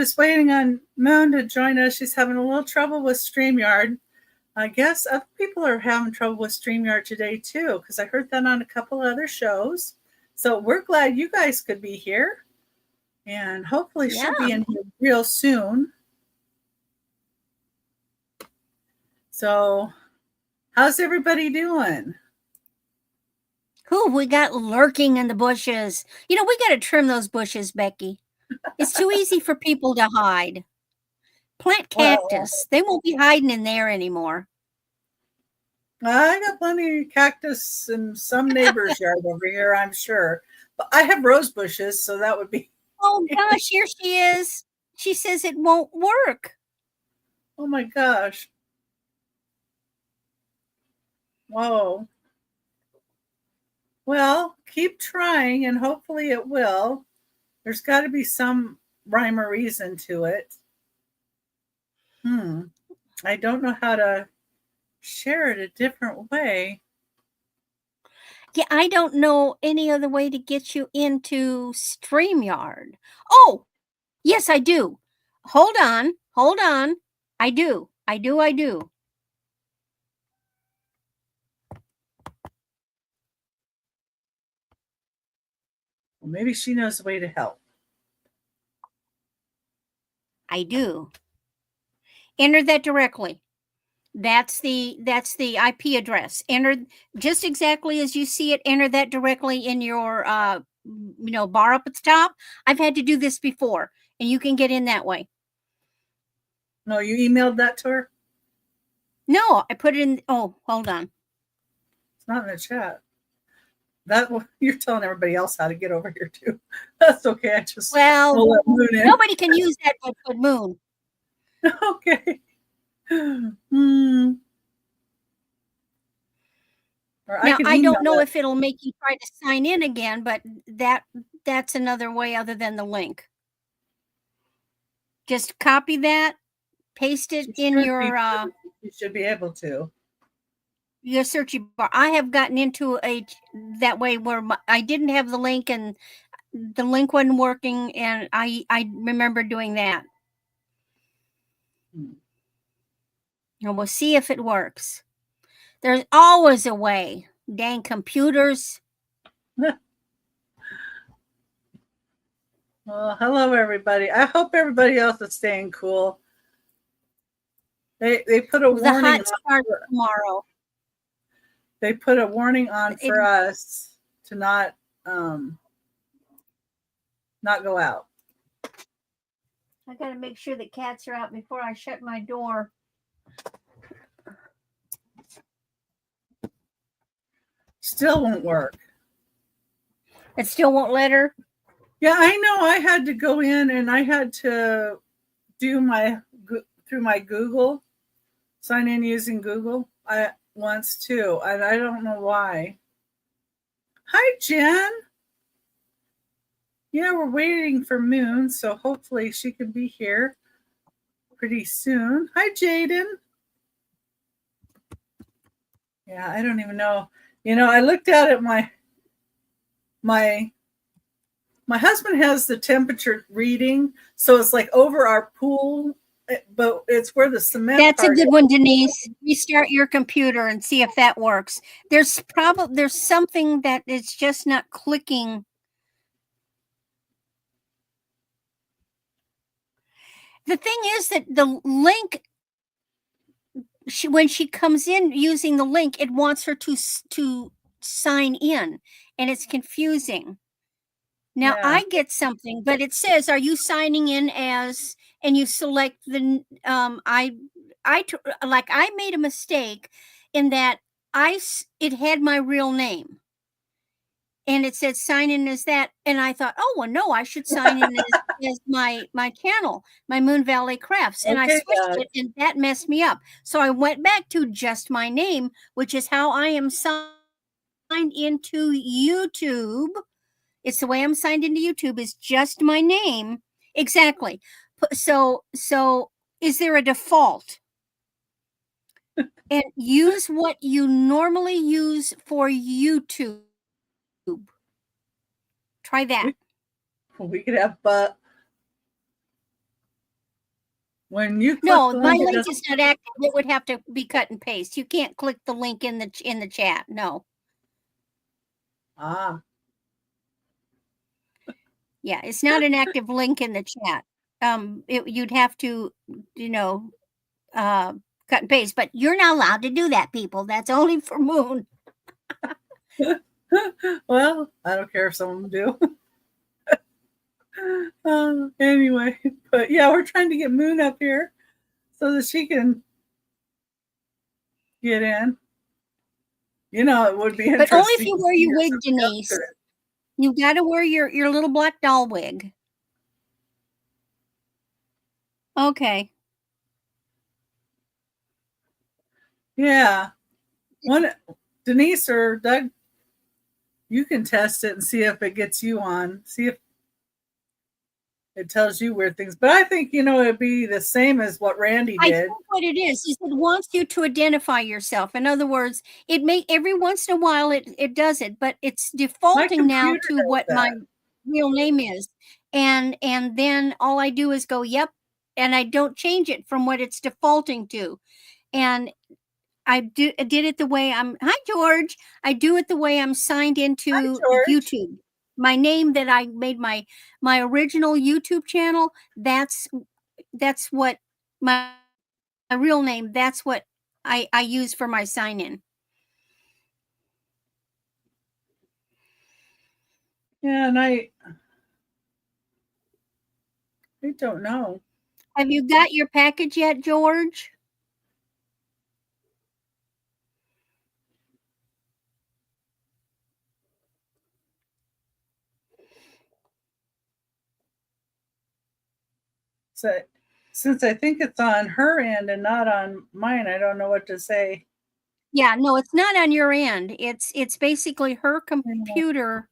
just waiting on Moon to join us. She's having a little trouble with StreamYard. I guess other people are having trouble with StreamYard today too, because I heard that on a couple of other shows. So we're glad you guys could be here. And hopefully she'll be in here real soon. So how's everybody doing? Who we got lurking in the bushes? We got to trim those bushes, Becky. It's too easy for people to hide. Plant cactus. They won't be hiding in there anymore. I got plenty of cactus in some neighbor's yard over here, I'm sure. But I have rose bushes, so that would be... Oh, gosh, here she is. She says it won't work. Oh, my gosh. Whoa. Well, keep trying, and hopefully it will. There's got to be some rhyme or reason to it. I don't know how to share it a different way. Yeah, I don't know any other way to get you into StreamYard. Oh, yes, I do. Hold on. I do. Well, maybe she knows a way to help. I do. Enter that directly. That's the IP address. Enter just exactly as you see it. Enter that directly in your bar up at the top. I've had to do this before, and you can get in that way. No, you emailed that to her? No, I put it in. Oh, hold on. It's not in the chat. You're telling everybody else how to get over here too. That's okay. I just let Moon in. Nobody can use that but Moon. Okay. Now I don't know if it'll make you try to sign in again, but that's another way other than the link. Just copy that, paste it in your. You should be able to. Your search bar. I have gotten into that way where I didn't have the link and the link wasn't working, and I remember doing that. And we'll see if it works. There's always a way. Dang computers. Well, hello everybody. I hope everybody else is staying cool. They put a warning on tomorrow. They put a warning on for us to not go out. I got to make sure the cats are out before I shut my door. Still won't work. It still won't let her? Yeah, I know. I had to go in and I had to do through my Google, sign in using Google once too. And I don't know why. Hi, Jen. Yeah, we're waiting for Moon, so hopefully she can be here pretty soon. Hi, Jaden. Yeah, I don't even know. I looked at it. My husband has the temperature reading, so it's like over our pool, but it's where the cement. That's a good one, Denise. Restart your computer and see if that works. There's something that is just not clicking. The thing is that the link, when she comes in using the link, it wants her to sign in, and it's confusing. Now I get something, but it says, "Are you signing in as?" And you select the. I made a mistake in that it had my real name, and it said sign in as that, and I thought, oh well, no, I should sign in as my channel, my Moon Valley Crafts, and I switched it, and that messed me up. So I went back to just my name, which is how I am signed into YouTube. It's the way I'm signed into YouTube is just my name. Exactly. So is there a default? And use what you normally use for YouTube. Try that. We could have When you click No, the my link, it link doesn't. is not active. It would have to be cut and paste. You can't click the link in the chat. No. Ah, Yeah, it's not an active link in the chat. You'd have to, cut and paste, but you're not allowed to do that, people. That's only for Moon. well, I don't care if some of them do. Anyway, but yeah, we're trying to get Moon up here so that she can get in. It would be interesting. But only if you wear your wig, Denise. You got to wear your little black doll wig. Okay. Yeah. Denise or Doug, you can test it and see if it gets you on. See if it tells you weird things. But I think, it'd be the same as what Randy did. I think what it is it wants you to identify yourself. In other words, every once in a while it does it, but it's defaulting now to what my real name is. And then all I do is go, yep, and I don't change it from what it's defaulting to. And I did it the way hi George. I do it the way I'm signed into YouTube. My name that I made my original YouTube channel, that's what my real name, that's what I use for my sign in. Yeah, and I don't know. Have you got your package yet, George? So, since I think it's on her end and not on mine, I don't know what to say. Yeah, no, it's not on your end. It's basically her computer.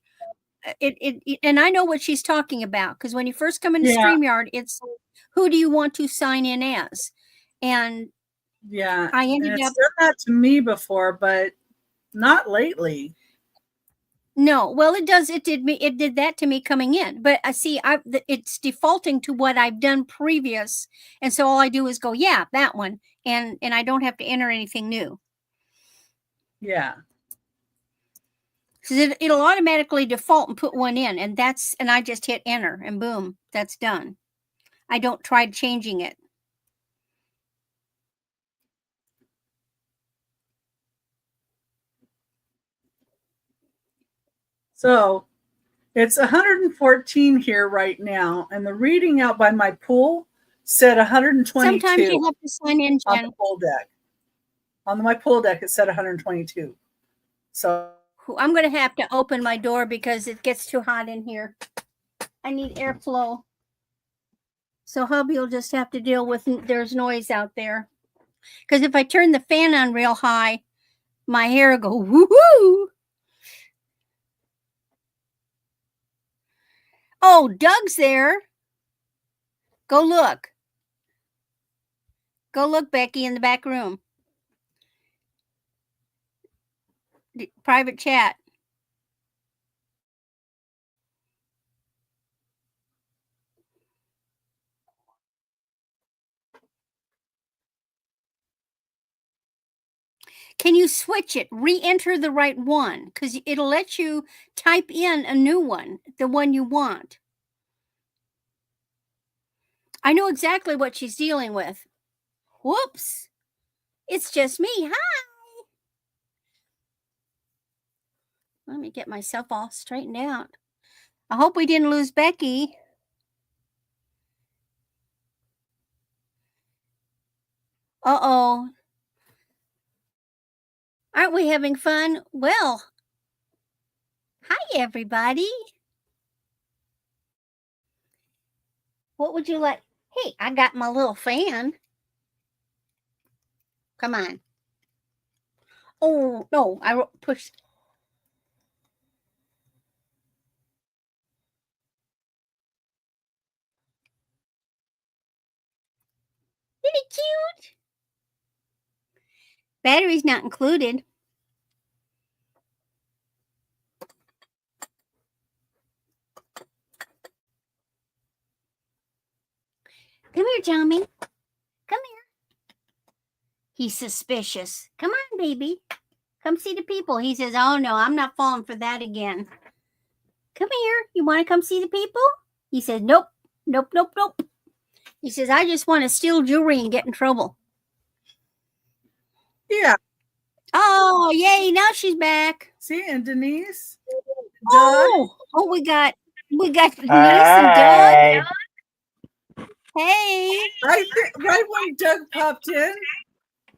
And I know what she's talking about, because when you first come into StreamYard, it's who do you want to sign in as? And yeah, I ended up done that to me before, but not lately. No, well, it did that to me coming in, but I see it's defaulting to what I've done previous, and so all I do is go, yeah, that one, and I don't have to enter anything new. Yeah. So it'll automatically default and put one in, and I just hit enter, and boom, that's done. I don't try changing it. So it's 114 here right now, and the reading out by my pool said 122. Sometimes you have to sign in, Jen. On the pool deck. On my pool deck, it said 122. So I'm going to have to open my door because it gets too hot in here. I need airflow. So hubby will just have to deal with there's noise out there. Because if I turn the fan on real high, my hair will go woo-hoo. Oh, Doug's there. Go look. Go look, Becky, in the back room. Private chat. Can you switch it? Re-enter the right one, because it'll let you type in a new one, the one you want. I know exactly what she's dealing with. Whoops. It's just me. Hi. Let me get myself all straightened out. I hope we didn't lose Becky. Uh-oh. Aren't we having fun? Well, hi, everybody. What would you like? Hey, I got my little fan. Come on. Oh, no, I pushed. Isn't it cute? Battery's not included. Come here, Tommy. Come here. He's suspicious. Come on, baby. Come see the people. He says, oh, no, I'm not falling for that again. Come here. You want to come see the people? He says, nope, nope, nope, nope. He says, I just want to steal jewelry and get in trouble. Yeah. Oh, yay. Now she's back. See, and Denise. Oh, we got Denise and Doug. Hey. Right when Doug popped in,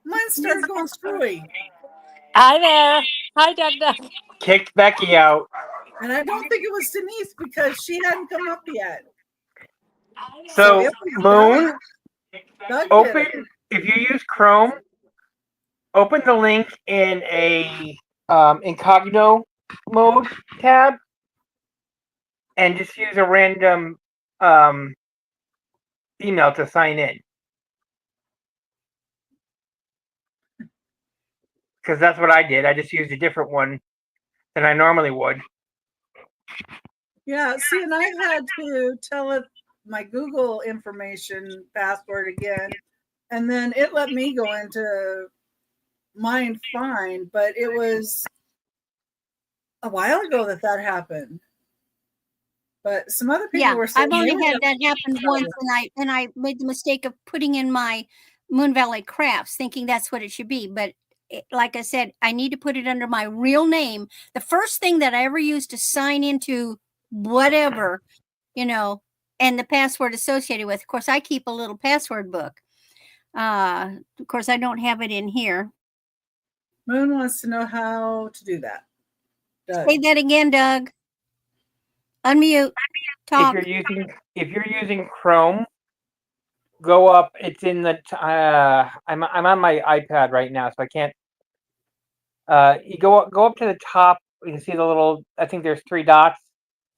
mine started going screwy. Hi there. Hi, Doug. Kicked Becky out. And I don't think it was Denise because she hadn't come up yet. So Moon, Doug open, if you use Chrome, open the link in a incognito mode tab and just use a random email to sign in. Because that's what I did. I just used a different one than I normally would. Yeah, see, and I had to tell it my Google information password again, and then it let me go into mine fine, but it was a while ago that happened. But some other people were saying I've only had that happen once, and I made the mistake of putting in my Moon Valley Crafts, thinking that's what it should be. But like I said, I need to put it under my real name. The first thing that I ever used to sign into whatever, and the password associated with. Of course, I keep a little password book. Of course, I don't have it in here. Moon wants to know how to do that. Doug. Say that again, Doug. Unmute. Talk. If you're using Chrome, go up. It's in the. I'm on my iPad right now, so I can't. You go up to the top. You can see the little. I think there's 3 dots,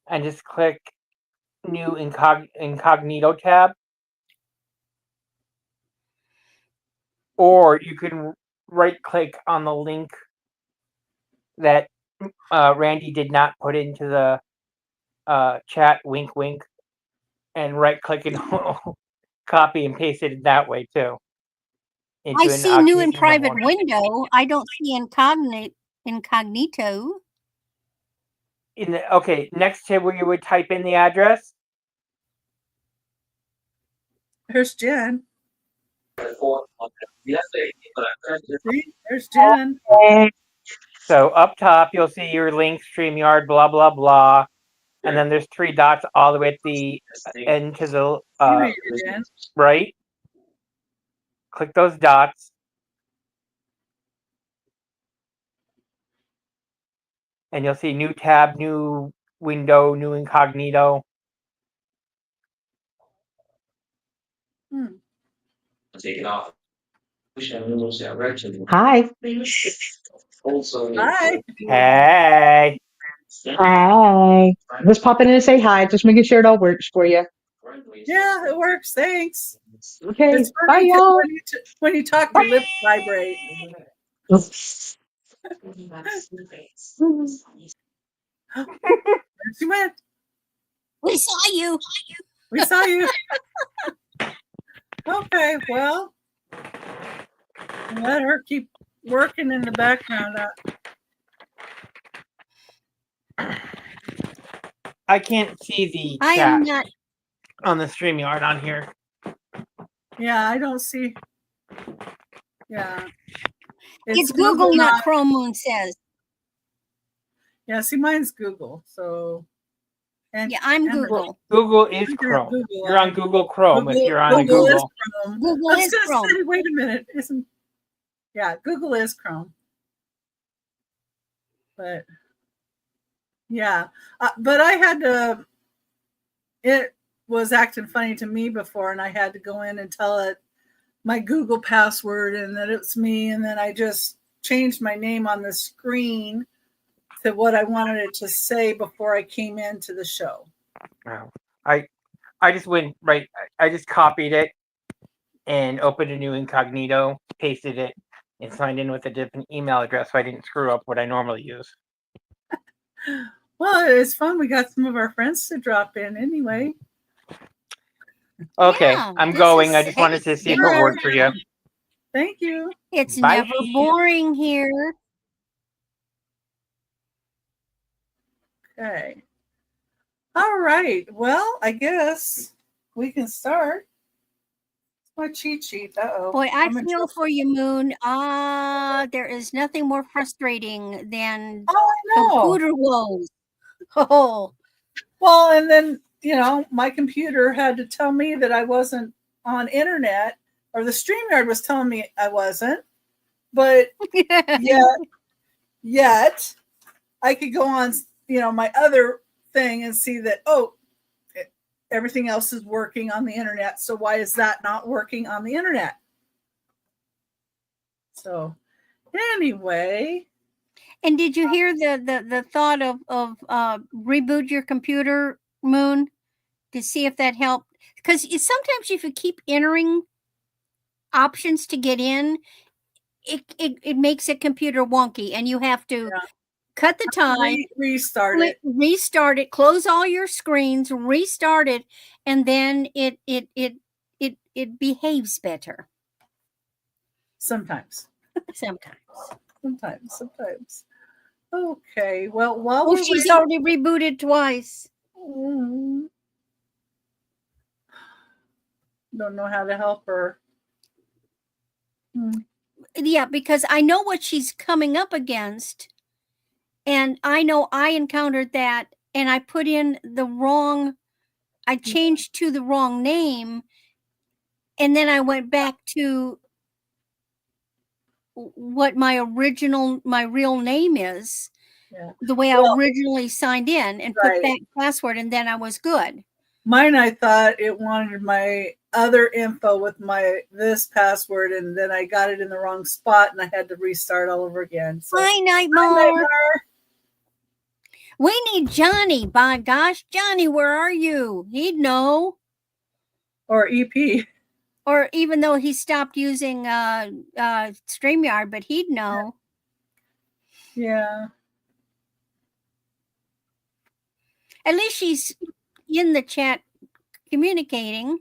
and just click New Incognito tab. Or you can right-click on the link that Randy did not put into the chat. Wink, wink, and right-click and copy and paste it that way too. I see new in private window. I don't see incognito. Next to where you would type in the address. Here's Jen. There's Jen. So up top, you'll see your link, StreamYard, blah, blah, blah. And then there's 3 dots all the way at the end to the right. Click those dots. And you'll see new tab, new window, new incognito. Take it off. Hi. Hi. Hey. Hi. Just popping in to say hi. Just making sure it all works for you. Yeah, it works. Thanks. Okay. It's Bye, y'all. When you talk, your lips vibrate. There she went. We saw you. We saw you. Okay, well, let her keep working in the background. I can't see the chat on the StreamYard on here. Yeah, I don't see. Yeah. It's Google, not Chrome, Moon says. Yeah, see, mine's Google. So. Yeah, I'm Google. Google is Chrome. You're on Google Chrome if you're on Google. Is Chrome. Google is Chrome. Say, wait a minute. Google is Chrome. But yeah, but I had to. It was acting funny to me before, and I had to go in and tell it my Google password and that it's me, and then I just changed my name on the screen to what I wanted it to say before I came into the show. Oh, I just went right. I just copied it and opened a new incognito, pasted it, and signed in with a different email address so I didn't screw up what I normally use. Well, it's fun. We got some of our friends to drop in anyway. Okay, Yeah, I'm this going. is- I just wanted hey, to see if you it know, worked for you. Thank you. it's Bye. never boring here. Okay. All right. Well, I guess we can start. My cheat sheet. Uh-oh. Boy, I I'm in feel trouble. for you, Moon. There is nothing more frustrating than Oh, I know. computer woes. Oh, Well, and then, my computer had to tell me that I wasn't on internet, or the StreamYard was telling me I wasn't. But yet I could go on, my other thing and see that, everything else is working on the internet. So why is that not working on the internet? So anyway. And did you hear the thought of reboot your computer, Moon, to see if that helped? Because sometimes if you keep entering options to get in, it makes a computer wonky, and you have to cut the time, Restart it. restart it, close all your screens, restart it, and then it behaves better. Sometimes. Sometimes. Okay. Well, while we're she's waiting, already rebooted twice. don't know how to help her. Yeah, because I know what she's coming up against, and I know I encountered that, and I put in I changed to the wrong name, and then I went back to what my real name is, the way I originally signed in, and put that password, and then I was good. Mine, I thought it wanted my other info with this password, and then I got it in the wrong spot, and I had to restart all over again. So, Hi, Nightmare. We need Johnny. By gosh, Johnny, where are you? He'd know. Or EP. Or even though he stopped using StreamYard, but he'd know. Yeah. At least she's in the chat communicating.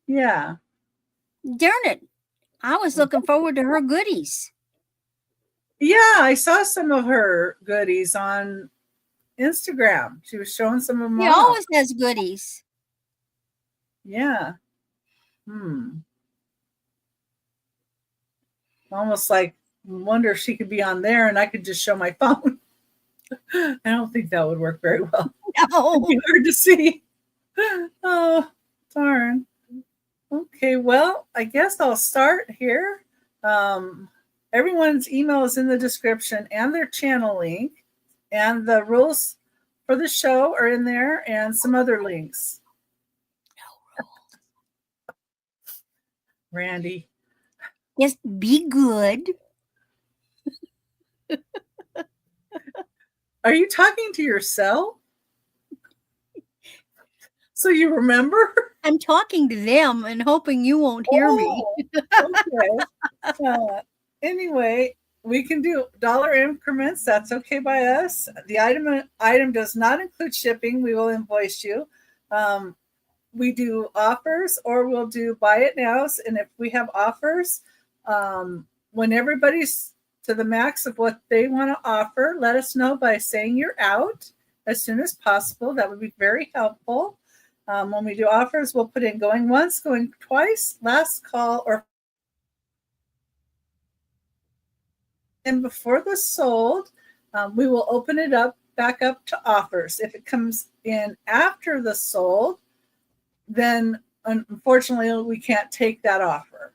Yeah. Darn it. I was looking forward to her goodies. Yeah, I saw some of her goodies on Instagram. She was showing some of them He off. always has goodies. Yeah. Almost like, wonder if she could be on there and I could just show my phone. I don't think that would work very well. No. It'd be hard to see. Oh, darn. Okay, well, I guess I'll start here. Everyone's email is in the description, and their channel link, and the rules for the show are in there, and some other links. No rules. Randy. Just be good. Are you talking to yourself? So you remember? I'm talking to them and hoping you won't hear me. Okay. Anyway, we can do dollar increments. That's okay by us. The item does not include shipping. We will invoice you. We do offers, or we'll do buy it nows. And if we have offers, when everybody's to the max of what they want to offer, let us know by saying you're out as soon as possible. That would be very helpful. When we do offers, we'll put in going once, going twice, last call, or and before the sold, we will open it back up to offers. If it comes in after the sold, then unfortunately we can't take that offer.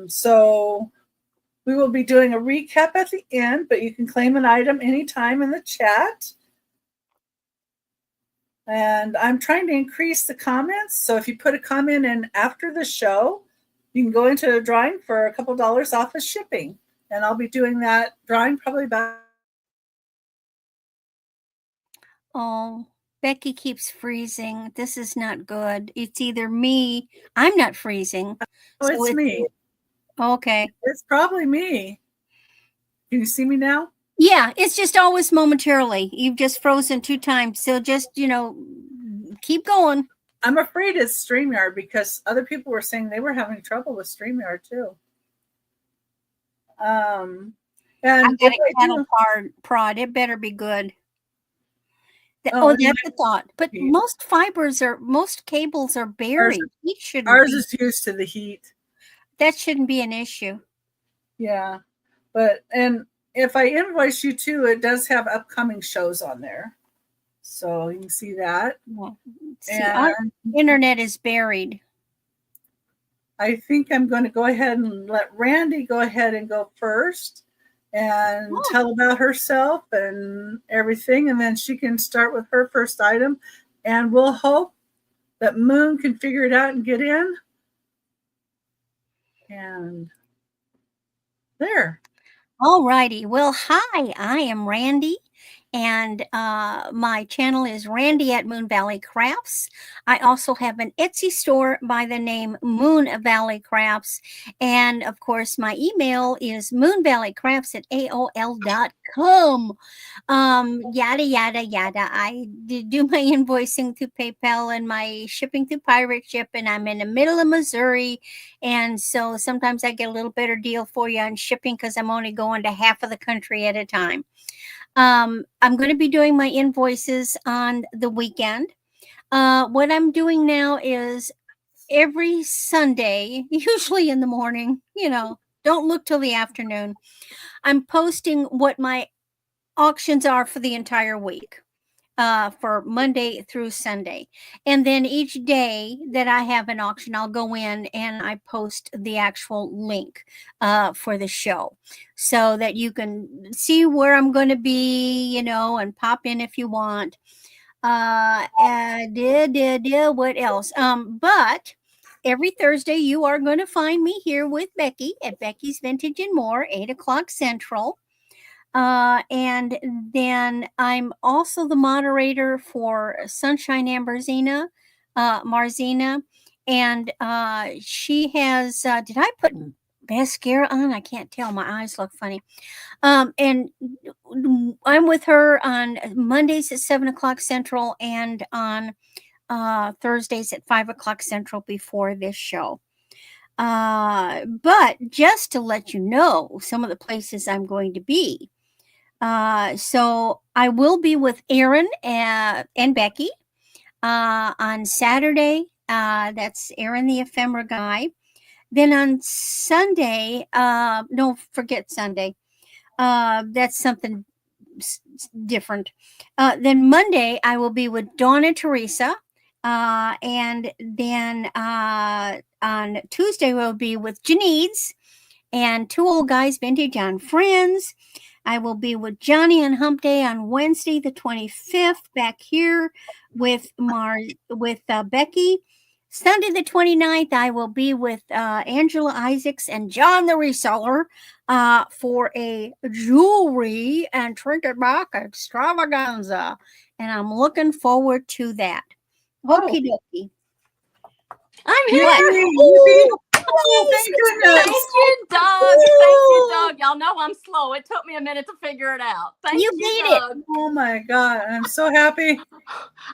So we will be doing a recap at the end, but you can claim an item anytime in the chat. And I'm trying to increase the comments. So if you put a comment in after the show, you can go into a drawing for a couple dollars off of shipping. And I'll be doing that drawing probably about. Oh, Becky keeps freezing. This is not good. It's either me. I'm not freezing. Oh, it's me. Okay. It's probably me. Can you see me now? Yeah, it's just always momentarily. You've just frozen 2 times. So just, keep going. I'm afraid it's StreamYard because other people were saying they were having trouble with StreamYard too. And I got a cattle prod. It better be good. That's a thought. But most cables are buried. Ours is used to the heat. That shouldn't be an issue. Yeah. And if I invoice you too, it does have upcoming shows on there. So you can see that. Well, our internet is buried. I think I'm going to go ahead and let Randy go ahead and go first and tell about herself and everything. And then she can start with her first item. And we'll hope that Moon can figure it out and get in. And there. All righty. Well, hi, I am Randy. And my channel is Randy at Moon Valley Crafts. I also have an Etsy store by the name Moon Valley Crafts. And of course, my email is moonvalleycrafts@aol.com. Yada, yada, yada. I do my invoicing through PayPal and my shipping through Pirate Ship. And I'm in the middle of Missouri. And so sometimes I get a little better deal for you on shipping because I'm only going to half of the country at a time. I'm going to be doing my invoices on the weekend. What I'm doing now is every Sunday, usually in the morning, don't look till the afternoon. I'm posting what my auctions are for the entire week, for Monday through Sunday. And then each day that I have an auction, I'll go in and I post the actual link for the show so that you can see where I'm going to be, and pop in if you want. What else? But every Thursday you are going to find me here with Becky at Becky's Vintage and More, 8:00 Central. And then I'm also the moderator for Sunshine Amberzina, Marzina, and she has, did I put mascara on? I can't tell. My eyes look funny. And I'm with her on Mondays at 7:00 Central and on Thursdays at 5:00 Central before this show. But just to let you know some of the places I'm going to be. So I will be with Aaron and Becky on Saturday. That's Aaron the Ephemera guy. Then on Sunday, no, forget Sunday. That's something different. Then Monday, I will be with Dawn and Teresa. And then on Tuesday, we'll be with Janine's and Two Old Guys Vintage on Friends. I will be with Johnny on Hump Day on Wednesday, the 25th, back here with Becky. Sunday, the 29th, I will be with Angela Isaacs and John the Reseller for a jewelry and trinket box extravaganza. And I'm looking forward to that. Okie dokie. I'm here. Oh, thank goodness. Thank you, Doug. Thank you, Doug. Y'all know I'm slow. It took me a minute to figure it out. Thank you, Doug. Oh my God, I'm so happy.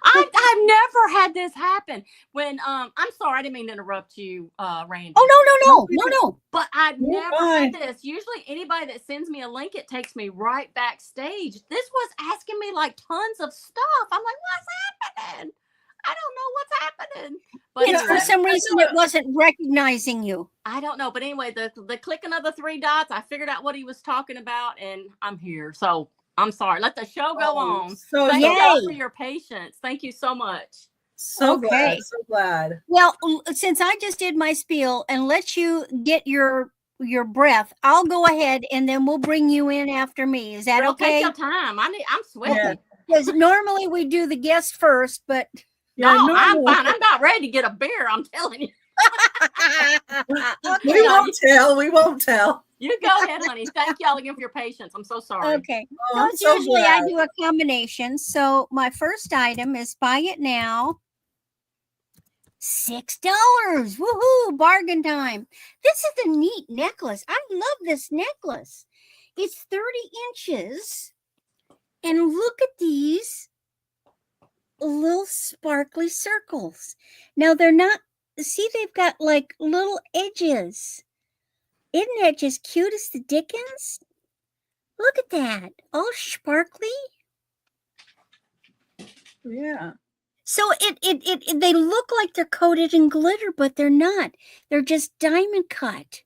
I've never had this happen. When I'm sorry, I didn't mean to interrupt you, Randy. Oh no. But I've never had this. Usually, anybody that sends me a link, it takes me right backstage. This was asking me like tons of stuff. I'm like, what's happening? I don't know what's happening. But anyway, for some reason it wasn't recognizing you. I don't know. But anyway, the clicking of the three dots, I figured out what he was talking about, and I'm here. So I'm sorry. Let the show go on. So thank you for your patience. Thank you so much. So glad. Well, since I just did my spiel and let you get your breath, I'll go ahead and then we'll bring you in after me. Is that okay? Take your time. I'm sweating. Because normally we do the guest first, but no, I'm fine. I'm about ready to get a beer. I'm telling you. We won't tell. You go ahead, honey. Thank y'all again for your patience. I'm so sorry. Okay. So usually I do a combination. So my first item is buy it now. $6. Woohoo! Bargain time. This is a neat necklace. I love this necklace. It's 30 inches. And look at these little sparkly circles. Now they're not, see, they've got like little edges. Isn't that just cute as the dickens? Look at that, all sparkly. Yeah. So they look like they're coated in glitter, but they're not. They're just diamond cut,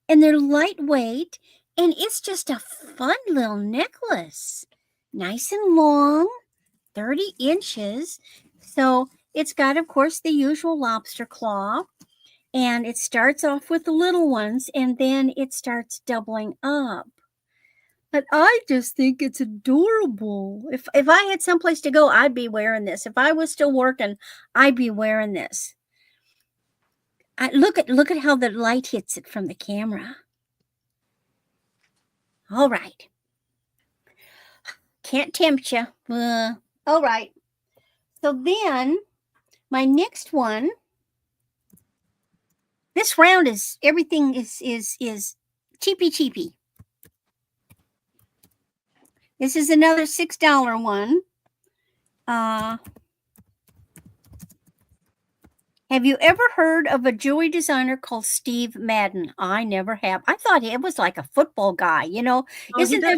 and they're lightweight, and it's just a fun little necklace. Nice and long, 30 inches. So it's got, of course, the usual lobster claw, and it starts off with the little ones, and then it starts doubling up. But I just think it's adorable. If I had someplace to go, I'd be wearing this. If I was still working, I'd be wearing this. Look at how the light hits it from the camera. All right. Can't tempt you. All right. So then my next one. This round is everything is cheapy. This is another $6 one. Have you ever heard of a jewelry designer called Steve Madden? I never have. I thought it was like a football guy, you know. Oh, Isn't there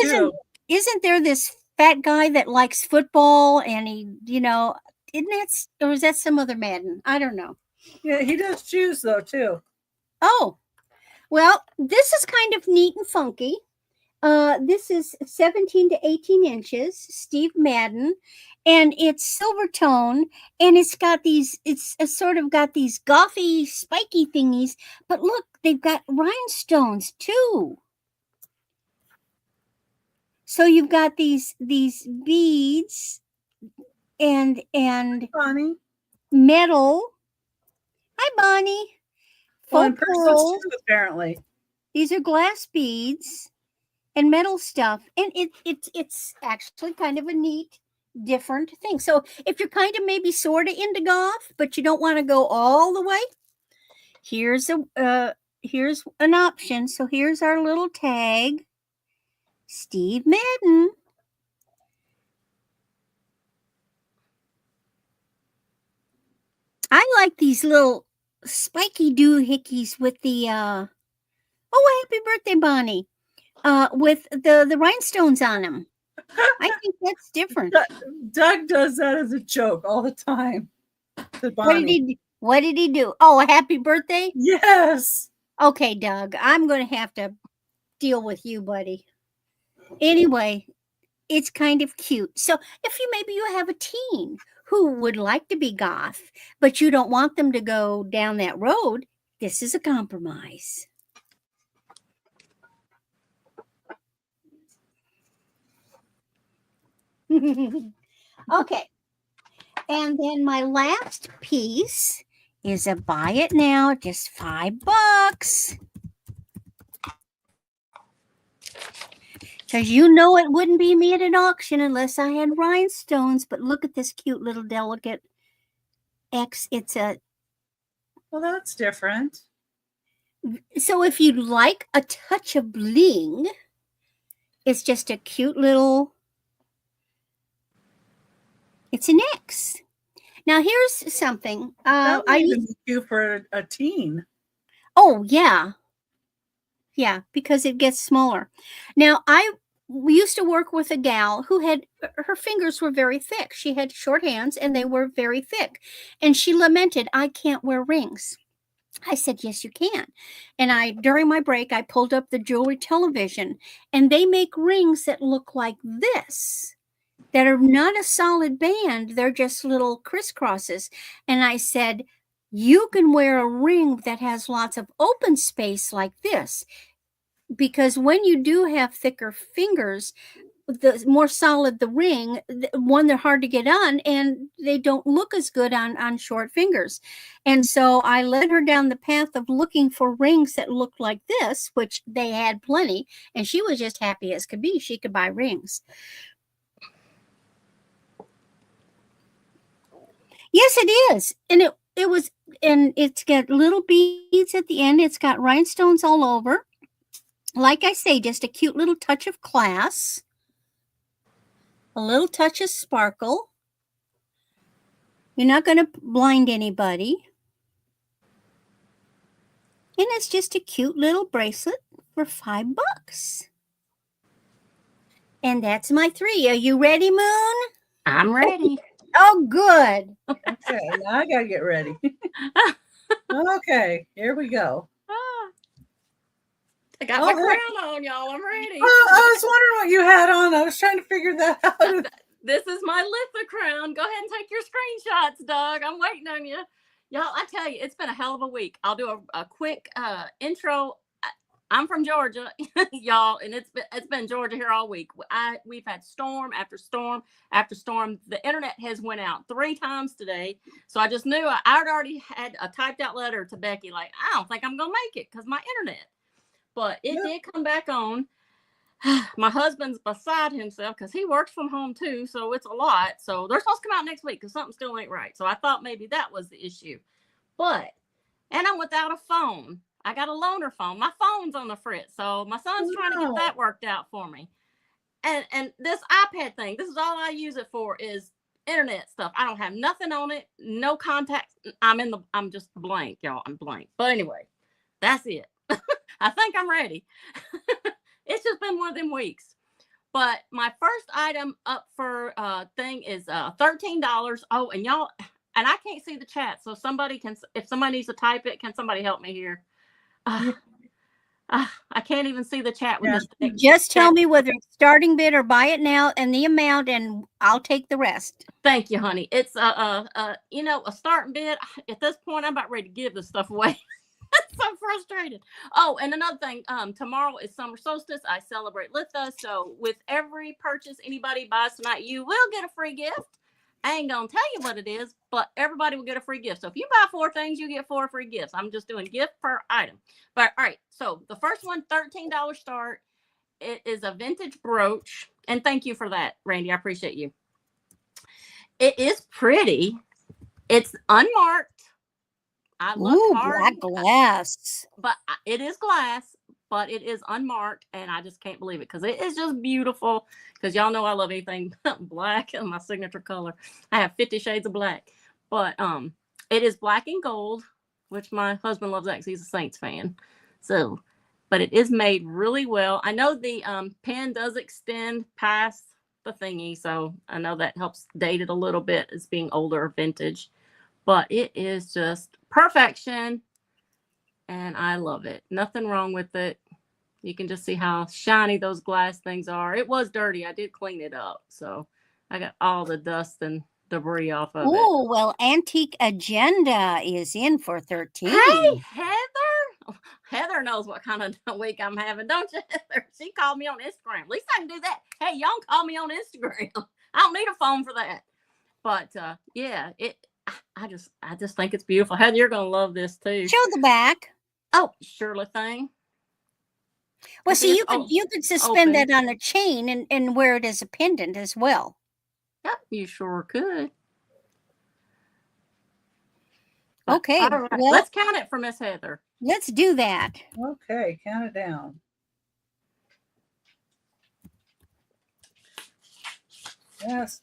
too. isn't there this fat guy that likes football and he, you know, isn't that, or is that some other Madden? I don't know. Yeah, he does shoes though too. Oh, well, this is kind of neat and funky. This is 17 to 18 inches, Steve Madden, and it's silver tone, and it's sort of got these gothy, spiky thingies, but look, they've got rhinestones too. So you've got these beads and Bonnie. metal. Hi, Bonnie. And Faux pearls pearls. too, apparently. These are glass beads and metal stuff, and it's actually kind of a neat, different thing. So if you're kind of maybe sort of into golf, but you don't want to go all the way, here's an option. So here's our little tag, Steve Madden. I like these little spiky doohickeys with the oh, happy birthday, Bonnie. With the rhinestones on them. I think that's different. Doug does that as a joke all the time. What did he do? Oh, a happy birthday? Yes. Okay, Doug, I'm going to have to deal with you, buddy. Anyway, it's kind of cute. So if you have a teen who would like to be goth, but you don't want them to go down that road, this is a compromise. Okay. And then my last piece is a buy it now, just $5. Because you know it wouldn't be me at an auction unless I had rhinestones. But look at this cute little delicate X. Well, that's different. So if you'd like a touch of bling, it's just a cute little, it's an X. Now here's something. That would even be cute for a teen. Oh, yeah. Yeah, because it gets smaller. Now, we used to work with a gal who had, her fingers were very thick. She had short hands and they were very thick. And she lamented, I can't wear rings. I said, yes, you can. And during my break, I pulled up the jewelry television, and they make rings that look like this, that are not a solid band. They're just little crisscrosses. And I said, you can wear a ring that has lots of open space like this, because when you do have thicker fingers, the more solid the ring, one, they're hard to get on, and they don't look as good on short fingers. And so I led her down the path of looking for rings that looked like this, which they had plenty, and she was just happy as could be. She could buy rings. Yes, it is. And it was, and it's got little beads at the end. It's got rhinestones all over. Like I say, just a cute little touch of class. A little touch of sparkle. You're not going to blind anybody. And it's just a cute little bracelet for $5. And that's my 3. Are you ready, Moon? I'm ready. Oh, good. Okay, now I gotta get ready. Okay, here we go. I got my crown on, y'all. I'm ready. Oh, I was wondering what you had on. I was trying to figure that out. This is my Litha crown. Go ahead and take your screenshots, Doug. I'm waiting on you. Y'all, I tell you, it's been a hell of a week. I'll do a quick intro. I'm from Georgia, y'all, and it's been Georgia here all week. We've had storm after storm after storm. The internet has went out 3 times today, so I just knew I'd already had a typed out letter to Becky, like, I don't think I'm gonna make it because my internet. But it did come back on. My husband's beside himself because he works from home too, so it's a lot. So they're supposed to come out next week because something still ain't right. So I thought maybe that was the issue. And I'm without a phone. I got a loaner phone. My phone's on the fritz, so my son's trying to get that worked out for me. And this iPad thing, this is all I use it for, is internet stuff. I don't have nothing on it, no contacts. I'm just blank, y'all. I'm blank. But anyway, that's it. I think I'm ready. It's just been one of them weeks. But my first item up for thing is $13. Oh, and y'all, and I can't see the chat, so somebody can, if somebody needs to type it, can somebody help me here? I can't even see the chat with this thing. Just tell me whether it's starting bid or buy it now and the amount, and I'll take the rest. Thank you, honey. It's a starting bid. At this point, I'm about ready to give this stuff away. I'm so frustrated. Oh, and another thing, tomorrow is summer solstice. I celebrate Litha, so with every purchase anybody buys tonight, you will get a free gift. I ain't gonna tell you what it is, but everybody will get a free gift. So if you buy 4 things, you get 4 free gifts. I'm just doing gift per item. But all right, so the first one, $13 start. It is a vintage brooch, and thank you for that, Randy. I appreciate you. It is pretty. It's unmarked. I looked hard. Black glass. But it is glass, but it is unmarked, and I just can't believe it because it is just beautiful. Because y'all know I love anything black, and my signature color. I have 50 shades of black, but it is black and gold, which my husband loves that because he's a Saints fan. So, but it is made really well. I know the pen does extend past the thingy, so I know that helps date it a little bit as being older, vintage. But it is just perfection, and I love it. Nothing wrong with it. You can just see how shiny those glass things are. It was dirty. I did clean it up, so I got all the dust and debris off of it. Oh, well, Antique Agenda is in for 13. Hey, Heather. Heather knows what kind of week I'm having, don't you, Heather? She called me on Instagram. At least I can do that. Hey, y'all call me on Instagram. I don't need a phone for that. But yeah, I just think it's beautiful. Heather, you're gonna love this too. Show the back. Oh, surely thing. Well, see, you could suspend that on a chain and wear it as a pendant as well. Yep, you sure could. Okay, right. Well, let's count it for Miss Heather. Let's do that. Okay, count it down. Yes,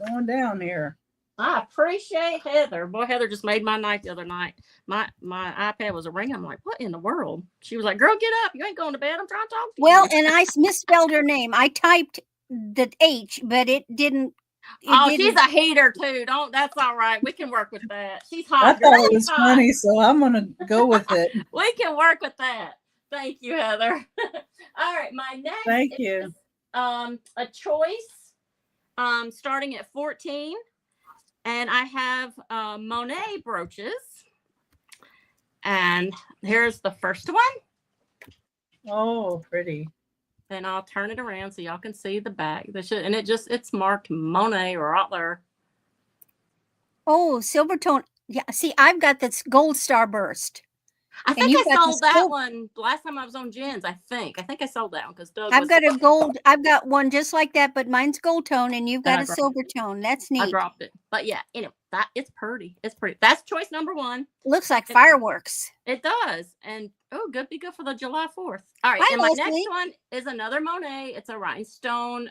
going down here. I appreciate Heather. Boy, Heather just made my night the other night. My iPad was ringing. I'm like, what in the world? She was like, girl, get up. You ain't going to bed. I'm trying to talk to you. Well, and I misspelled her name. I typed the H, but it didn't. She's a hater too. That's all right. We can work with that. She's hot. I thought it was funny, so I'm going to go with it. We can work with that. Thank you, Heather. All right. My next Thank you. A choice starting at 14. And I have Monet brooches. And here's the first one. Oh, pretty. And I'll turn it around so y'all can see the back. And it's marked Monet right there. Oh, Silvertone. Yeah, see, I've got this gold starburst. I think I sold that one last time I was on Jen's. I think I sold that one because Doug. I've got one just like that, but mine's gold tone, and you've got a silver tone. That's neat. I dropped it, but yeah, it's pretty. It's pretty. That's choice number 1. Looks like fireworks. It does, and be good for the July 4th. All right, and my next one is another Monet. It's a rhinestone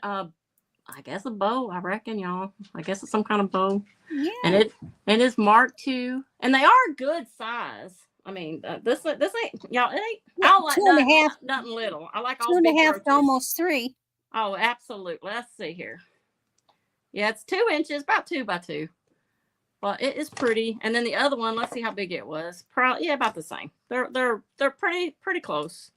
I guess a bow, I reckon, y'all. I guess it's some kind of bow. Yeah. And it is marked too. And they are good size. I mean, this ain't, y'all, it ain't, I don't like 2.5. nothing little. I like all 2.5 big to brooches. almost 3. Oh, absolutely. Let's see here. Yeah, it's 2 inches, about 2 by 2. Well, it is pretty. And then the other one, let's see how big it was. Probably, yeah, about the same. They're pretty close.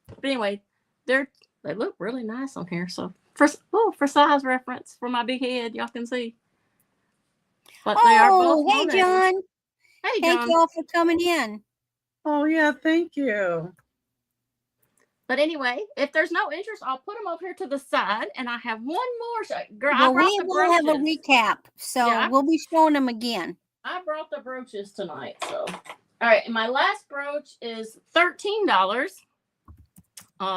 But anyway, they look really nice on here. So for size reference for my big head, y'all can see. But they are both hey, Moon's. John. Hey, Thank John. you all for coming in. Oh, yeah, thank you. But anyway, if there's no interest, I'll put them over here to the side. And I have one more. Girl, Well, I brought we the will have a brooches. recap. So Yeah, we'll be showing them again. I brought the brooches tonight. So, all right. And my last brooch is $13.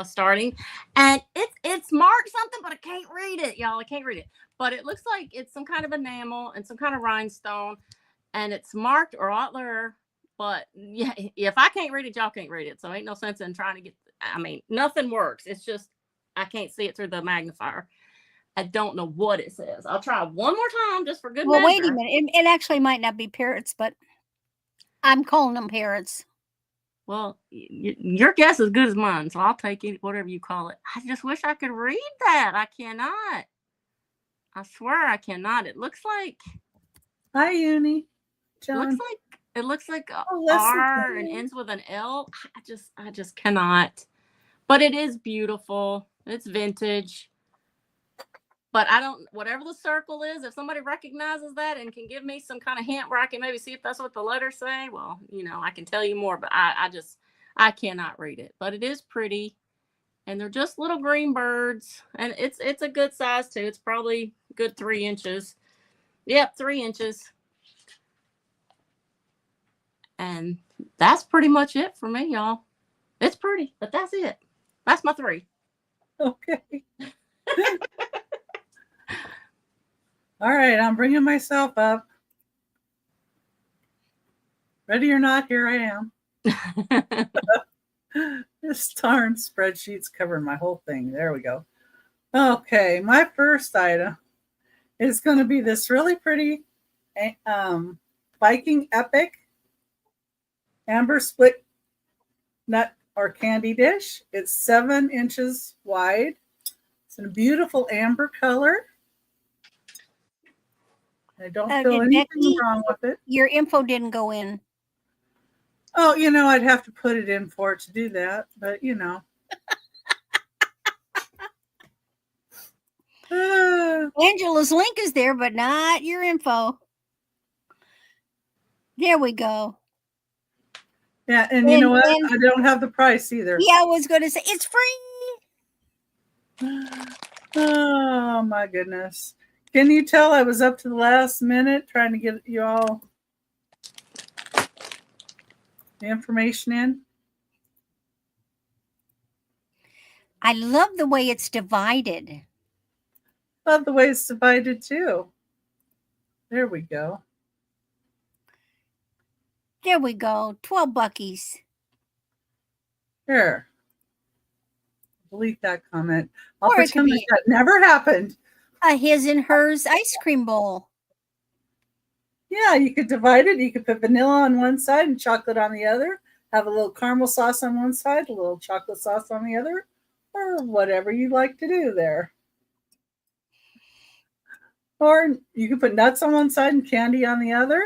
Starting, and it's marked something, but I can't read it, y'all. I can't read it, but it looks like it's some kind of enamel and some kind of rhinestone, and it's marked or Otler. But yeah, if I can't read it, y'all can't read it. So ain't no sense in trying to get. I mean, nothing works. It's just I can't see it through the magnifier. I don't know what it says. I'll try one more time just for good measure. Well, wait a minute. It actually might not be parrots, but I'm calling them parrots. Well, your guess is as good as mine, so I'll take it, whatever you call it. I just wish I could read that. I cannot. I swear I cannot. It looks like. Hi, Uni. John. It looks like a Leslie, R and ends with an L. I just cannot. But it is beautiful. It's vintage. But I don't. Whatever the circle is, if somebody recognizes that and can give me some kind of hint where I can maybe see if that's what the letters say, well, I can tell you more. But I cannot read it. But it is pretty, and they're just little green birds, and it's a good size too. It's probably a good 3 inches. Yep, 3 inches. And that's pretty much it for me, y'all. It's pretty, but that's it. That's my 3. Okay. All right, I'm bringing myself up. Ready or not, here I am. This darn spreadsheet's covering my whole thing. There we go. Okay, my first item is going to be this really pretty Viking Epic amber split nut or candy dish. It's 7 inches wide. It's in a beautiful amber color. I don't feel anything Becky, wrong with it. Your info didn't go in. Oh, I'd have to put it in for it to do that, but Angela's link is there, but not your info. There we go. Yeah, and you know what? I don't have the price either. Yeah, I was going to say, it's free. Oh, my goodness. Can you tell I was up to the last minute trying to get you all the information in? I love the way it's divided. Love the way it's divided, too. There we go. There we go. 12 buckies. Here. Delete that comment. I'll pretend like that never happened. A his and hers ice cream bowl. Yeah, you could divide it. You could put vanilla on one side and chocolate on the other. Have a little caramel sauce on one side, a little chocolate sauce on the other, or whatever you like to do there. Or you could put nuts on one side and candy on the other,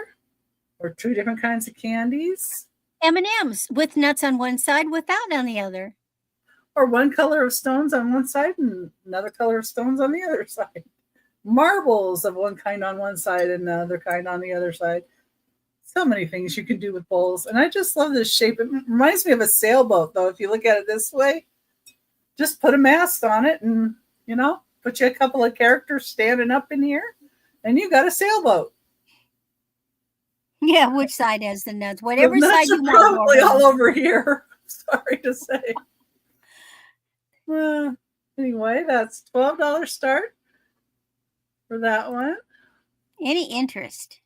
or 2 different kinds of candies. M&Ms with nuts on one side, without on the other. Or one color of stones on one side and another color of stones on the other side. Marbles of one kind on one side and another kind on the other side. So many things you can do with bowls. And I just love this shape. It reminds me of a sailboat, though, if you look at it this way. Just put a mast on it and, put you a couple of characters standing up in here, and you got a sailboat. Yeah, which side has the nuts? Whatever the side nuts you want. Probably all over here. Sorry to say. Anyway, that's $12 start for that one. Any interest?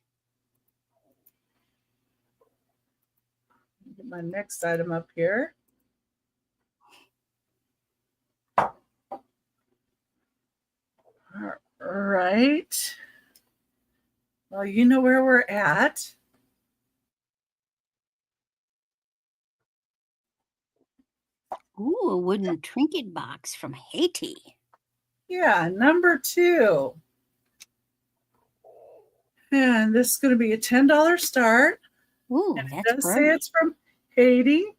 Get my next item up here. All right. Well, you know where we're at. Ooh, a wooden trinket box from Haiti. Yeah, number 2. And this is going to be a $10 start. Ooh, And it that's does say pretty. it's from Haiti.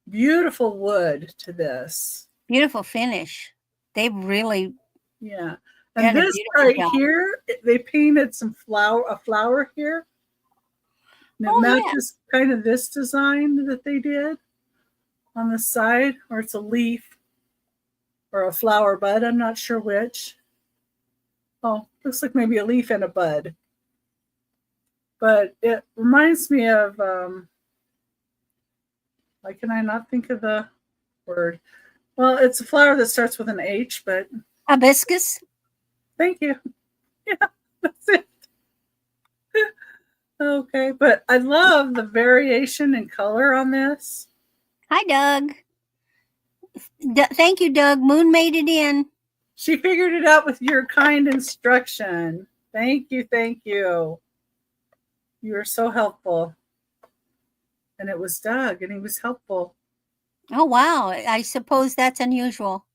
Beautiful wood to this. Beautiful finish. They really Yeah. done And a this beautiful right job. here, they painted a flower here. And it Oh, yeah. matches kind of this design that they did on the side, or it's a leaf or a flower bud. I'm not sure which. Oh, looks like maybe a leaf and a bud. But it reminds me of, why can I not think of the word? Well, it's a flower that starts with an H, but Hibiscus. thank you. Yeah, that's it. Okay, but I love the variation in color on this. Hi, Doug. Thank you, Doug. Moon made it in. She figured it out with your kind instruction. Thank you, thank you. You were so helpful. And it was Doug, and he was helpful. Oh, wow. I suppose that's unusual.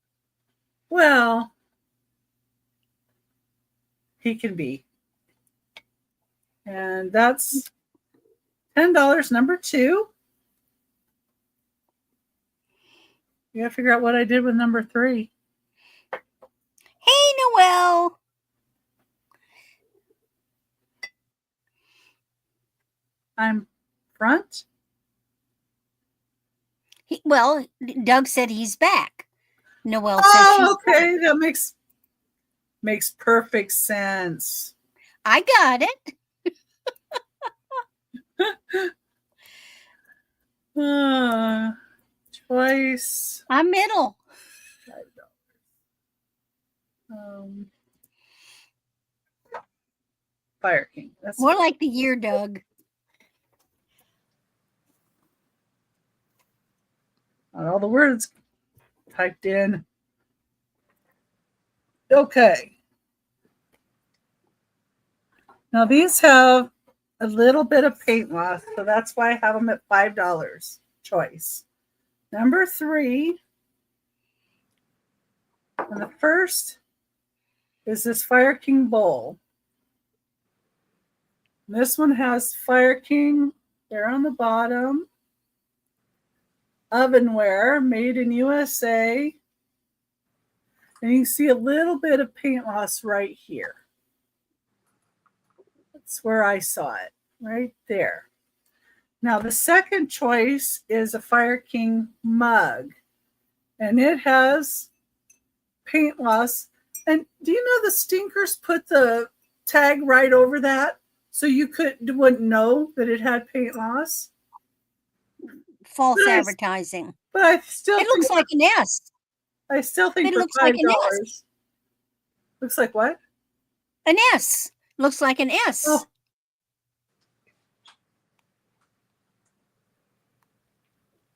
Well, he can be. And that's $10, number 2. You gotta figure out what I did with number 3. Hey, Noel. I'm front. Well, Doug said he's back. Noel says she's okay. That makes perfect sense. I got it. Choice. I'm middle. Fire King. That's more like the year, Doug. Not all the words typed in. Okay. Now these have a little bit of paint loss, so that's why I have them at $5 choice. Number 3, and the first is this Fire King bowl. And this one has Fire King there on the bottom. Ovenware, made in USA. And you can see a little bit of paint loss right here. That's where I saw it, right there. Now the second choice is a Fire King mug. And it has paint loss. And do you know the stinkers put the tag right over that so you wouldn't know that it had paint loss? False advertising. But I still it looks like an S. I still think it for looks $5. like an S. Looks like what? An S. Looks like an S. Oh.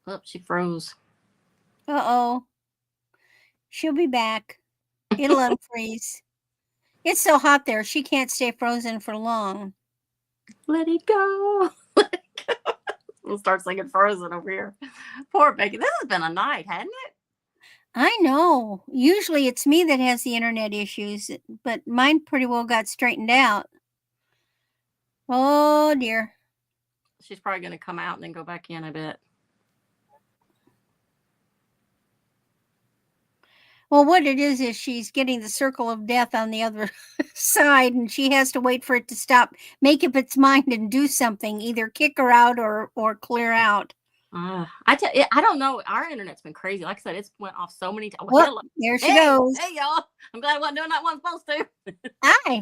Oh, she froze. Uh-oh. She'll be back. It'll unfreeze. It's so hot there. She can't stay frozen for long. Let it go. Let it go. We'll start singing Frozen over here. Poor Becky. This has been a night, hasn't it? I know. Usually it's me that has the internet issues, but mine pretty well got straightened out. Oh, dear. She's probably going to come out and then go back in a bit. Well, what it is she's getting the circle of death on the other side, and she has to wait for it to stop, make up its mind and do something, either kick her out or clear out. I don't know. Our internet's been crazy. Like I said, it's went off so many times. Well, there she goes. Hey, y'all. I'm glad I wasn't doing that one supposed to. Hi.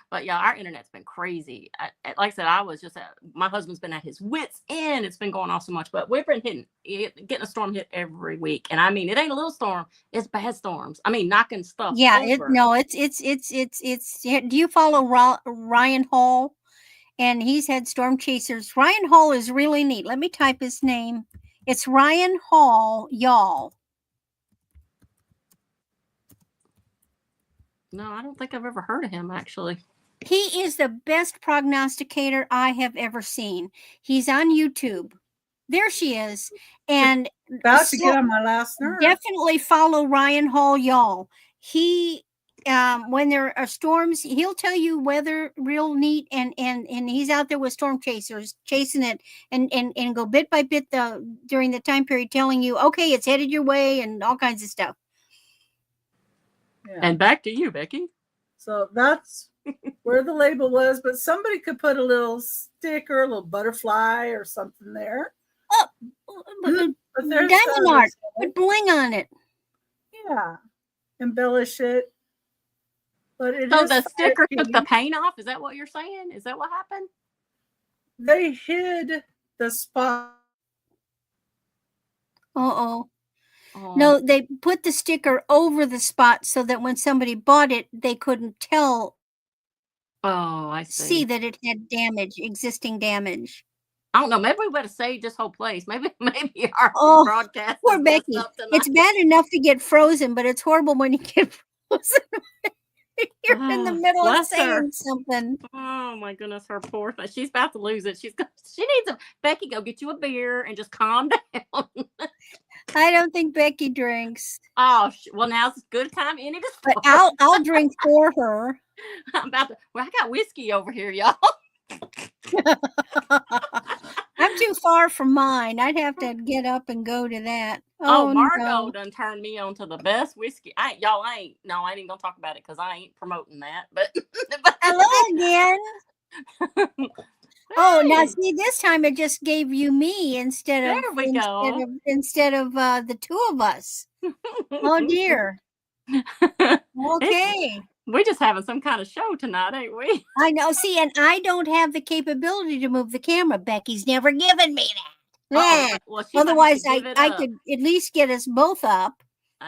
But yeah, our internet's been crazy. Like I said, I was just my husband's been at his wits end. It's been going off so much, but we've been getting a storm hit every week. And I mean, it ain't a little storm, it's bad storms. I mean, knocking stuff over. It's do you follow Ryan Hall? And he's had storm chasers. Ryan Hall is really neat. Let me type his name. It's Ryan Hall, y'all. No, I don't think I've ever heard of him actually. He is the best prognosticator I have ever seen. He's on YouTube. There she is. And About to get on my last nerve. definitely follow Ryan Hall, y'all. He when there are storms, he'll tell you weather real neat, and he's out there with storm chasers chasing it and go bit by bit during the time period, telling you, okay, it's headed your way and all kinds of stuff. Yeah. And back to you, Becky. So that's where the label was, but somebody could put a little sticker, a little butterfly or something there. Oh, But there's diamond art. Put bling on it. Yeah. Embellish it. But it So is the sticker 5P. took the paint off? Is that what you're saying? Is that what happened? They hid the spot. Oh. No, they put the sticker over the spot so that when somebody bought it, they couldn't tell. Oh, I See that it had existing damage. I don't know. Maybe we better save this whole place. Maybe our broadcast. Poor Becky. It's bad enough to get frozen, but it's horrible when you get frozen. You're in the middle of saying something. Oh my goodness, her poor thing. She's about to lose it. She needs a Becky. Go get you a beer and just calm down. I don't think Becky drinks. Oh well, now's a good time. Any to but I'll drink for her. I'm about to. Well, I got whiskey over here, y'all. I'm too far from mine. I'd have to get up and go to that. Margot done turned me on to the best whiskey. I ain't even gonna talk about it because I ain't promoting that. But hello again. Oh, now see, this time it just gave you me instead of the two of us. Oh dear. Okay. We're just having some kind of show tonight, ain't we? I know. See, and I don't have the capability to move the camera. Becky's never given me that. Well, otherwise, I could at least get us both up.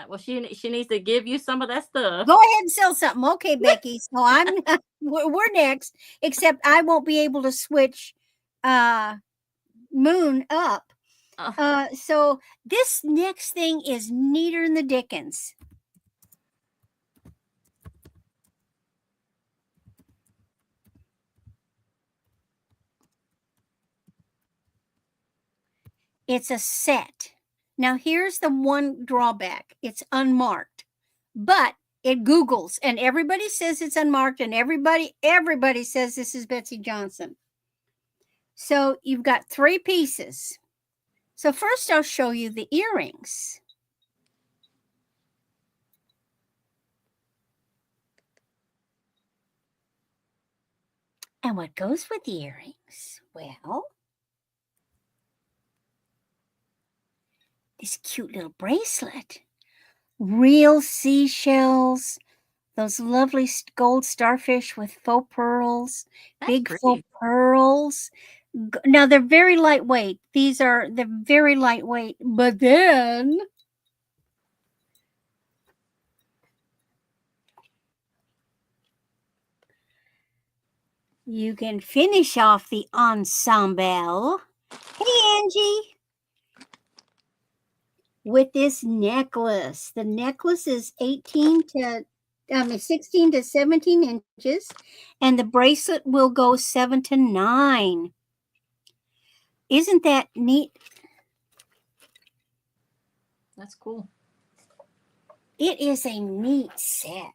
Well, she needs to give you some of that stuff. Go ahead and sell something, okay, Becky? So we're next. Except I won't be able to switch Moon up. So this next thing is neater than the dickens. It's a set. Now, here's the one drawback. It's unmarked, but it Googles, and everybody says it's unmarked, and everybody says this is Betsy Johnson. So you've got 3 pieces. So first I'll show you the earrings. And what goes with the earrings? Well, this cute little bracelet, real seashells, those lovely gold starfish with faux pearls, big faux pearls. Now they're very lightweight. They're very lightweight, but then you can finish off the ensemble. Hey, Angie. With this necklace. The necklace is 16 to 17 inches, and the bracelet will go 7 to 9. Isn't that neat? That's cool. It is a neat set.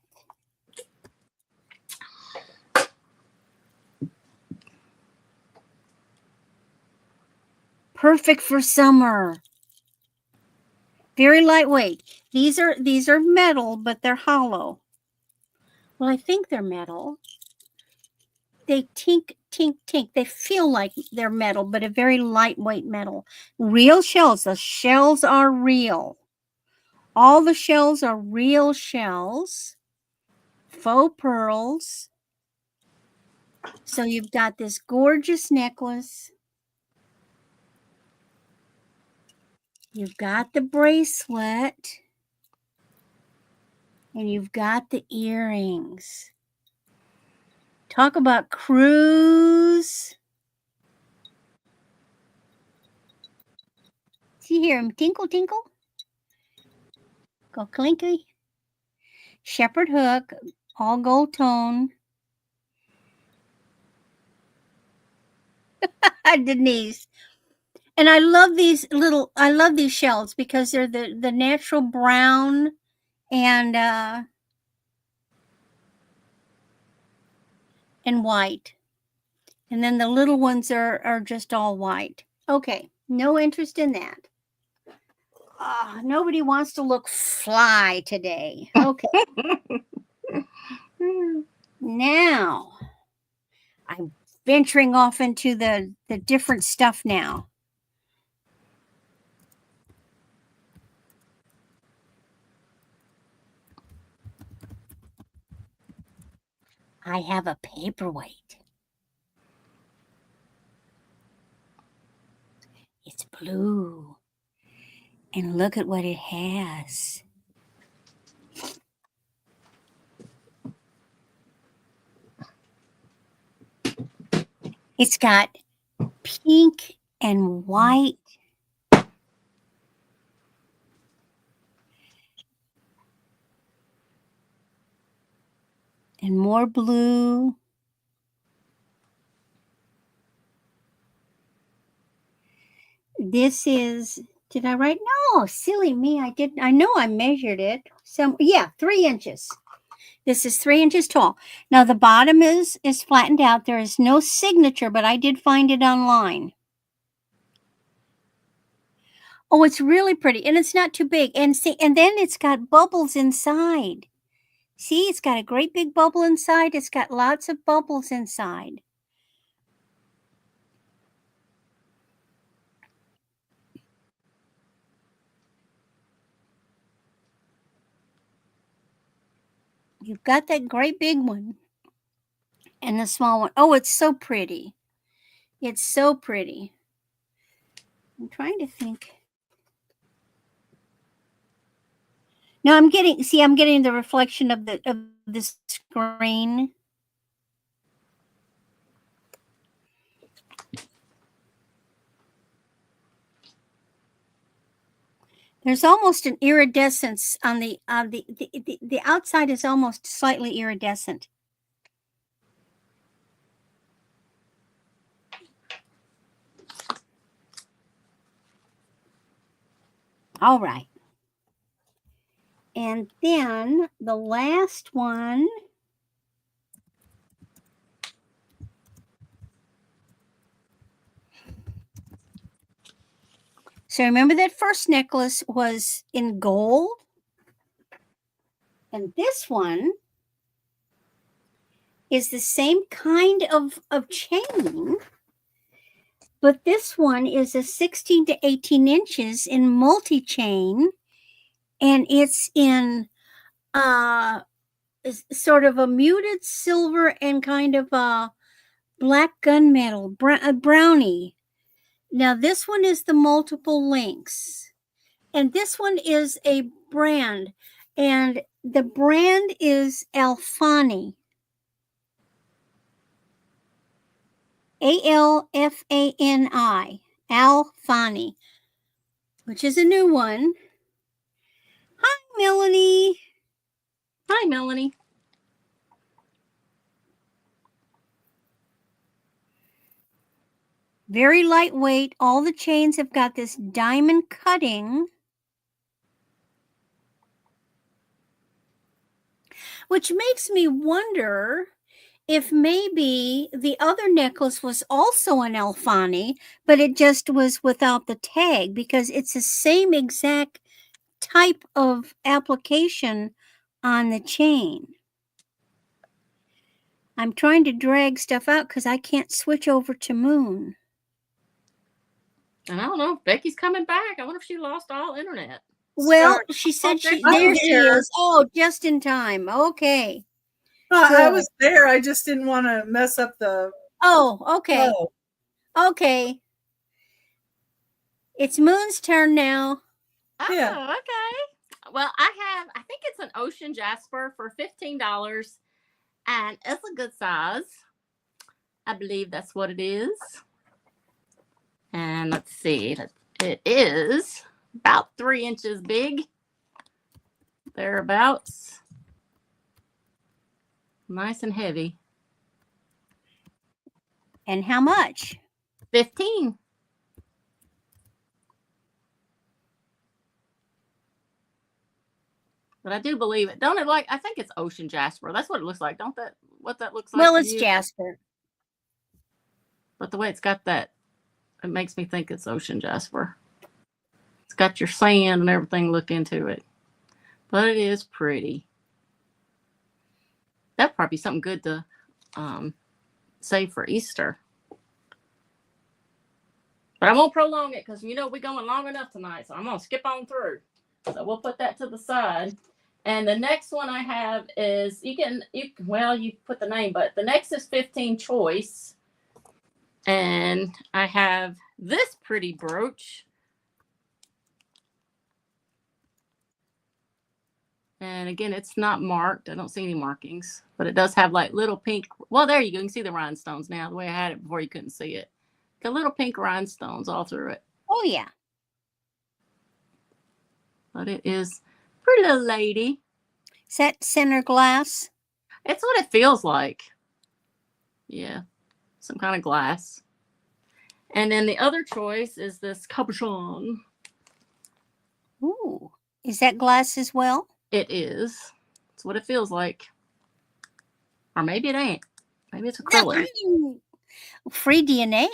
Perfect for summer. Very lightweight. These are metal, but they're hollow. Well, I think they're metal. They tink, tink, tink. They feel like they're metal, but a very lightweight metal. Real shells. The shells are real. All the shells are real shells. Faux pearls. So you've got this gorgeous necklace. You've got the bracelet. And you've got the earrings. Talk about cruise. See, you hear him tinkle, tinkle? Go clinky. Shepherd hook. all gold tone. Denise. And I love these shells because they're the natural brown and white. And then the little ones are just all white. Okay, no interest in that. Nobody wants to look fly today. Okay. Now, I'm venturing off into the different stuff now. I have a paperweight. It's blue. And look at what it has. It's got pink and white. And more blue. This is, did I write? No, silly me. I didn't. I know I measured it. Yeah, 3 inches. This is 3 inches tall. Now the bottom is flattened out. There is no signature, but I did find it online. Oh, it's really pretty, and it's not too big. And see, and then it's got bubbles inside. See, it's got a great big bubble inside. It's got lots of bubbles inside. You've got that great big one and the small one. Oh, it's so pretty. It's so pretty. I'm trying to think. Now I'm getting the reflection of the screen. There's almost an iridescence on the outside is almost slightly iridescent. All right. And then the last one. So remember that first necklace was in gold? And this one is the same kind of chain, but this one is a 16 to 18 inches in multi-chain, and it's in sort of a muted silver and kind of a black gunmetal, brownie. Now this one is the multiple links, and this one is a brand, and the brand is Alfani. Alfani, Alfani, which is a new one. Hi, Melanie. Hi, Melanie. Very lightweight. All the chains have got this diamond cutting, which makes me wonder if maybe the other necklace was also an Alfani, but it just was without the tag, because it's the same exact type of application on the chain. I'm trying to drag stuff out because I can't switch over to Moon. And I don't know if Becky's coming back. I wonder if she lost all internet. Well, she said there she is. Oh, just in time. Okay. I was there. I just didn't want to mess up the. Oh, okay. Okay. It's Moon's turn now. Oh, Yeah. okay. Well, I think it's an ocean jasper for $15, and it's a good size. I believe that's what it is. And let's see, it is about 3 inches big, thereabouts. Nice and heavy. And how much? 15. But I do believe it. Don't it like, I think it's ocean jasper. That's what it looks like. Don't that, what that looks like? Well, to it's you? jasper. But the way it's got that, it makes me think it's ocean jasper. It's got your sand and everything look into it. But it is pretty. That'd probably be something good to save for Easter. But I won't prolong it because we're going long enough tonight. So I'm going to skip on through. So we'll put that to the side. And the next one I have is, you put the name, but the next is 15 choice. And I have this pretty brooch. And again, it's not marked. I don't see any markings, but it does have like little pink. Well, there you go. You can see the rhinestones now. The way I had it before, you couldn't see it. Got little pink rhinestones all through it. Oh, yeah. But it is pretty little lady. Is that center glass? It's what it feels like. Yeah. Some kind of glass. And then the other choice is this cabochon. Ooh. Is that glass as well? It is. It's what it feels like. Or maybe it ain't. Maybe it's acrylic. Free DNA.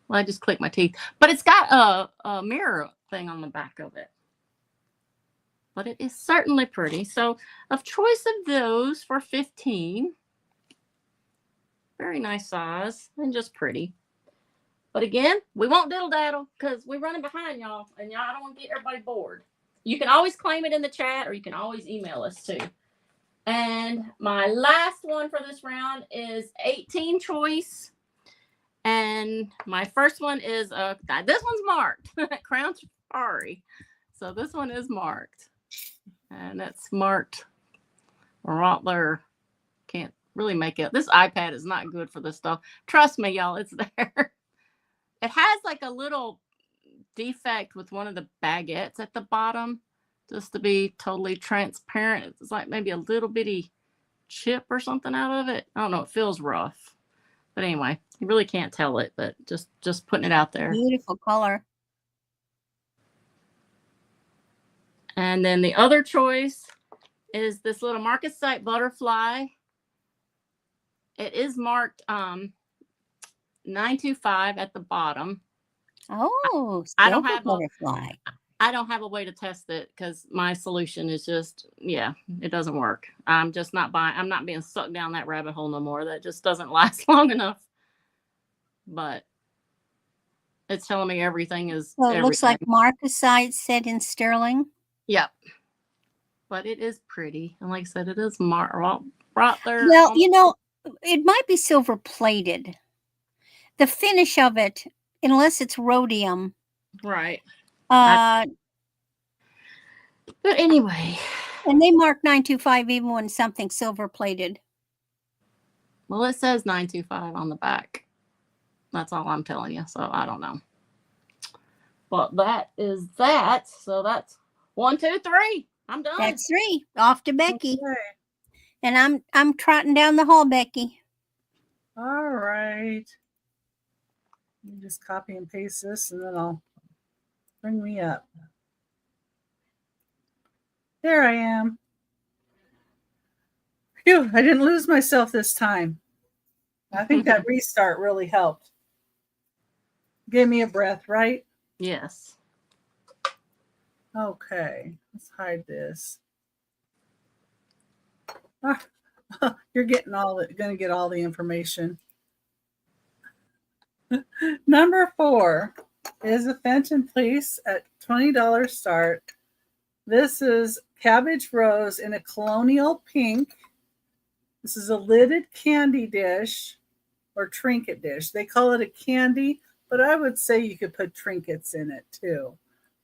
Well, I just clicked my teeth. But it's got a mirror thing on the back of it. But it is certainly pretty. So, of choice of those for 15. Very nice size and just pretty. But again, we won't diddle daddle because we're running behind y'all. And y'all, I don't want to get everybody bored. You can always claim it in the chat or you can always email us too. And my last one for this round is 18 choice. And my first one is, this one's marked. Crown Safari. So this one is marked. And that's marked Rottler. Can't really make it. This iPad is not good for this stuff. Trust me, y'all, it's there. It has like a little defect with one of the baguettes at the bottom. Just to be totally transparent. It's like maybe a little bitty chip or something out of it. I don't know. It feels rough. But anyway, you really can't tell it, but just putting it out there. Beautiful color. And then the other choice is this little Marcus Site butterfly. It is marked 925 at the bottom. Oh, I don't have butterfly. I don't have a way to test it because my solution is just, it doesn't work. I'm just not buying. I'm not being sucked down that rabbit hole no more. That just doesn't last long enough. But it's telling me everything is. Well, it everything. looks like Marcasite set in sterling. Yep. But it is pretty. And like I said, it is right there. Well, it might be silver plated. The finish of it, unless it's rhodium. Right. But anyway. And they mark 925 even when something's silver plated. Well, it says 925 on the back. That's all I'm telling you. So I don't know. But that is that. So that's 1, 2, 3. I'm done. That's 3. Off to Becky. Okay. And I'm trotting down the hall, Becky. All right. You just copy and paste this and then I'll bring me up. There I am. Phew, I didn't lose myself this time. I think that restart really helped. Gave me a breath, right? Yes. Okay, let's hide this. You're getting going to get all the information. Number 4 is a Fenton Place at $20 start. This is cabbage rose in a colonial pink. This is a lidded candy dish or trinket dish. They call it a candy, but I would say you could put trinkets in it too.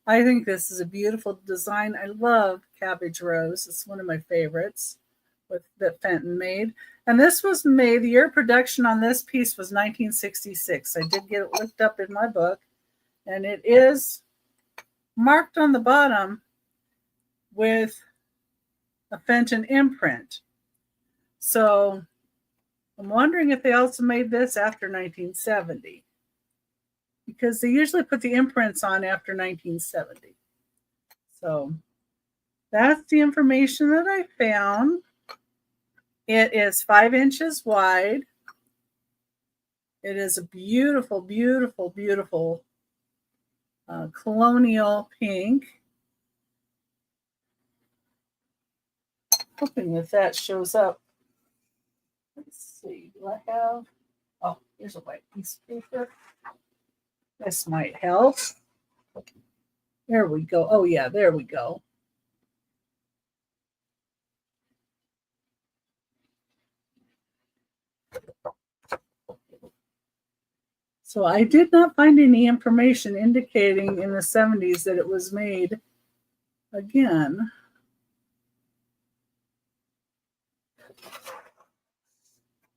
I think this is a beautiful design. I love cabbage rose. It's one of my favorites that Fenton made. And this was made, the year production on this piece was 1966. I did get it looked up in my book. And it is marked on the bottom with a Fenton imprint. So I'm wondering if they also made this after 1970, because they usually put the imprints on after 1970. So that's the information that I found. It is 5 inches wide. It is a beautiful, beautiful, beautiful colonial pink. Hoping that shows up. Let's see. Do I have? Oh, here's a white piece of paper. This might help. There we go. Oh, yeah, there we go. So I did not find any information indicating in the 70s that it was made again.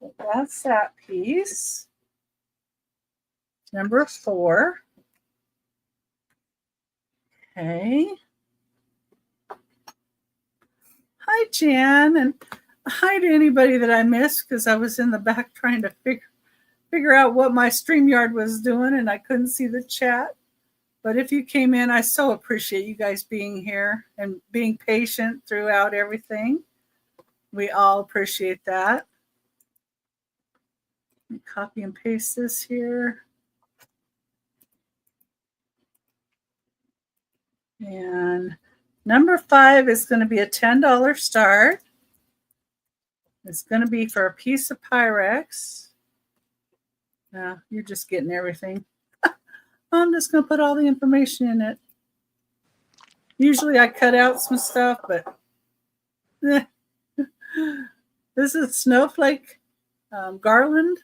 But that's that piece. Number 4. Okay. Hi, Jan, and hi to anybody that I missed, because I was in the back trying to figure out what my StreamYard was doing, and I couldn't see the chat. But if you came in, I so appreciate you guys being here and being patient throughout everything. We all appreciate that. Let me copy and paste this here. And number 5 is going to be a $10 start. It's going to be for a piece of Pyrex. Now, you're just getting everything. I'm just going to put all the information in it. Usually I cut out some stuff, but this is snowflake garland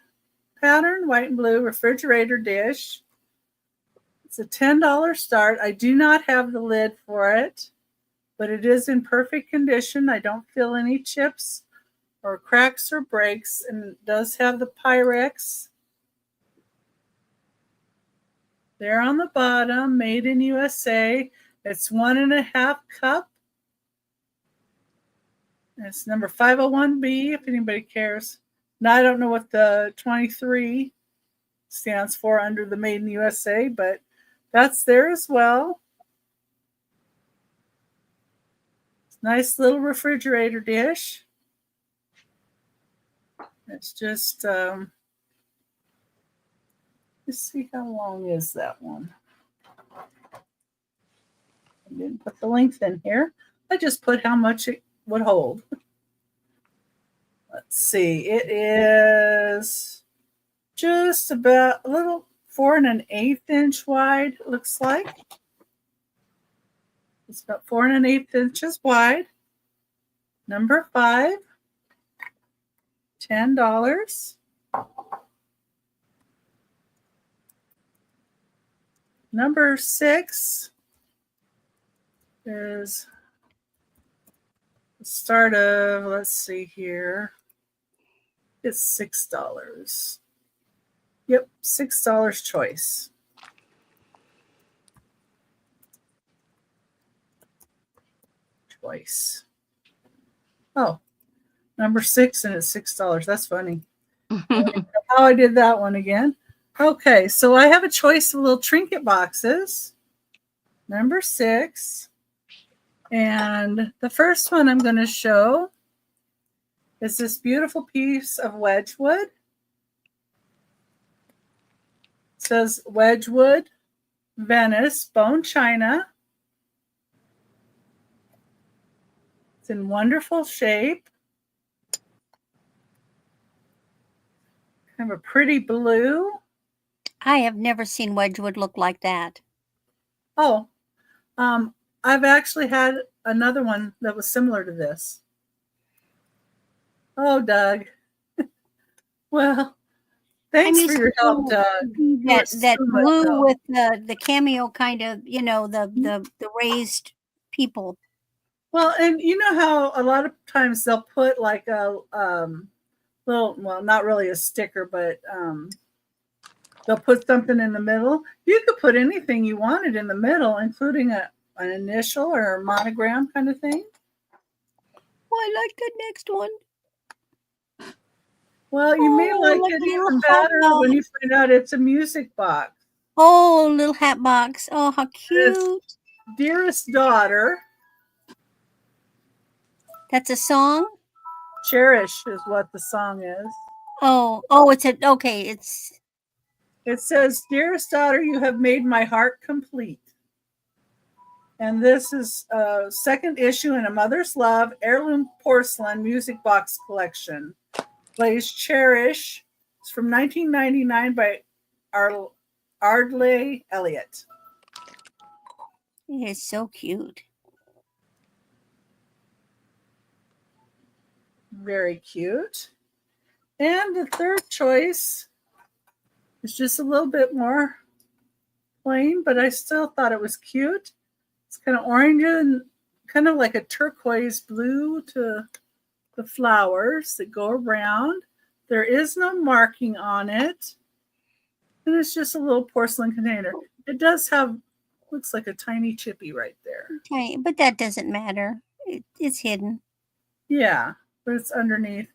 pattern, white and blue refrigerator dish. It's a $10 start. I do not have the lid for it, but it is in perfect condition. I don't feel any chips or cracks or breaks, and it does have the Pyrex there on the bottom, made in USA. It's 1.5 cup. It's number 501B, if anybody cares. Now, I don't know what the 23 stands for under the Made in USA, but that's there as well. Nice little refrigerator dish. It's just, let's see, how long is that one? I didn't put the length in here. I just put how much it would hold. Let's see, it is just about a little 4 1/8 inch wide, it looks like. It's about 4 1/8 inches wide. Number 5, $10. Number 6 is the start of, let's see here, it's $6. Yep, $6 choice. Oh, number 6, and it's $6. That's funny. How I did that one again. Okay, so I have a choice of little trinket boxes. Number 6. And the first one I'm going to show is this beautiful piece of Wedgwood. It says Wedgwood, Venice, bone china. It's in wonderful shape. Kind of a pretty blue. I have never seen Wedgwood look like that. Oh, I've actually had another one that was similar to this. Oh, Doug. Well, thanks for your help, Doug. That blue with the cameo kind of, the raised people. Well, and you know how a lot of times they'll put like a little, well, not really a sticker, but they'll put something in the middle. You could put anything you wanted in the middle, including an initial or a monogram kind of thing. Oh, I like the next one. Well, you may Oh, like look it at little even hat better when you box. find out it's a music box. Oh, little hat box. Oh, how It's cute. Dearest Daughter. That's a song? Cherish is what the song is. Oh, it's okay. It says, Dearest Daughter, you have made my heart complete. And this is a second issue in A Mother's Love Heirloom Porcelain Music Box Collection. Plays Cherish. It's from 1999 by Ardley Elliott. It is so cute. Very cute. And the third choice is just a little bit more plain, but I still thought it was cute. It's kind of orange and kind of like a turquoise blue to the flowers that go around. There is no marking on it. And it's just a little porcelain container. It does have, looks like a tiny chippy right there. Okay, but that doesn't matter. It's hidden. Yeah, but it's underneath.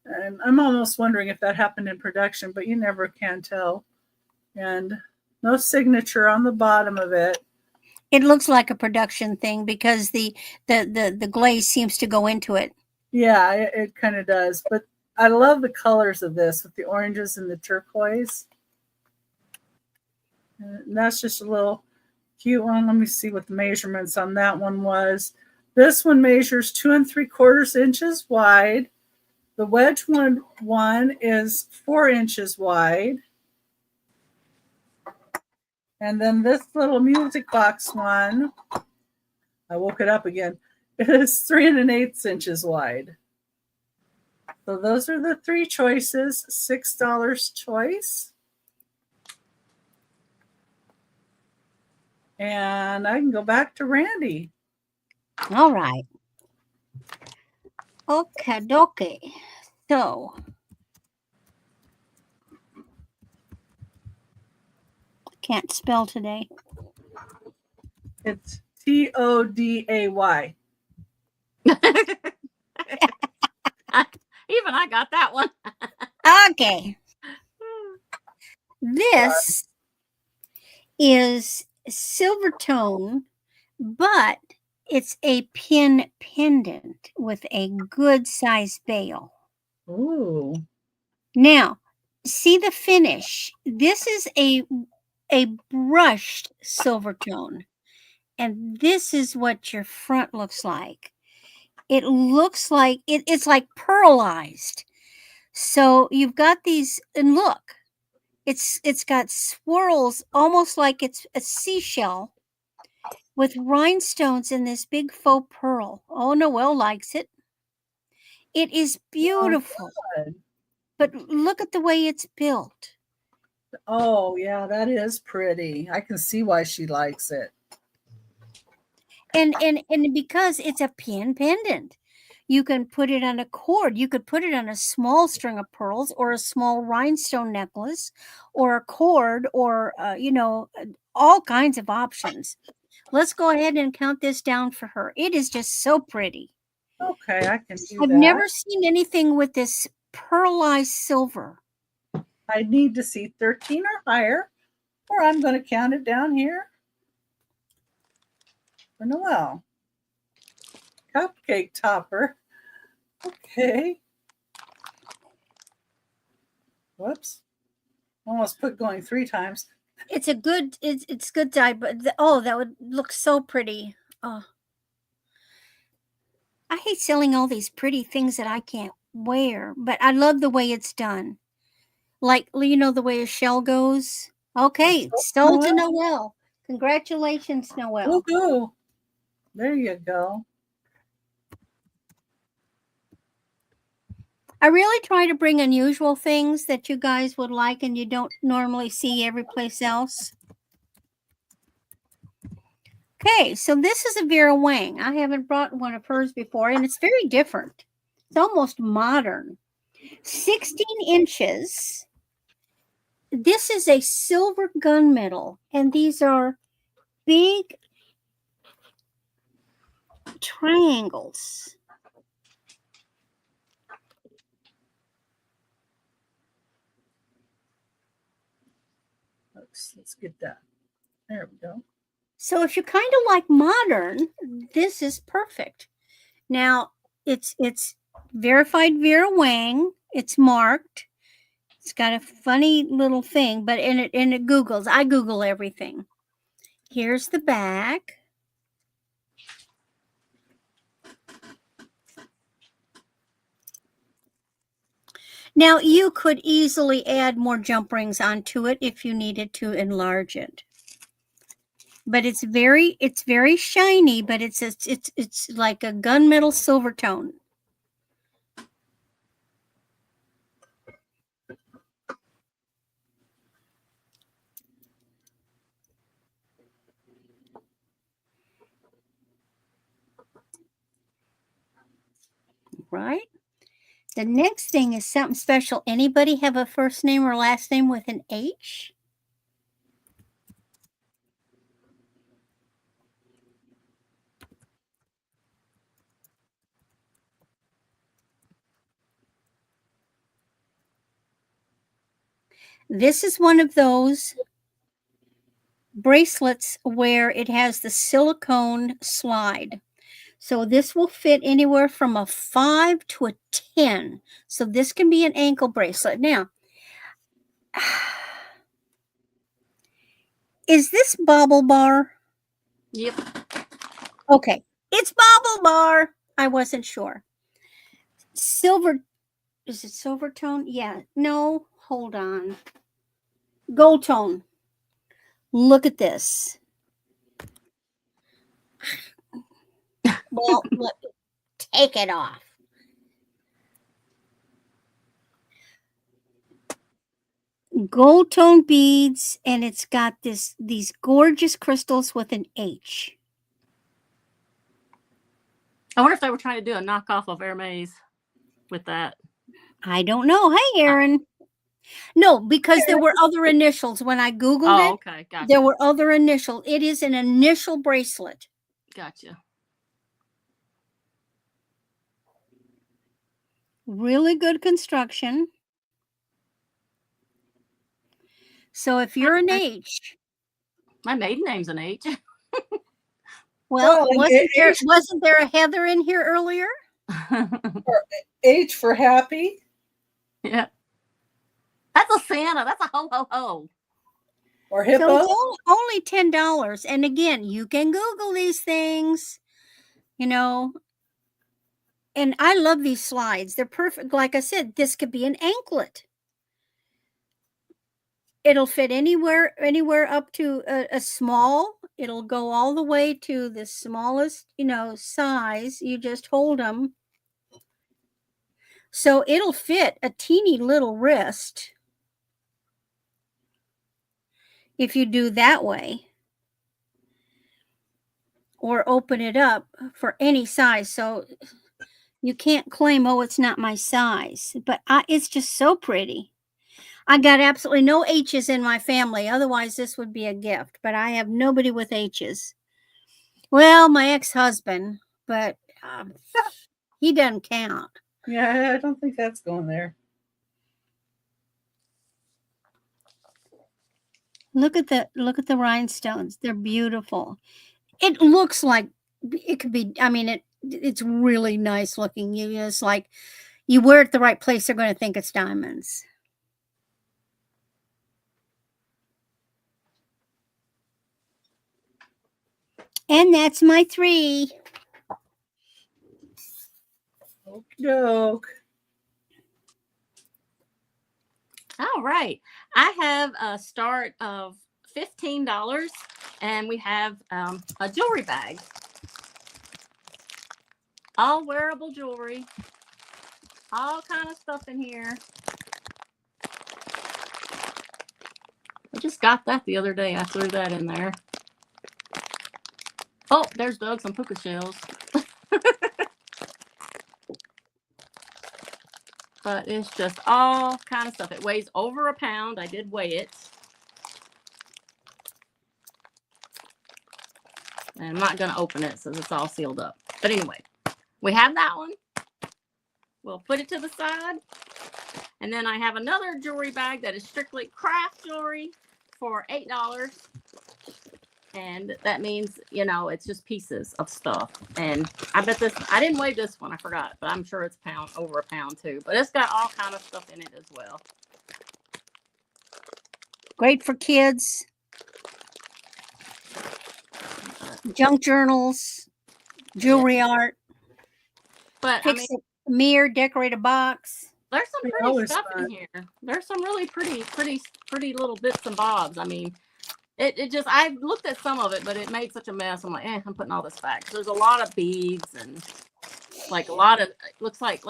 And I'm almost wondering if that happened in production, but you never can tell. And no signature on the bottom of it. It looks like a production thing because the glaze seems to go into it. Yeah, it kind of does. But I love the colors of this with the oranges and the turquoise. And that's just a little cute one. Let me see what the measurements on that one was. This one measures 2 3/4 inches wide. The wedge one is 4 inches wide. And then this little music box one, I woke it up again, is 3 1/8 inches wide. So those are the three choices, $6 choice. And I can go back to Randy. All right. Okay, dokie. So, can't spell today. It's Today. Even I got that one. Okay. This is silver tone, but it's a pin pendant with a good size bail. Ooh. Now, see the finish. This is a brushed silver tone, and this is what your front looks like. It looks like it's like pearlized. So you've got these, and look, it's got swirls almost like it's a seashell with rhinestones in this big faux pearl. Oh, Noelle likes it. It is beautiful. Good. But look at the way it's built. Oh, yeah, that is pretty. I can see why she likes it. And because it's a pin pendant, you can put it on a cord. You could put it on a small string of pearls or a small rhinestone necklace or a cord or, all kinds of options. Let's go ahead and count this down for her. It is just so pretty. Okay, I can do I've that. never seen anything with this pearlized silver. I need to see 13 or higher, or I'm going to count it down here for Noelle. Cupcake topper. Okay. Whoops. Almost put going 3 times. It's a good, it's good dye, but that would look so pretty. Oh, I hate selling all these pretty things that I can't wear, but I love the way it's done. Like, the way a shell goes. Okay, sold to Noelle. Congratulations, Noelle. Woohoo! There you go. I really try to bring unusual things that you guys would like and you don't normally see every place else. Okay, so this is a Vera Wang. I haven't brought one of hers before, and it's very different. It's almost modern. 16 inches. This is a silver gunmetal, and these are big triangles. looks. Let's get that. There we go. So if you're kind of like modern, this is perfect. Now it's verified Vera Wang. It's marked. It's got a funny little thing, but in it Googles. I Google everything. Here's the back. Now you could easily add more jump rings onto it if you needed to enlarge it. But it's very shiny, but it's like a gunmetal silver tone. Right? The next thing is something special. Anybody have a first name or last name with an H? This is one of those bracelets where it has the silicone slide. So this will fit anywhere from a 5 to a 10. So this can be an ankle bracelet. Now, is this Bobble Bar? Yep. Okay. It's Bobble Bar. I wasn't sure. Silver. Is it silver tone? Yeah. No. Hold on. Gold tone. Look at this. Well, look, take it off. Gold tone beads, and it's got these gorgeous crystals with an H. I wonder if they were trying to do a knockoff of Hermes with that. I don't know. Hey, Aaron. No, because there were other initials. When I Googled it, Okay. Gotcha. there were other initials. It is an initial bracelet. Gotcha. Really good construction. So if you're an H, My maiden name's an H. well, H, wasn't there a Heather in here earlier? H for happy. Yeah. That's a Santa. That's a ho ho ho. Or So hippo. it's only $10. And again, you can Google these things, you know. And I love these slides. They're perfect. Like I said, this could be an anklet. It'll fit anywhere up to a small. It'll go all the way to the smallest, size. You just hold them. So it'll fit a teeny little wrist if you do that way. Or open it up for any size. So you can't claim, oh, it's not my size. But it's just so pretty. I got absolutely no H's in my family. Otherwise, this would be a gift. But I have nobody with H's. Well, my ex-husband, but he doesn't count. Yeah, I don't think that's going there. Look at the rhinestones. They're beautiful. It looks like it could be. I mean, it's really nice looking. It's like you wear it at the right place, they're going to think it's diamonds. And that's my 3. Okie doke. All right. I have a start of $15, and we have a jewelry bag. All wearable jewelry. All kind of stuff in here. I just got that the other day. I threw that in there. Oh, there's Doug, some puka shells. But it's just all kind of stuff. It weighs over a pound. I did weigh it. And I'm not going to open it since it's all sealed up. But anyway, we have that one. We'll put it to the side. And then I have another jewelry bag that is strictly craft jewelry. for $8. And that means, you know, it's just pieces of stuff. And I bet this, I didn't weigh this one, I forgot, but I'm sure it's over a pound too. But it's got all kind of stuff in it as well. Great for kids. Junk journals, jewelry art. But Fix a mirror, decorate a box. There's some pretty stuff in here. There's some really pretty little bits and bobs. I mean, it just, I looked at some of it, but it made such a mess. I'm like, I'm putting all this back. There's a lot of beads and like a lot of, it looks like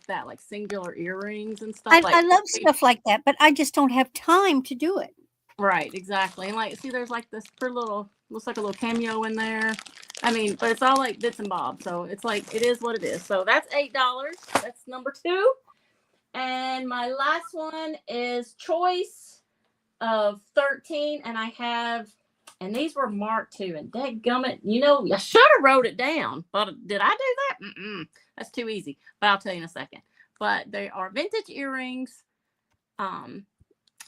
that, like singular earrings and stuff. I love stuff like that, but I just don't have time to do it. Right, exactly. And like, see, there's like this pretty little, looks like a little cameo in there. I mean, but it's all like bits and bobs. So it's like, it is what it is. So that's $8. That's number 2. And my last one is choice of 13. And I have, and these were marked too. And dadgummit, you know, I should have wrote it down. But did I do that? That's too easy. But I'll tell you in a second. But they are vintage earrings.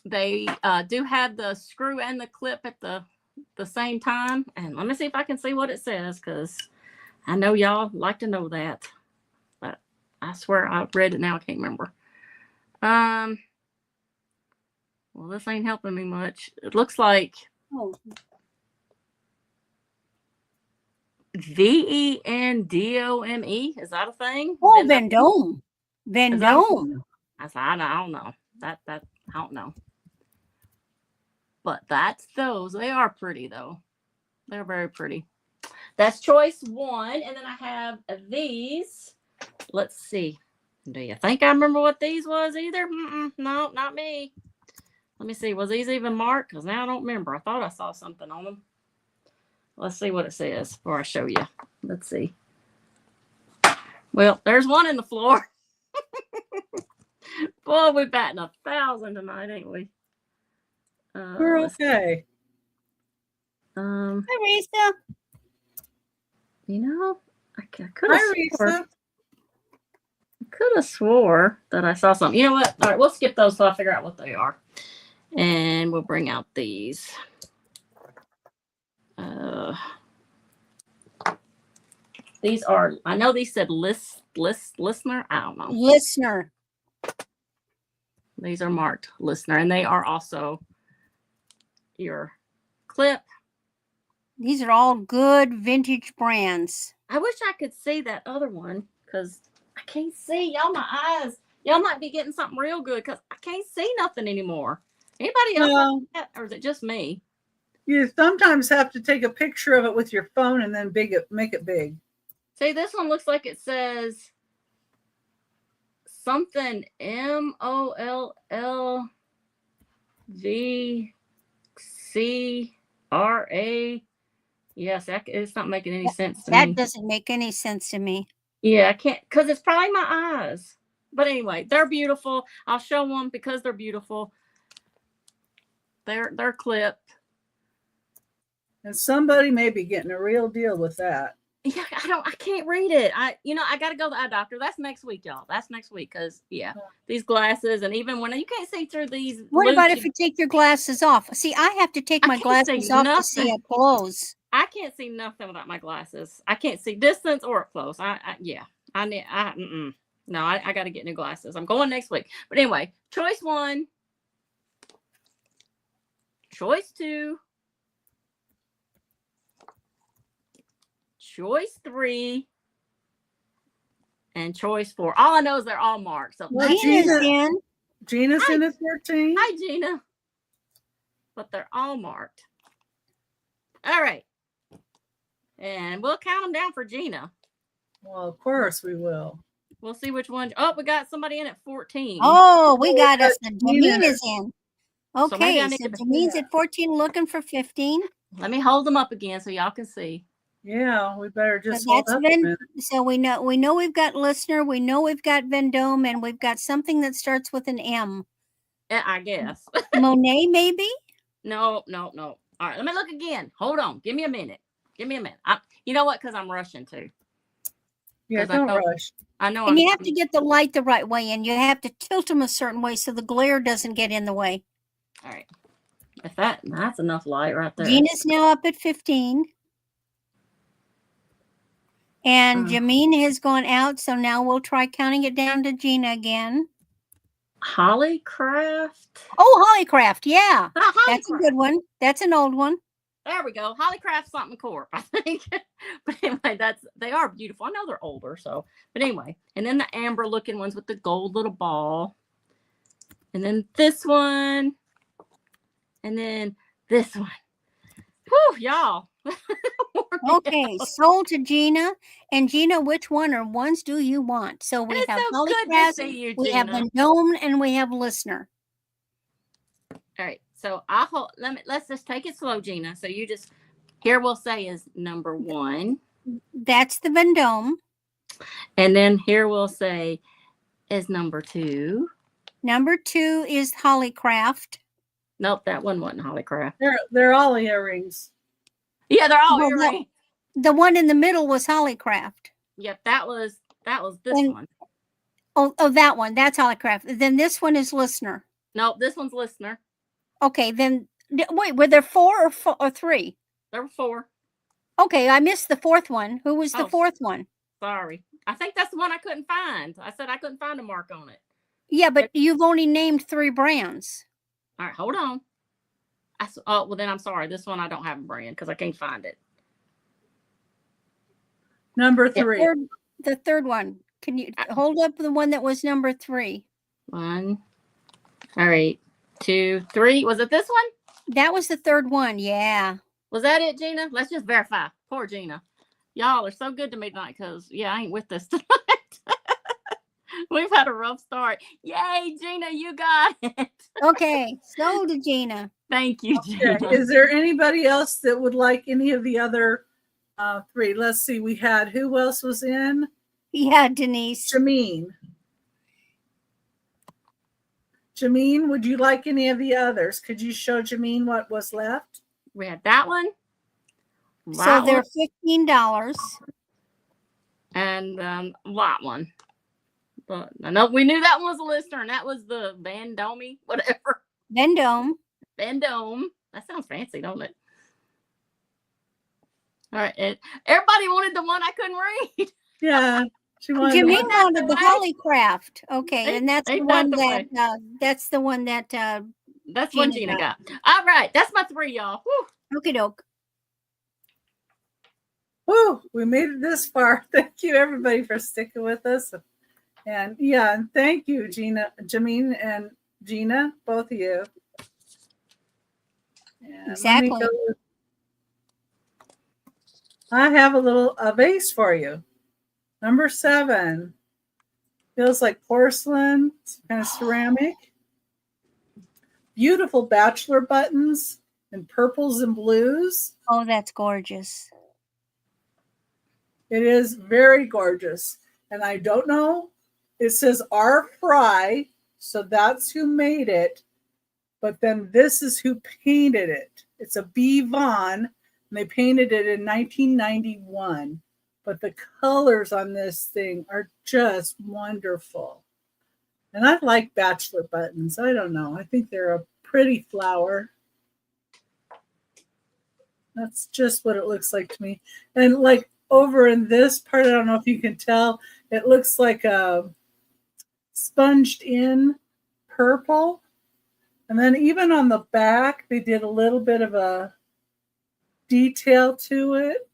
They do have the screw and the clip at the same time. And let me see if I can see what it says, because I know y'all like to know that. But I swear I've read it now. I can't remember. Well, this ain't helping me much. It looks like VENDOME. Is that a thing? Oh, Vendome. Vendome. I don't know. That I don't know. But that's those. They are pretty though. They're very pretty. That's choice 1. And then I have these. Let's see. Do you think I remember what these was either? No, not me. Let me see. Was these even marked? Because now I don't remember. I thought I saw something on them. Let's see what it says before I show you. Let's see. Well, there's one in the floor. Boy, we're batting 1,000 tonight, ain't we? We're okay. Hi, Risa. You know, I could have Risa. swore that I saw something. You know what? All right, we'll skip those so I'll figure out what they are. And we'll bring out these. These are, I know these said listener. I don't know. Listener. These are marked listener, and they are also your clip. These are all good vintage brands. I wish I could see that other one, because I can't see. Y'all, my eyes. Y'all might be getting something real good, because I can't see nothing anymore. Anybody else like that, or is it just me? You sometimes have to take a picture of it with your phone and then make it big. See, this one looks like it says something MOLLVCRA. Yes, it's not making any sense to me. That doesn't make any sense to me. Yeah, I can't, because it's probably my eyes. But anyway, they're beautiful. I'll show them because they're beautiful. They're clipped. And somebody may be getting a real deal with that. Yeah, I can't read it. I got to go to the eye doctor. That's next week, y'all. That's next week. Because these glasses, and even when you can't see through these. What about if you take your glasses off? See, I have to take my glasses off to see up close. I can't see nothing without my glasses. I can't see distance or up close. No, I got to get new glasses. I'm going next week. But anyway, choice 1, choice 2, choice 3, and choice 4. All I know is they're all marked. So Gina's in at 13. Hi, Gina. But they're all marked. All right. And we'll count them down for Gina. Well, of course we will. We'll see which one. Oh, we got somebody in at 14. Oh, we got us. Janine is in. Okay, so Janine's at 14 looking for 15. Let me hold them up again so y'all can see. Yeah, we better just So hold up a minute. so we know we've got listener, we know we've got Vendome, and we've got something that starts with an M. I guess. Monet, maybe? No. All right, let me look again. Hold on. Give me a minute. You know what? Because I'm rushing too. Yeah, don't rush. I know. And you have to get the light the right way, and you have to tilt them a certain way so the glare doesn't get in the way. All right. If that's enough light right there. Gina's now up at 15. And Jameen has gone out, so now we'll try counting it down to Gina again. Hollycraft. Oh, Hollycraft, yeah. That's a Hollycraft. good one. That's an old one. There we go. Hollycraft something Corp, I think. But anyway, they are beautiful. I know they're older, so but anyway. And then the amber looking ones with the gold little ball. And then this one. And then this one. Whew, y'all. Okay, sold to Gina. And Gina, which one or ones do you want? So we have so good to Hollycraft, see you, we have Gina. the gnome, and we have listener. All right, so let's just take it slow, Gina. So you just here we'll say is number 1. That's the Vendome. And then here we'll say is number 2. Number 2 is Hollycraft. Nope, that one wasn't Hollycraft. They're all earrings. Yeah, they're all Well, earrings. The one in the middle was Hollycraft. Yep, that was this one. Oh, that one. That's Hollycraft. Then this one is listener. Nope, this one's listener. Okay, then wait, were there 4 or 3? There were 4. Okay, I missed the 4th one. Who was the 4th one? Sorry. I think that's the one I couldn't find. I said I couldn't find a mark on it. Yeah, but you've only named 3 brands. All right, hold on. Oh, well, then I'm sorry. This one I don't have a brand because I can't find it. Number 3. The third one. Can you hold up the one that was number 3? 1. All right. 2, 3. Was it this one? That was the 3rd one. Yeah. Was that it, Gina? Let's just verify. Poor Gina. Y'all are so good to me tonight because, yeah, I ain't with this tonight. We've had a rough start. Yay, Gina, you got it. Okay, sold to Gina. Thank you, Gina. Okay. Is there anybody else that would like any of the other 3? Let's see. We had, who else was in? Yeah, Denise. Jameen. Jameen, would you like any of the others? Could you show Jameen what was left? We had that one. So they're $15. And that one. But I know we knew that one was a listener, and that was the Vendome, whatever. Vendome. Vendome. That sounds fancy, don't it? All right. Everybody wanted the one I couldn't read. Yeah. Jameen wanted the Hollycraft. Okay, and that's the one that's the one that that's what Gina got. All right, that's my 3, y'all. Okie doke. Woo, we made it this far. Thank you, everybody, for sticking with us. And yeah, thank you, Gina, Jameen, and Gina, both of you. And exactly. I have a vase for you. Number 7. Feels like porcelain, some kind of ceramic. Beautiful bachelor buttons in purples and blues. Oh, that's gorgeous. It is very gorgeous. And I don't know. It says R. Fry, so that's who made it. But then this is who painted it. It's a B. Vaughn, and they painted it in 1991. But the colors on this thing are just wonderful. And I like bachelor buttons. I don't know. I think they're a pretty flower. That's just what it looks like to me. And like over in this part, I don't know if you can tell, it looks like a sponged in purple. And then even on the back, they did a little bit of a detail to it.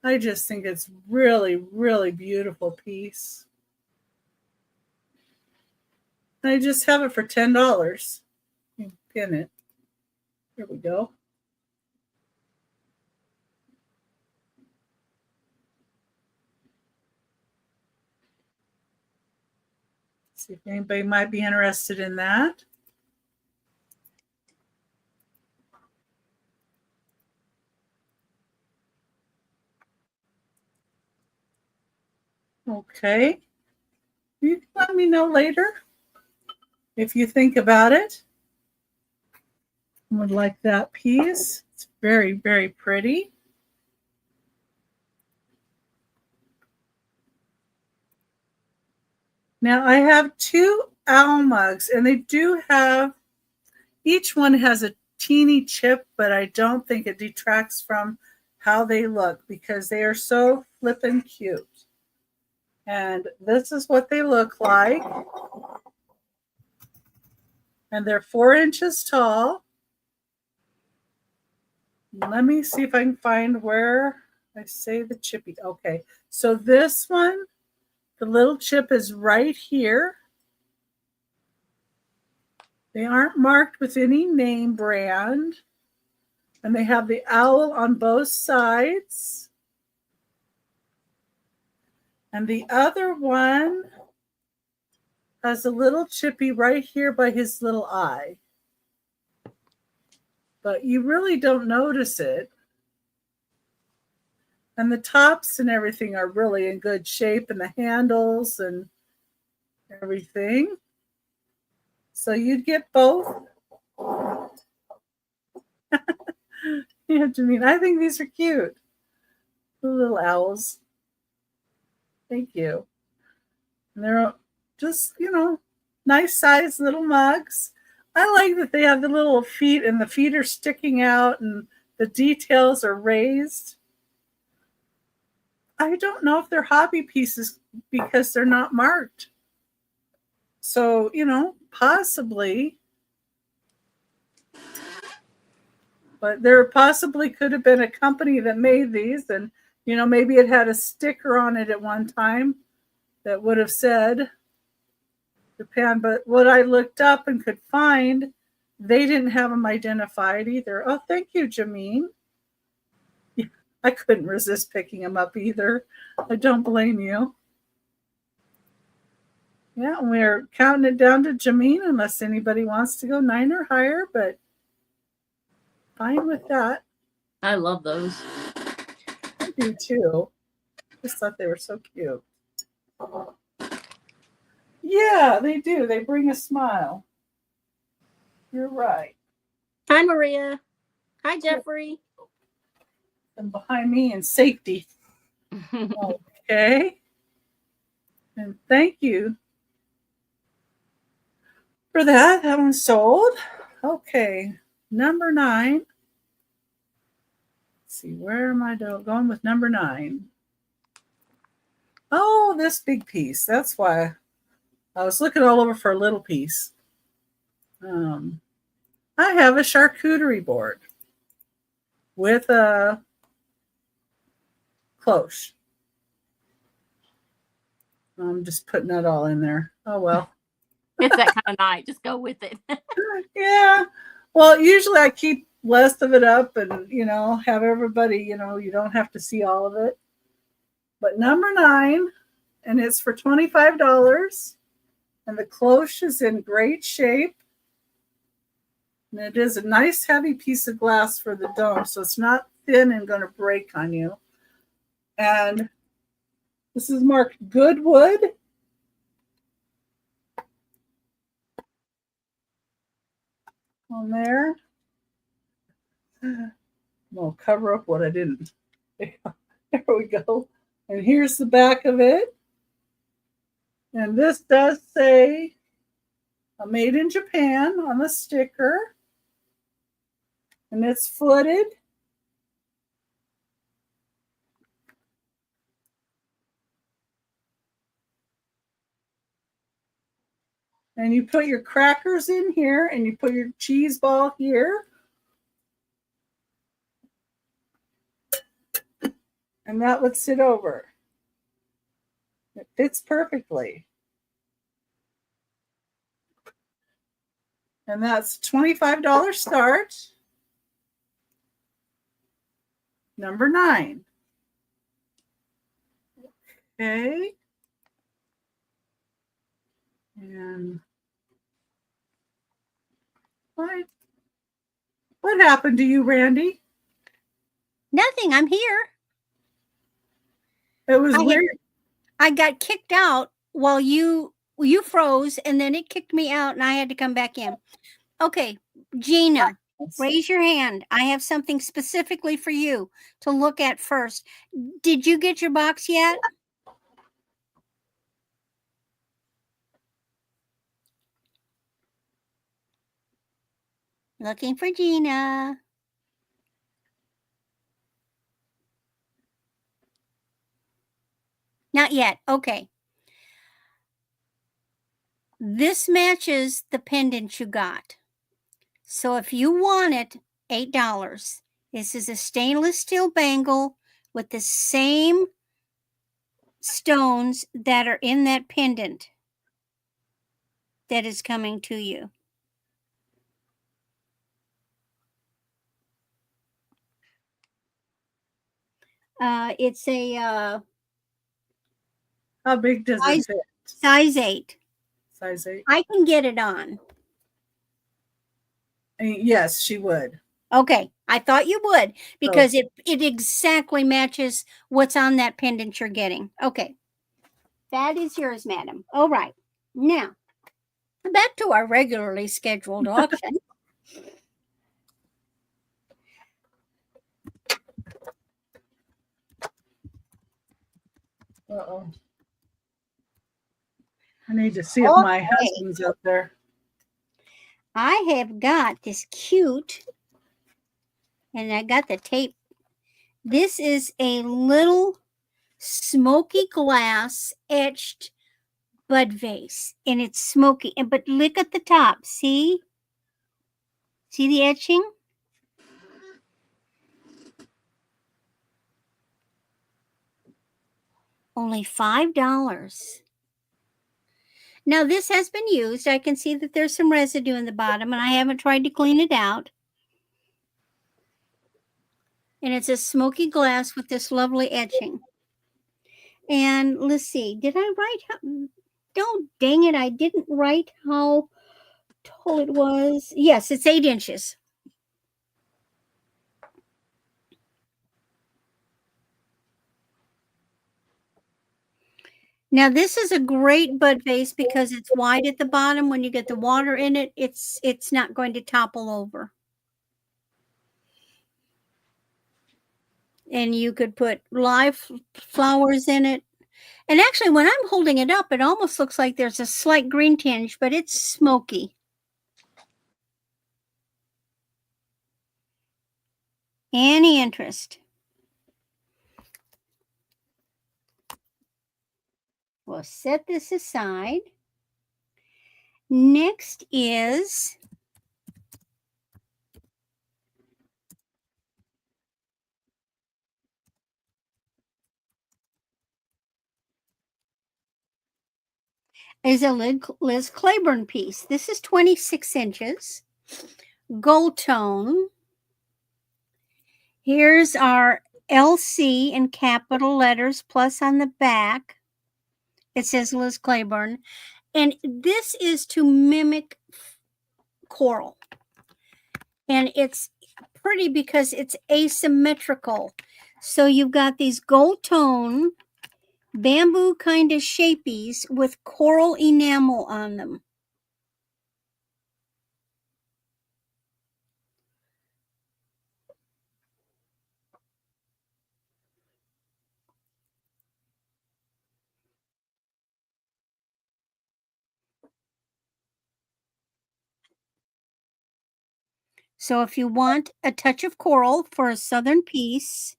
I just think it's really, really beautiful piece. I just have it for $10. You can pin it. Here we go. See if anybody might be interested in that. Okay. You can let me know later if you think about it. I would like that piece. It's very, very pretty. Now I have 2 owl mugs, and they do have each one has a teeny chip, but I don't think it detracts from how they look because they are so flippin' cute. And this is what they look like. And they're 4 inches tall. Let me see if I can find where I say the chippy. Okay, so this one, the little chip is right here. They aren't marked with any name brand. And they have the owl on both sides. And the other one has a little chippy right here by his little eye. But you really don't notice it. And the tops and everything are really in good shape, and the handles and everything. So you'd get both. Yeah, Janine, I think these are cute. The little owls. Thank you. And they're just, nice sized little mugs. I like that they have the little feet and the feet are sticking out and the details are raised. I don't know if they're hobby pieces because they're not marked. So, possibly. But there possibly could have been a company that made these, and maybe it had a sticker on it at one time that would have said Japan. But what I looked up and could find, they didn't have them identified either. Oh, thank you, Jameen. I couldn't resist picking them up either. I don't blame you. Yeah, we're counting it down to Jameen unless anybody wants to go 9 or higher, but fine with that. I love those. I do too. Just thought they were so cute. Yeah, they do. They bring a smile. You're right. Hi, Maria. Hi, Jeffrey. And behind me in safety. Okay. And thank you for that. That one's sold. Okay. Number 9. Let's see, where am I going with number 9? Oh, this big piece. That's why I was looking all over for a little piece. I have a charcuterie board with a cloche. I'm just putting that all in there. Oh, well. It's that kind of night. Just go with it. Yeah. Well, usually I keep less of it up and, have everybody, you don't have to see all of it. But number 9, and it's for $25. And the cloche is in great shape. And it is a nice heavy piece of glass for the dome, so it's not thin and going to break on you. And this is marked good wood. On there. We'll cover up what I didn't. There we go. And here's the back of it. And this does say made in Japan on the sticker. And it's footed. And you put your crackers in here and you put your cheese ball here. And that would sit over. It fits perfectly. And that's $25 start. Number 9. Okay. And what happened to you, Randy? Nothing. I'm here. It was weird. I got kicked out while you froze, and then it kicked me out, and I had to come back in. Okay, Gina, raise your hand. I have something specifically for you to look at first. Did you get your box yet? Looking for Gina. Not yet. Okay. This matches the pendant you got. So if you want it, $8. This is a stainless steel bangle with the same stones that are in that pendant that is coming to you. It's a How big does it fit? size 8. Size 8? I can get it on. Yes, she would. Okay, I thought you would because it exactly matches what's on that pendant you're getting. Okay, that is yours, madam. All right, now back to our regularly scheduled auction. Uh-oh. I need to see if my husband's up there. I have got this cute, and I got the tape. This is a little smoky glass etched bud vase, and it's smoky. But look at the top. See the etching? Only $5. Now this has been used. I can see that there's some residue in the bottom, and I haven't tried to clean it out. And it's a smoky glass with this lovely etching. And let's see, did I write how? Don't dang it, I didn't write how tall it was. Yes, it's 8 inches. Now this is a great bud vase because it's wide at the bottom. When you get the water in it, it's not going to topple over. And you could put live flowers in it. And actually, when I'm holding it up, it almost looks like there's a slight green tinge, but it's smoky. Any interest? We'll set this aside. Next is a Liz Claiborne piece. This is 26 inches, gold tone. Here's our LC in capital letters, plus on the back. It says Liz Claiborne. And this is to mimic coral. And it's pretty because it's asymmetrical. So you've got these gold tone bamboo kind of shapies with coral enamel on them. So if you want a touch of coral for a southern piece.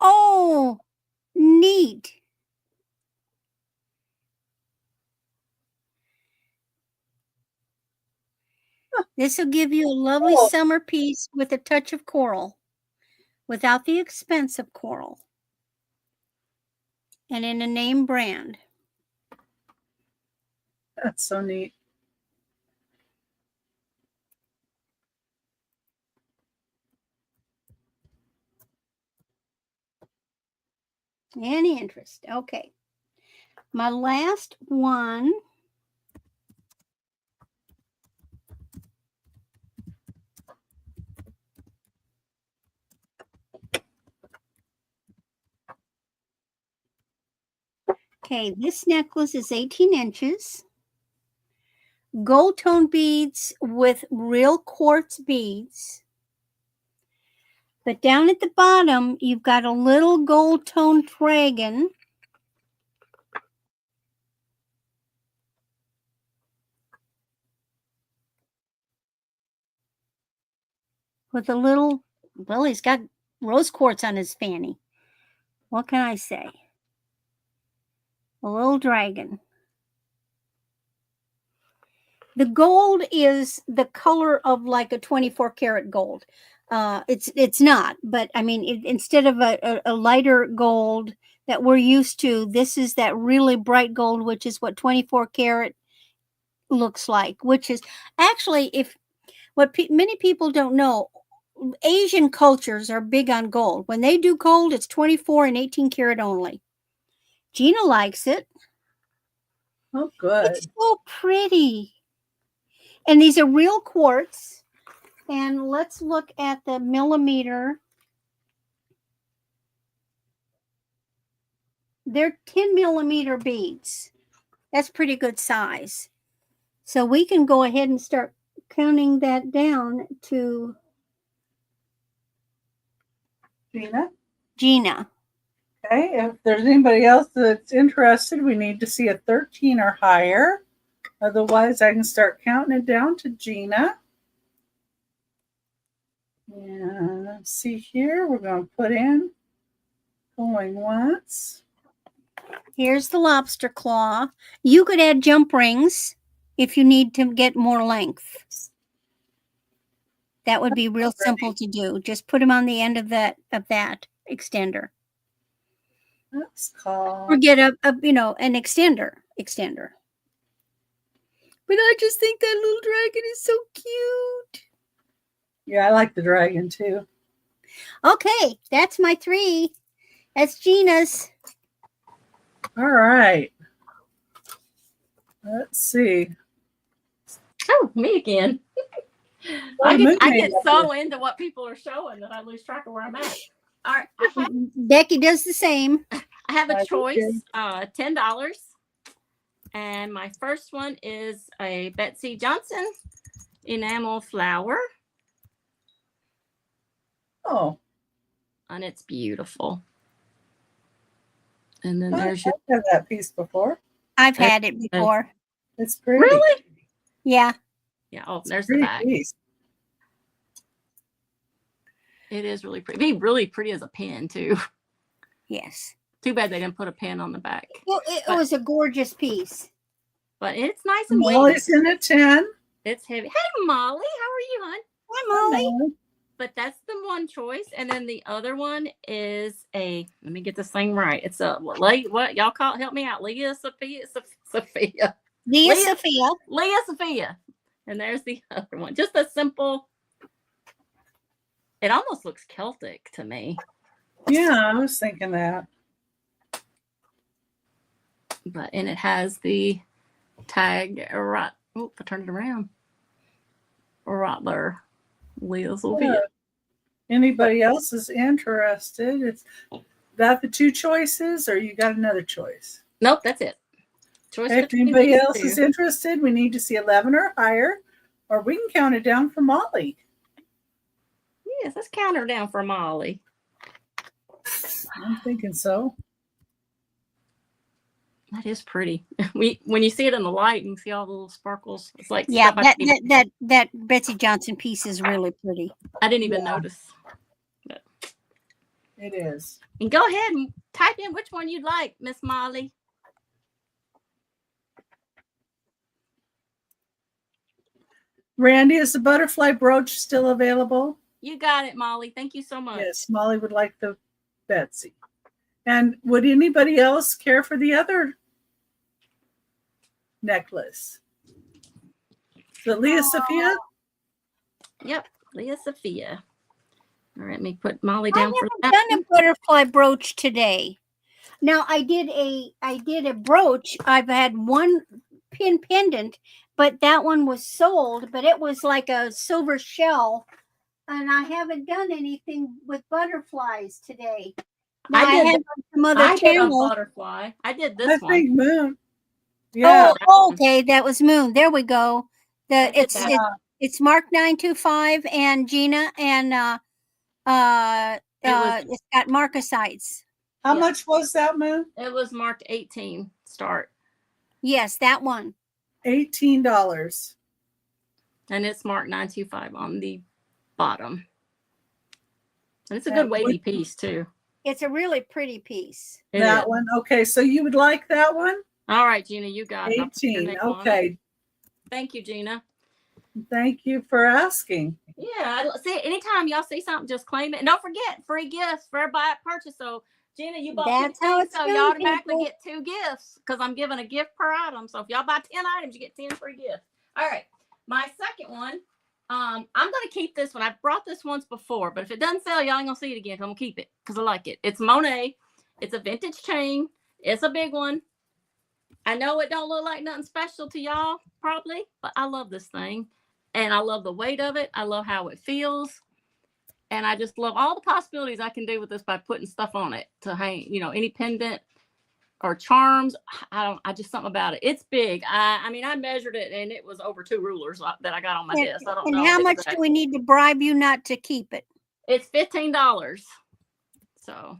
Oh, neat. This will give you a lovely summer piece with a touch of coral without the expense of coral and in a name brand. That's so neat. Any interest? Okay. My last one. Okay, this necklace is 18 inches. Gold tone beads with real quartz beads. But down at the bottom, you've got a little gold tone dragon. with a little, well, he's got rose quartz on his fanny. What can I say? A little dragon. The gold is the color of like a 24 karat gold. It's not, but I mean, instead of a lighter gold that we're used to, this is that really bright gold, which is what 24 karat looks like, which is actually, if what many people don't know, Asian cultures are big on gold. When they do gold, it's 24 and 18 karat only. Gina likes it. Oh, good. It's so pretty. And these are real quartz. And let's look at the millimeter. They're 10 millimeter beads. That's pretty good size. So we can go ahead and start counting that down to Gina. Okay, if there's anybody else that's interested, we need to see a 13 or higher. Otherwise, I can start counting it down to Gina. And let's see here. We're going to put in going once. Here's the lobster claw. You could add jump rings if you need to get more length. That would be real simple to do. Just put them on the end of that extender. That's called. Or get an extender. But I just think that little dragon is so cute. Yeah, I like the dragon too. Okay, that's my 3. That's Gina's. All right. Let's see. Oh, me again. I get so into what people are showing that I lose track of where I'm at. All right. Becky does the same. I have a choice, $10. And my first one is a Betsy Johnson enamel flower. Oh. And it's beautiful. And then I've there's your... had that piece before. I've had it before. It's pretty. Really? Yeah. Yeah. Oh, there's the back. Piece. It is really pretty. It'd be really pretty as a pin too. Yes. Too bad they didn't put a pin on the back. Well, it was a gorgeous piece. But it's nice and weighty. Molly's in a 10. It's heavy. Hey, Molly, how are you, hon? Hi, Molly. But that's the one choice, and then the other one is a. Let me get this thing right. It's a what y'all call? Help me out. Leah Sophia. Leah Sophia. Leah Sophia. And there's the other one. Just a simple. It almost looks Celtic to me. Yeah, I was thinking that. And it has the tag right. Oh, I turned it around. Right there. Leah Sophia. Anybody else is interested? Is that the 2 choices, or you got another choice? Nope, that's it. Choice. If anybody else is interested, we need to see 11 or higher, or we can count it down for Molly. Yes, let's count her down for Molly. I'm thinking so. That is pretty. When you see it in the light, you can see all the little sparkles. It's like that Betsy Johnson piece is really pretty. I didn't even notice. But. It is. And go ahead and type in which one you'd like, Miss Molly. Randy, is the butterfly brooch still available? You got it, Molly. Thank you so much. Yes, Molly would like the Betsy. And would anybody else care for the other necklace? The Leah Sophia? Yep, Leah Sophia. All right, let me put Molly down for that. I haven't done a butterfly brooch today. Now I did a brooch. I've had one pin pendant, but that one was sold, but it was like a silver shell. And I haven't done anything with butterflies today. Now, I had some other channels. Butterfly. I did this one. I think Moon. Yeah. Oh, okay, that was Moon. There we go. It's Mark 925 and Gina and it's got marcasites. How much was that, Moon? It was marked 18 start. Yes, that one. $18. And it's marked 925 on the bottom. And it's a good weighty piece too. It's a really pretty piece. That one. Okay, so you would like that one? All right, Gina, you got it. 18. Okay. Thank you, Gina. Thank you for asking. Yeah, see, anytime y'all see something, just claim it. And don't forget, free gifts for everybody purchase. So, Gina, you bought That's how it's so done, you automatically people. get 2 gifts because I'm giving a gift per item. So if y'all buy 10 items, you get 10 free gifts. All right, my second one. I'm gonna keep this one. I've brought this once before, but if it doesn't sell, y'all ain't gonna see it again. I'm gonna keep it because I like it. It's Monet. It's a vintage chain. It's a big one. I know it don't look like nothing special to y'all, probably, but I love this thing. And I love the weight of it. I love how it feels. And I just love all the possibilities I can do with this by putting stuff on it to hang, any pendant or charms. I just something about it. It's big. I mean, I measured it and it was over 2 rulers that I got on my desk. I don't know. And how much do we need to bribe you not to keep it? It's $15. So,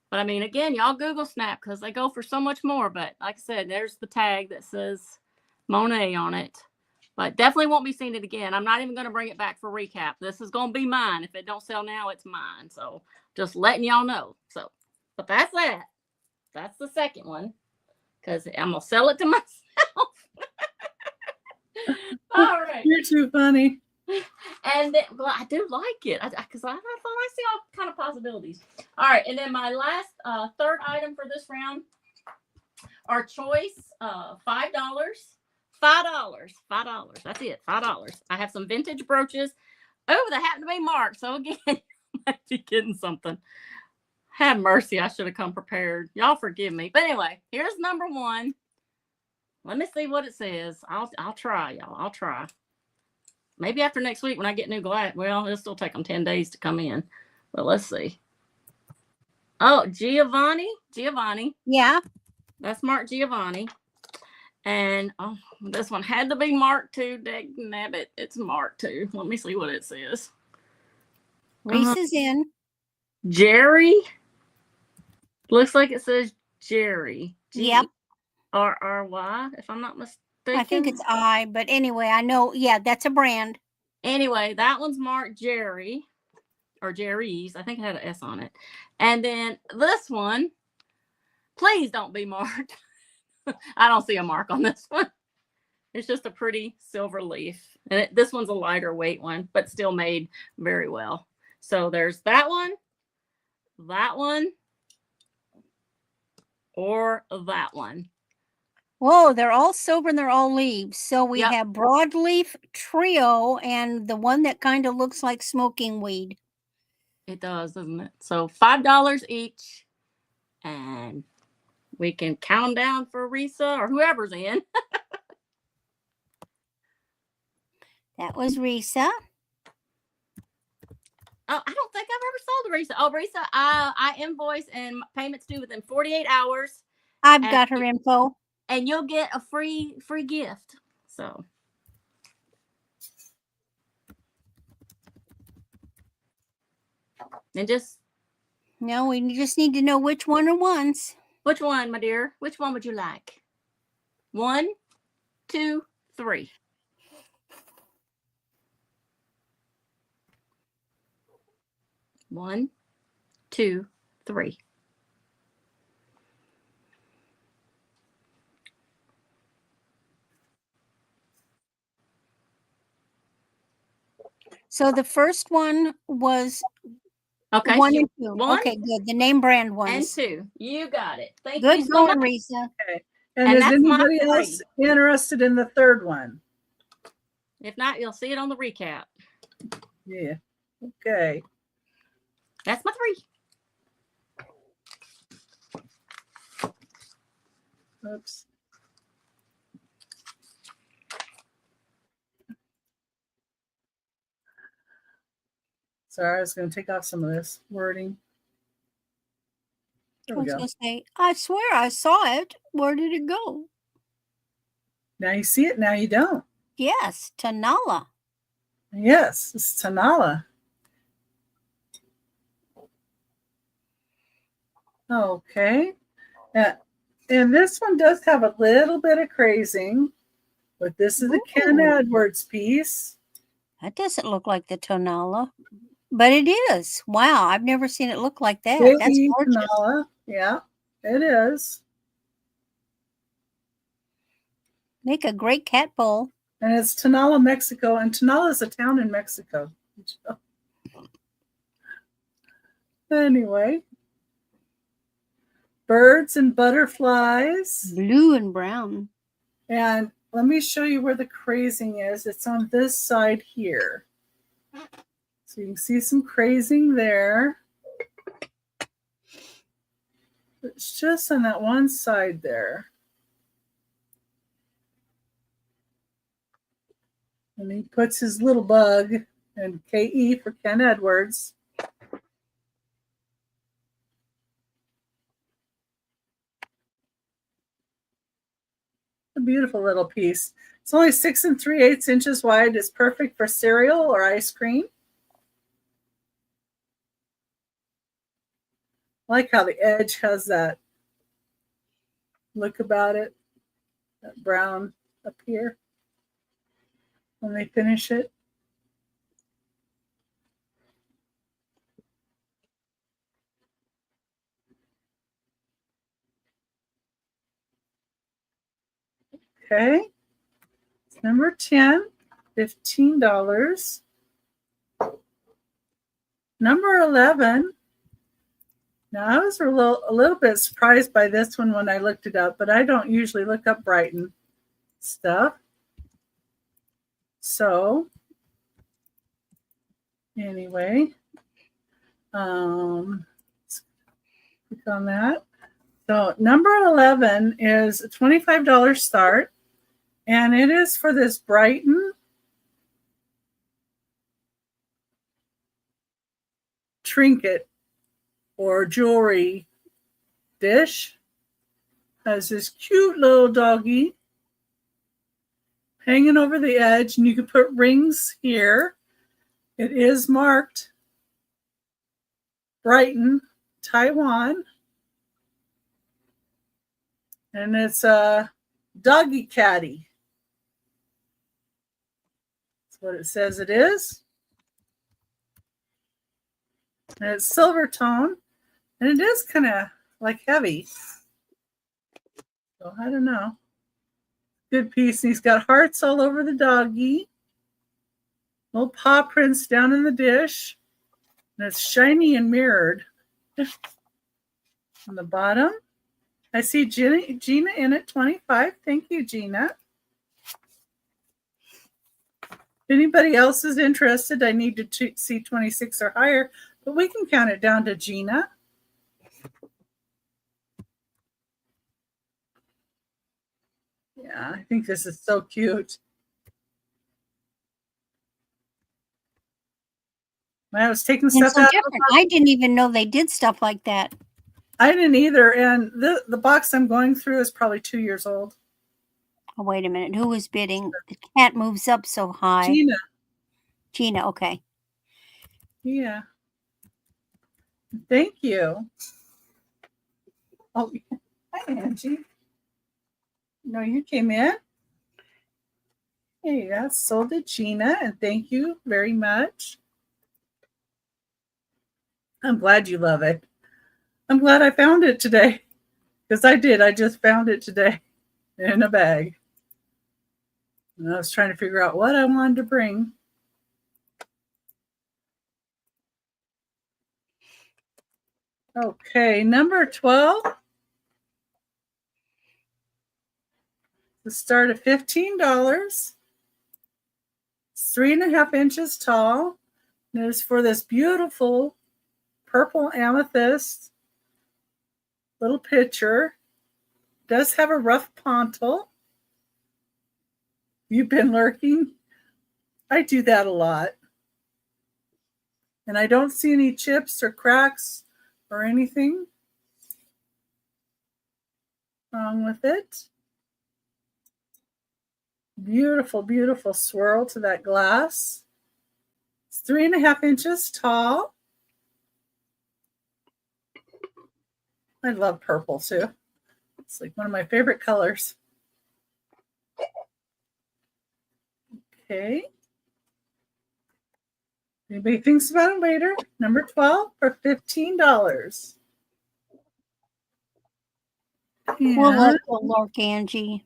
but I mean, again, y'all Google Snap because they go for so much more. But like I said, there's the tag that says Monet on it. But definitely won't be seeing it again. I'm not even going to bring it back for recap. This is going to be mine. If it don't sell now, it's mine. So just letting y'all know. So, but that's that. That's the second one. Because I'm going to sell it to myself. All right. You're too funny. And then, well, I do like it. Because I thought I see all kind of possibilities. All right. And then my last, third item for this round, our choice, $5. $5. That's it. $5. I have some vintage brooches. Oh, they happen to be marked. So again, you might be getting something. Have mercy. I should have come prepared. Y'all forgive me. But anyway, here's number 1. Let me see what it says. I'll try, y'all. I'll try. Maybe after next week when I get new glass. Well, it'll still take them 10 days to come in. But let's see. Oh, Giovanni. Yeah. That's marked Giovanni. And this one had to be marked too. Dagnabbit. It's marked too. Let me see what it says. Reese is in. Jerry. Looks like it says Jerry. Yep. G-R-R-Y, if I'm not mistaken. I think it's I, but anyway, I know. Yeah, that's a brand. Anyway, that one's marked Jerry or Jerry's. I think it had an S on it. And then this one, please don't be marked. I don't see a mark on this one. It's just a pretty silver leaf. And this one's a lighter weight one, but still made very well. So there's that one, or that one. Whoa, they're all silver and they're all leaves. So we have broadleaf trio and the one that kind of looks like smoking weed. It does, doesn't it? So $5 each. And we can count down for Risa or whoever's in. That was Risa. Oh, I don't think I've ever sold a Risa. Oh, Risa, I invoice and payments due within 48 hours. I've got her info. And you'll get a free gift. So. And just. No, we just need to know which one are ones. Which one, my dear? Which one would you like? 1, 2, 3. One, 2, 3. So the first one was okay, 1 and 2. 1? Okay, good. The name brand ones. And 2. You got it. Thank good you so going, much. Risa. Okay. And is anybody else interested in the third one? If not, you'll see it on the recap. Yeah. Okay. That's my 3. Oops. Sorry, I was going to take off some of this wording. There we I was go. going to say, I swear I saw it. Where did it go? Now you see it, now you don't. Yes, Tanala. Yes, it's Tanala. Okay. And this one does have a little bit of crazing, but this is a Ken Ooh. Edwards piece. That doesn't look like the Tonala. But it is. Wow, I've never seen it look like that. That's Baby gorgeous. canola. Yeah, it is. Make a great cat bowl. And it's Tonala, Mexico. And Tonala is a town in Mexico. Anyway. Birds and butterflies. Blue and brown. And let me show you where the crazing is. It's on this side here. So you can see some crazing there. It's just on that one side there. And he puts his little bug, and KE for Ken Edwards. A beautiful little piece. It's only 6 3/8 inches wide. It's perfect for cereal or ice cream. I like how the edge has that look about it, that brown up here when they finish it. Okay. It's number 10, $15. Number 11. Now, I was a little bit surprised by this one when I looked it up, but I don't usually look up Brighton stuff. So, anyway, let's click on that. So, number 11 is a $25 start, and it is for this Brighton trinket or jewelry dish. Has this cute little doggy hanging over the edge, and you can put rings here. It is marked Brighton, Taiwan, and it's a doggy caddy. That's what it says it is. And it's silver tone. And it is kind of like heavy. So I don't know. Good piece. And he's got hearts all over the doggy. Little paw prints down in the dish. And it's shiny and mirrored. On the bottom, I see Gina in at 25. Thank you, Gina. If anybody else is interested, I need to see 26 or higher, but we can count it down to Gina. Yeah, I think this is so cute. I was taking stuff so out. Different. I didn't even know they did stuff like that. I didn't either. And the box I'm going through is probably 2 years old. Oh, wait a minute. Who was bidding? The cat moves up so high. Gina, okay. Yeah. Thank you. Oh, hi, Angie. No, you came in. Hey, that's sold to Gina, and thank you very much. I'm glad you love it. I'm glad I found it today, because I did. I just found it today in a bag. And I was trying to figure out what I wanted to bring. Okay, number 12. The start of $15. It's 3.5 inches tall. And it is for this beautiful purple amethyst little pitcher. It does have a rough pontil. You've been lurking. I do that a lot. And I don't see any chips or cracks or anything wrong with it. Beautiful, beautiful swirl to that glass. It's 3.5 inches tall. I love purple too. It's like one of my favorite colors. Okay. Anybody thinks about it later? Number 12 for $15. We'll let you look, Angie.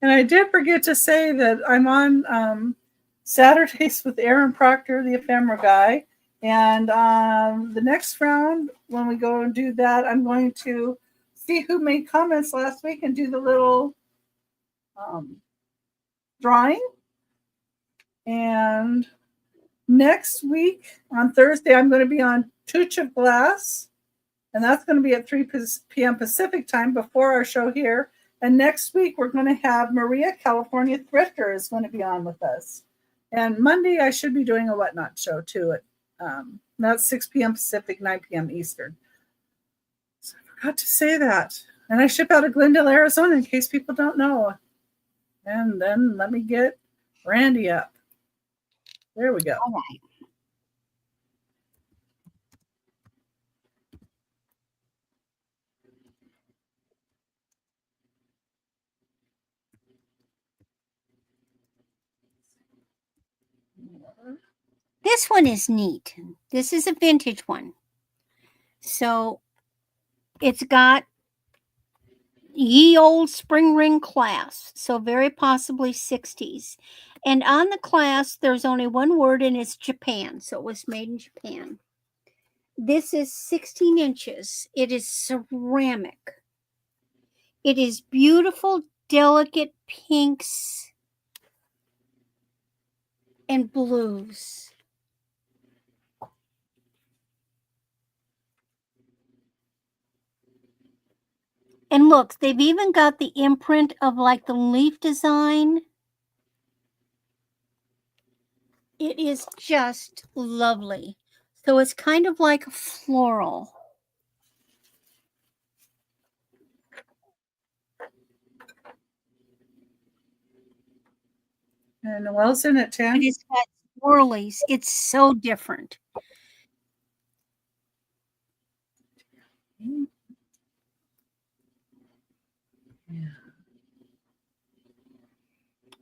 And I did forget to say that I'm on Saturdays with Aaron Proctor, the ephemera guy. And the next round, when we go and do that, I'm going to see who made comments last week and do the little drawing. And next week on Thursday, I'm going to be on Touch of Glass. And that's going to be at 3 p.m. Pacific time before our show here. And next week, we're going to have Maria, California Thrifter, is going to be on with us. And Monday, I should be doing a Whatnot show too. That's 6 p.m. Pacific, 9 p.m. Eastern. So I forgot to say that. And I ship out of Glendale, Arizona, in case people don't know. And then let me get Randy up. There we go. All right. This one is neat. This is a vintage one. So it's got ye old spring ring clasp, so very possibly 60s. And on the clasp, there's only one word, and it's Japan. So it was made in Japan. This is 16 inches. It is ceramic. It is beautiful, delicate pinks and blues. And look, they've even got the imprint of like the leaf design. It is just lovely. So it's kind of like a floral. And Noelle's in at 10. It's got swirlies. It's so different. Yeah.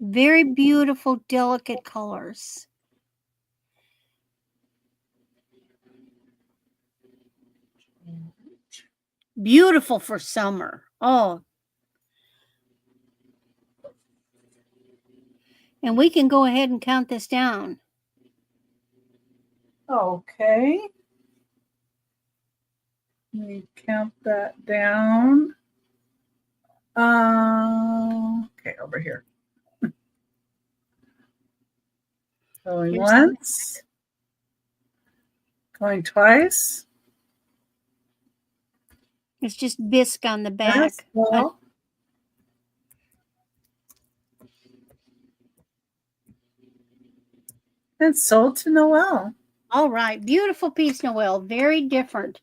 Very beautiful, delicate colors. Beautiful for summer. Oh. And we can go ahead and count this down. Okay. Let me count that down. Okay, over here. Going Here's once. Going twice. It's just bisque on the back. Yes, well. And sold to Noelle. All right. Beautiful piece, Noelle. Very different.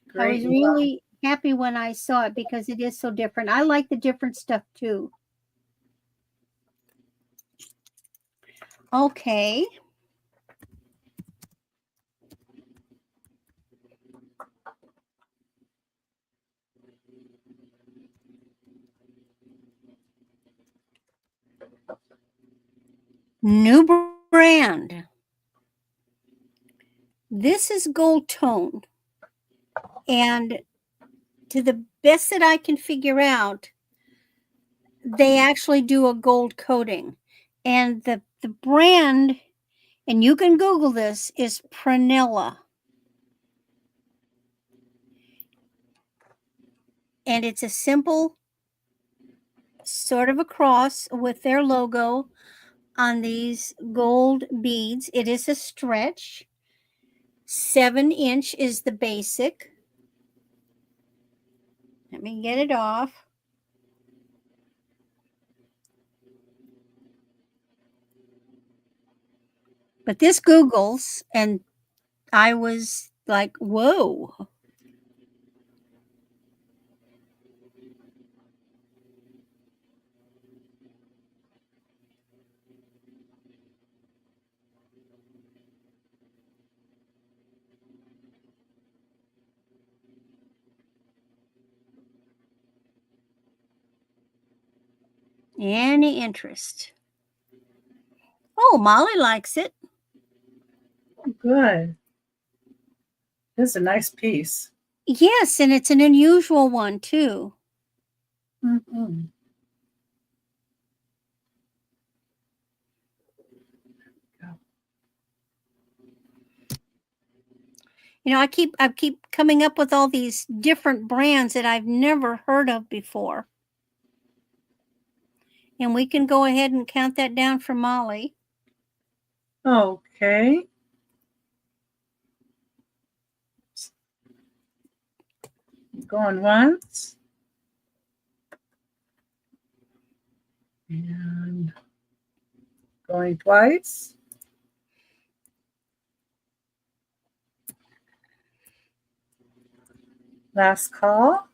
Great. I was really happy when I saw it because it is so different. I like the different stuff too. Okay. New brand. This is gold toned. And to the best that I can figure out, they actually do a gold coating. And the brand, and you can Google this, is Prunella. And it's a simple sort of a cross with their logo on these gold beads. It is a stretch. 7-inch is the basic. Let me get it off. But this Googles, and I was like, whoa. Any interest? Oh, Molly likes it. Good. This is a nice piece. Yes, and it's an unusual one too. Mm-hmm. You know, I keep coming up with all these different brands that I've never heard of before. And we can go ahead and count that down for Molly. Okay. Going once. And going twice. Last call.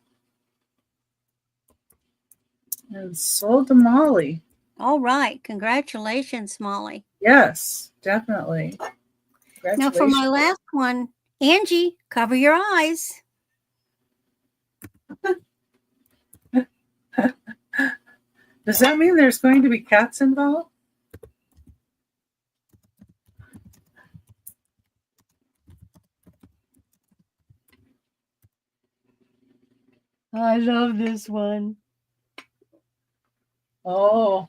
And sold to Molly. All right. Congratulations, Molly. Yes, definitely. Now for my last one, Angie, cover your eyes. Does that mean there's going to be cats involved? I love this one. Oh.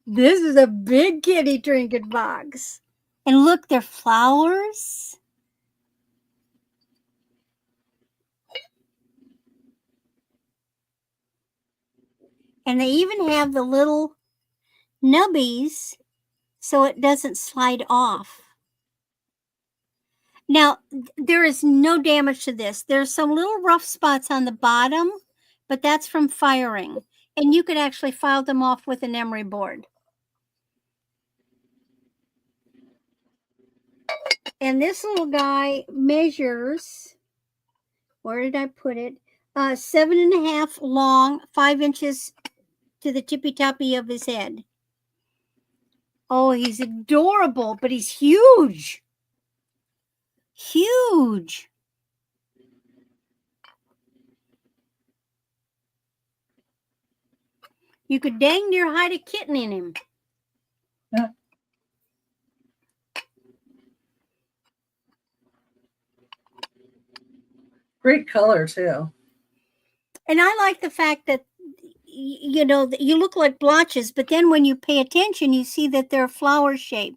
This is a big kitty trinket box. And look, they're flowers. And they even have the little nubbies so it doesn't slide off. Now, there is no damage to this. There's some little rough spots on the bottom, but that's from firing. And you could actually file them off with an emery board. And this little guy measures, where did I put it? 7.5 long, 5 inches to the tippy toppy of his head. Oh, he's adorable, but he's huge. Huge. You could dang near hide a kitten in him. Yeah. Great color too. And I like the fact that, you know, that you look like blotches, but then when you pay attention, you see that they're flower shape.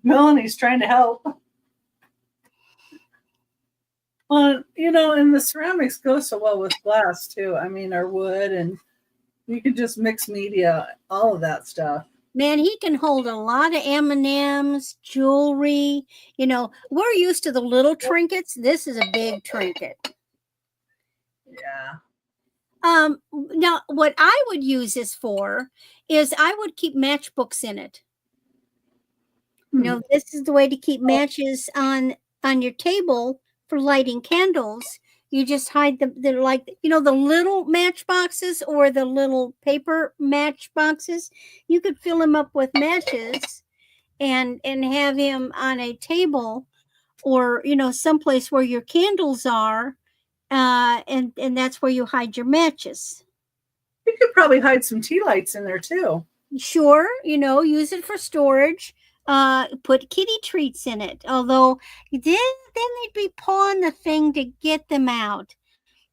Melanie's trying to help. Well, you know, and the ceramics go so well with glass too. I mean, or wood, and you could just mix media, all of that stuff. Man, he can hold a lot of M&Ms, jewelry. You know, we're used to the little trinkets. This is a big trinket. Yeah. Now, what I would use this for is I would keep matchbooks in it. You know, this is the way to keep matches on your table for lighting candles. You just hide them. They're like, you know, the little match boxes or the little paper match boxes. You could fill him up with matches and have him on a table or, you know, someplace where your candles are. And that's where you hide your matches. You could probably hide some tea lights in there too. Sure, you know, use it for storage. Put kitty treats in it. Although then they'd be pawing the thing to get them out.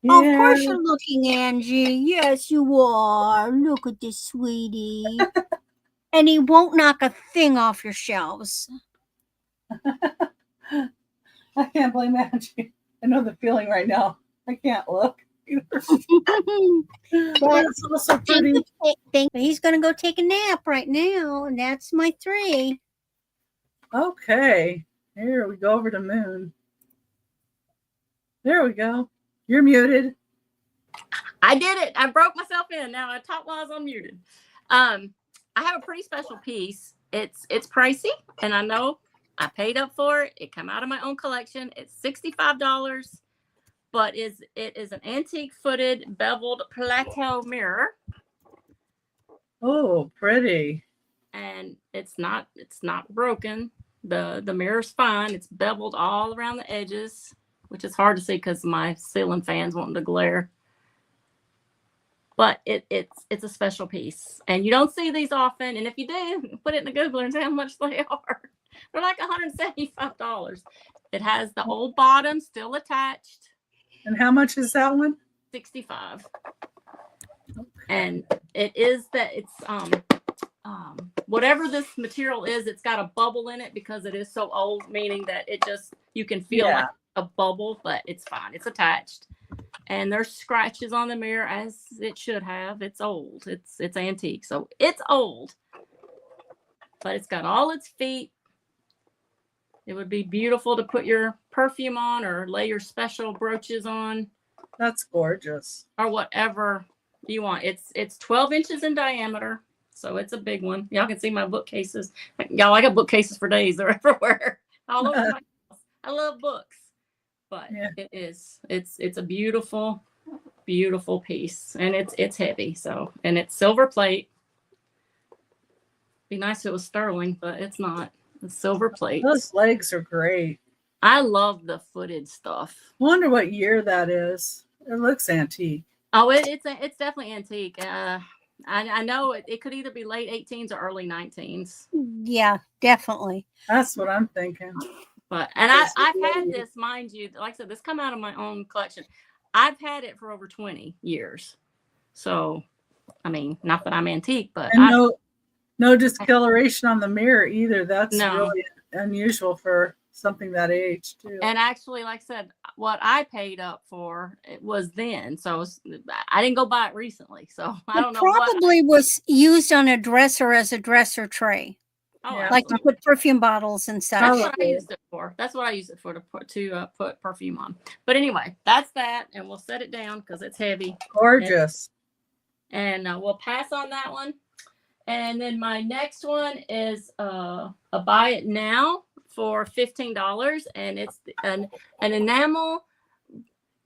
Yeah. Oh, of course you're looking, Angie. Yes, you are. Look at this, sweetie. And he won't knock a thing off your shelves. I can't blame Angie. I know the feeling right now. I can't look either. That's also pretty. He's going to go take a nap right now, and that's my 3. Okay, here we go over to Moon. There we go. You're muted. I did it. I broke myself in. Now I talk while I was unmuted. I have a pretty special piece. It's pricey, and I know I paid up for it. It came out of my own collection. It's $65, but it is an antique footed beveled plateau mirror. Oh, pretty. And it's not broken. The mirror's fine. It's beveled all around the edges, which is hard to see because my ceiling fan's wanting to glare. but it's a special piece, and you don't see these often. And if you do, put it in the Googler and see how much they are. They're like $175. It has the old bottom still attached. And how much is that one? $65. And it is that it's whatever this material is, it's got a bubble in it because it is so old, meaning that it just, you can feel like a bubble, but it's fine. It's attached. And there's scratches on the mirror as it should have. It's old. It's antique. So it's old. But it's got all its feet. It would be beautiful to put your perfume on or lay your special brooches on. That's gorgeous. Or whatever you want. It's 12 inches in diameter. So it's a big one. Y'all can see my bookcases. Y'all, I got bookcases for days. They're everywhere. All over my house. I love books. But it's a beautiful, beautiful piece. And it's heavy. So, and it's silver plate. Be nice if it was sterling, but it's not. It's silver plate. Those legs are great. I love the footed stuff. Wonder what year that is. It looks antique. Oh, it's definitely antique. I know it could either be late 18s or early 19s. Yeah, definitely. That's what I'm thinking. But I've had this, mind you, like I said, this come out of my own collection. I've had it for over 20 years. So, I mean, not that I'm antique, but no discoloration on the mirror either. That's really unusual for something that age too. And actually, like I said, what I paid up for it was then. So I didn't go buy it recently. So I don't know. Probably was used on a dresser as a dresser tray. Oh, like to put perfume bottles and such. That's what I used it for. That's what I used it for, to put perfume on. But anyway, that's that, and we'll set it down because it's heavy. Gorgeous. And we'll pass on that one. And then my next one is a buy it now for $15, and it's an enamel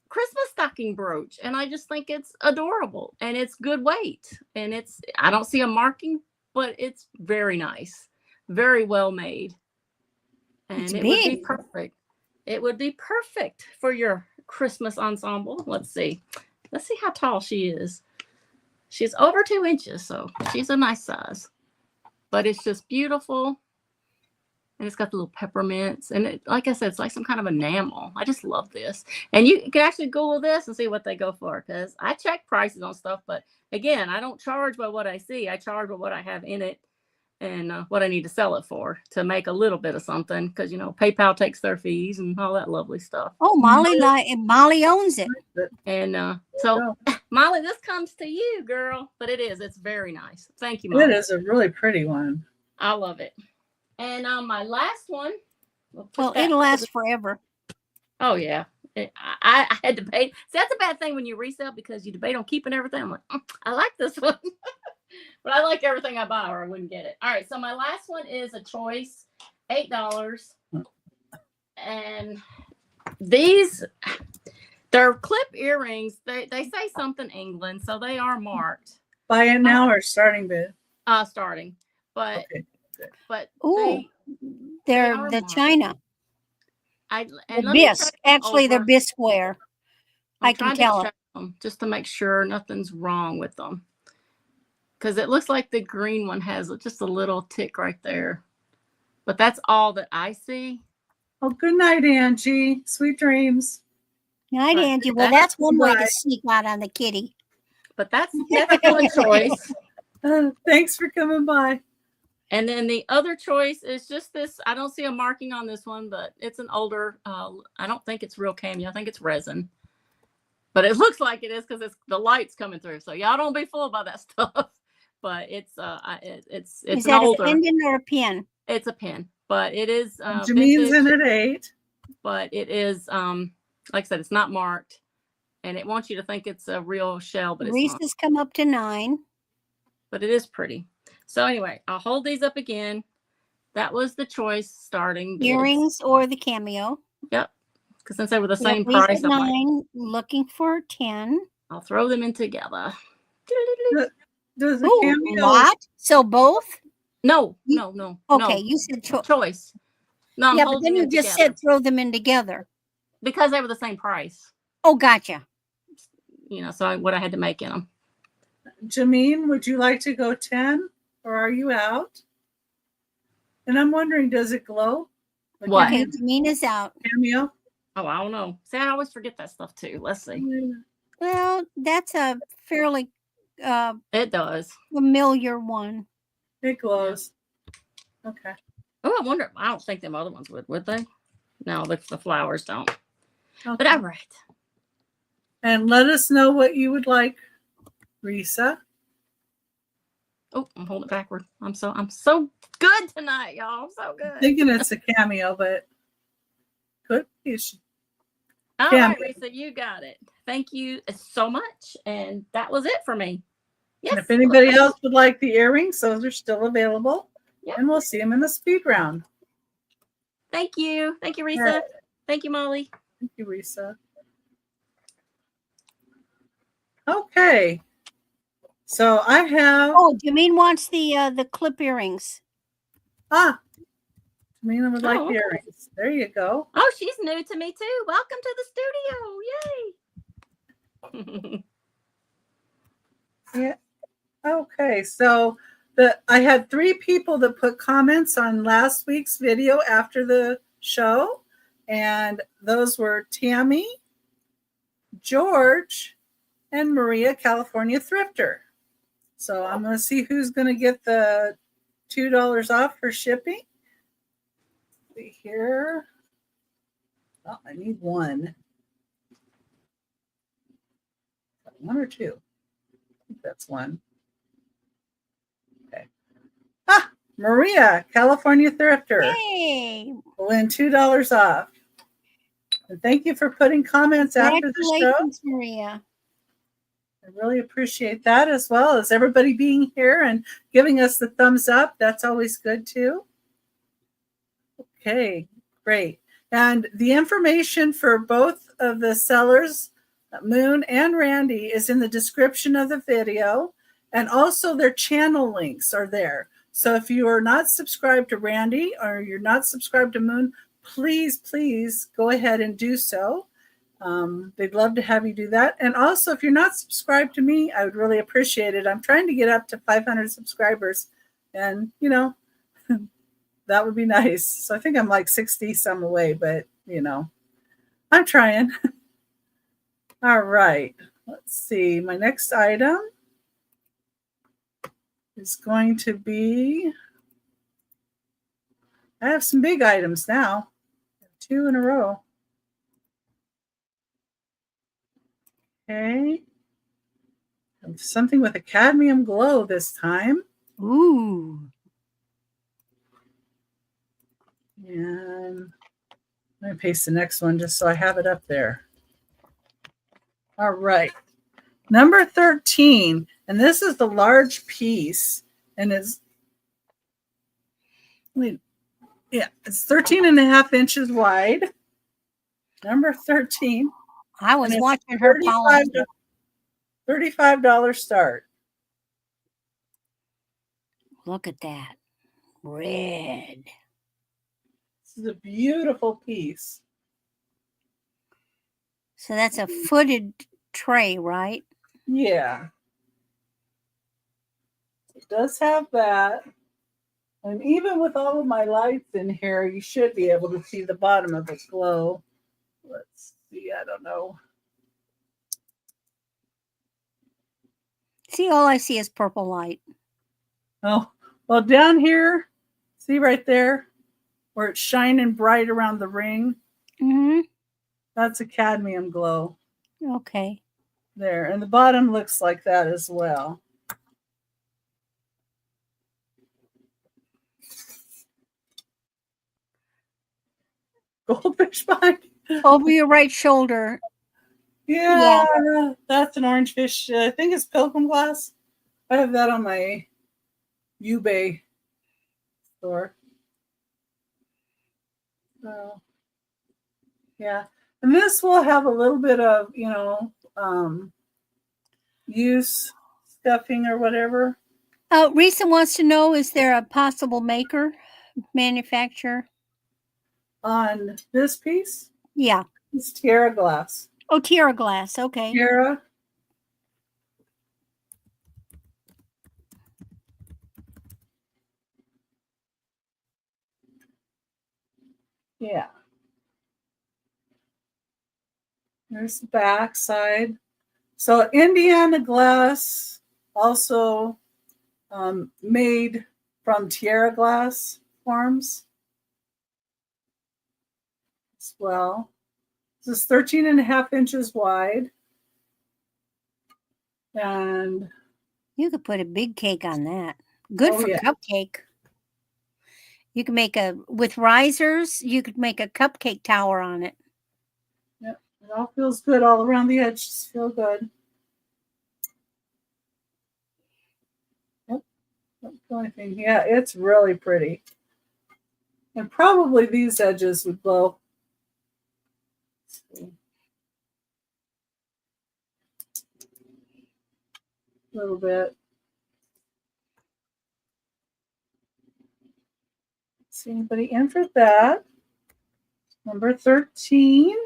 Christmas stocking brooch, and I just think it's adorable, and it's good weight, and I don't see a marking, but it's very nice, very well made, and it would be perfect. It would be perfect for your Christmas ensemble. Let's see how tall she is. She's over 2 inches, so she's a nice size. But it's just beautiful. And it's got the little peppermints. And like I said, it's like some kind of enamel. I just love this. And you can actually Google this and see what they go for. Because I check prices on stuff. But again, I don't charge by what I see. I charge by what I have in it. And what I need to sell it for to make a little bit of something. Because, PayPal takes their fees and all that lovely stuff. Oh, Molly owns it. And so, Molly, this comes to you, girl. But it's very nice. Thank you, Molly. It is a really pretty one. I love it. And my last one. Well, it'll last forever. Oh, yeah. I had to debate. See, that's a bad thing when you resell because you debate on keeping everything. I'm like, I like this one. But I like everything I buy or I wouldn't get it. All right. So my last one is a choice, $8. And they're clip earrings. They say something England, so they are marked. Buy it now or starting bid? Starting. But okay. But they're the marked. China. Bisque. Actually, they're bisqueware. I can tell them just to make sure nothing's wrong with them. Because it looks like the green one has just a little tick right there. But that's all that I see. Oh, good night, Angie. Sweet dreams. Night, Angie. Well, that's one way to sneak out on the kitty. But that's one choice. Thanks for coming by. And then the other choice is just this. I don't see a marking on this one, but it's an older. I don't think it's real cameo. I think it's resin. But it looks like it is because the light's coming through. So y'all don't be fooled by that stuff. But it's is that older, a pendant or a pin? It's a pin, but it is. Jamine's in at 8. But it is like I said, it's not marked, and it wants you to think it's a real shell, but Reese has come up to 9. But it is pretty. So anyway, I'll hold these up again. That was the choice starting. Earrings or the cameo. Yep. Because since they were the same price, 9, looking for 10. I'll throw them in together. Does the cameo? What? So both? No. Okay, you said choice. No, yeah, but then you just said throw them in together. Because they were the same price. Oh, gotcha. So what I had to make in them. Jameen, would you like to go 10 or are you out? And I'm wondering, does it glow? What? Okay, Jamina's out. Cameo? Oh, I don't know. See, I always forget that stuff too. Let's see. Well, that's a fairly It does. familiar one. It glows. Okay. Oh, I wonder. I don't think them other ones would they? No, the flowers don't. Okay. But all right. And let us know what you would like, Risa. Oh, I'm holding it backward. I'm so good tonight, y'all. I'm so good. Thinking it's a cameo, but could be. All Cameo. right, Risa, you got it. Thank you so much. And that was it for me. Yes. And if anybody else would like the earrings, those are still available. Yep. And we'll see them in the speed round. Thank you. Thank you, Risa. All right. Thank you, Molly. Thank you, Risa. Okay. So I have Oh, Jameen wants the clip earrings. Tamina would like Oh, the okay. earrings. There you go. Oh, she's new to me too. Welcome to the studio. Yay. Yeah. Okay, so I had 3 people that put comments on last week's video after the show, and those were Tammy, George, and Maria, California Thrifter. So I'm going to see who's going to get the $2 off for shipping. Let's see here. Oh, I need 1. 1 or 2? I think that's 1. Okay. Maria, California Thrifter. Hey, Will win $2 off. And thank you for putting comments after the show. congratulations, Maria. I really appreciate that, as well as everybody being here and giving us the thumbs up. That's always good too. Okay, great. And the information for both of the sellers, Moon and Randy, is in the description of the video, and also their channel links are there. So if you are not subscribed to Randy or you're not subscribed to Moon, please go ahead and do so. They'd love to have you do that. And also, if you're not subscribed to me, I would really appreciate it. I'm trying to get up to 500 subscribers, and that would be nice. So I think I'm like 60 some away, but I'm trying. All right, let's see. My next item is going to be, I have some big items now, 2 in a row. Okay. Something with a cadmium glow this time. Ooh. And let me paste the next one just so I have it up there. All right. Number 13. And this is the large piece. And it's 13 and a half inches wide. Number 13. I was watching her polish. $35 start. Look at that. Red. This is a beautiful piece. So that's a footed tray, right? Yeah. It does have that. And even with all of my lights in here, you should be able to see the bottom of its glow. Let's see, I don't know. See, all I see is purple light. Oh, well, down here, see right there, where it's shining bright around the ring? Mm-hmm. That's a cadmium glow. Okay. There, and the bottom looks like that as well. Goldfish behind. Over your right shoulder. Yeah, that's an orange fish. I think it's pilgrim glass. I have that on my eBay store. So, yeah. And this will have a little bit of, use stuffing or whatever. Risa wants to know, is there a possible manufacturer? On this piece? Yeah. It's Tierra glass. Oh, Tierra glass. Okay. Tierra. Yeah. There's the back side. So Indiana glass, also made from Tierra glass forms as well. This is 13.5 inches wide. And you could put a big cake on that. Good for cupcake. You can make with risers, you could make a cupcake tower on it. Yep, it all feels good all around the edges. Feel good. Yep, that's the only thing. Yeah, it's really pretty. And probably these edges would blow. A little bit. See anybody in for that? Number 13.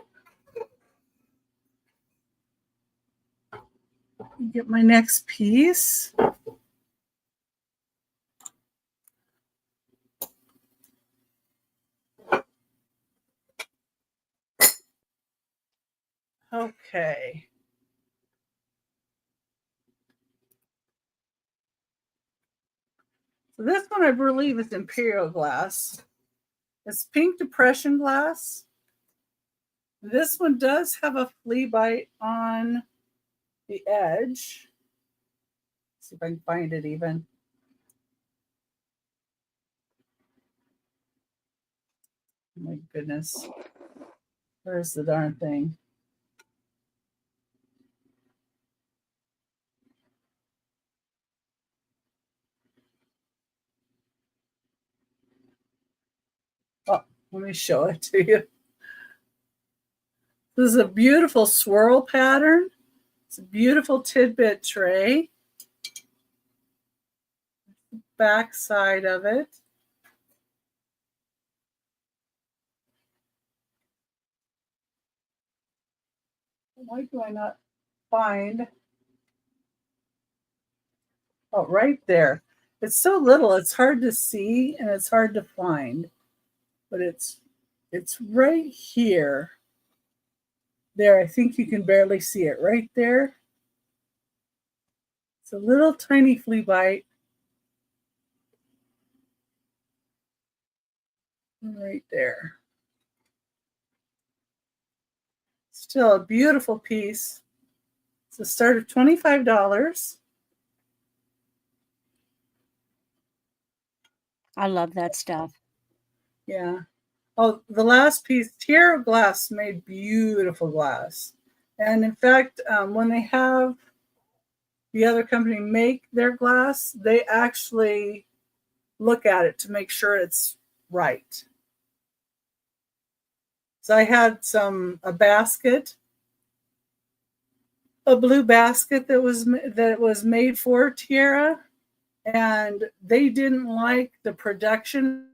Get my next piece. Okay. So this one I believe is Imperial glass. It's pink depression glass. This one does have a flea bite on the edge. Let's see if I can find it even. Oh my goodness. Where's the darn thing? Oh, let me show it to you. This is a beautiful swirl pattern. It's a beautiful tidbit tray. Back side of it. Why do I not find? Oh, right there. It's so little, it's hard to see and it's hard to find. But it's right here. There, I think you can barely see it right there. It's a little tiny flea bite. Right there. Still a beautiful piece. It's a start of $25. I love that stuff. Yeah. Oh, the last piece, Tierra Glass made beautiful glass. And in fact, when they have the other company make their glass, they actually look at it to make sure it's right. So I had a basket, a blue basket that was made for Tierra, and they didn't like the production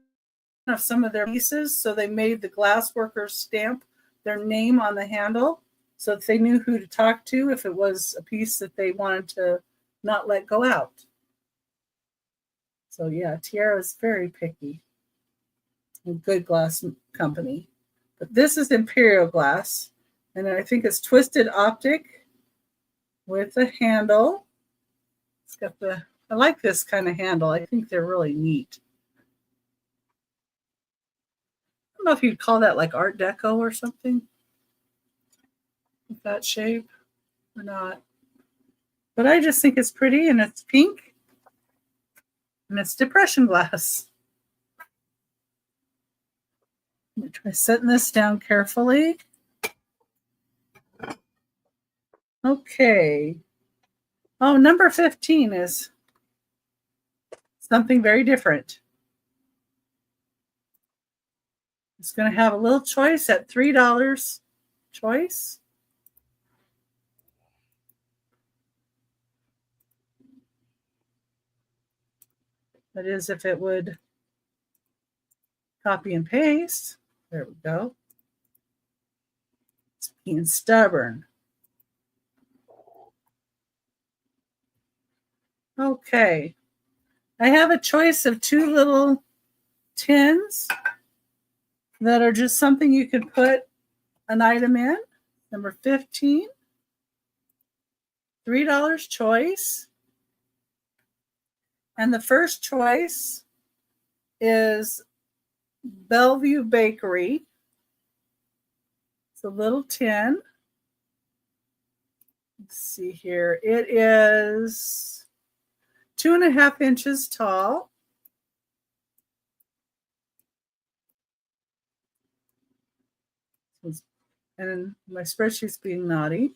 of some of their pieces, so they made the glass workers stamp their name on the handle so that they knew who to talk to if it was a piece that they wanted to not let go out. So yeah, Tierra is very picky. A good glass company. But this is Imperial glass, and I think it's twisted optic with a handle. It's got I like this kind of handle. I think they're really neat. I don't know if you'd call that like Art Deco or something with that shape or not. But I just think it's pretty, and it's pink, and it's depression glass. Let me try setting this down carefully. Okay. Oh, number 15 is something very different. It's going to have a little choice at $3 choice. That is if it would copy and paste. There we go. It's being stubborn. Okay. I have a choice of two little tins. that are just something you can put an item in. Number 15, $3 choice. And the first choice is Bellevue Bakery. It's a little tin. Let's see here. It is 2.5 inches tall. And my spreadsheet's being naughty.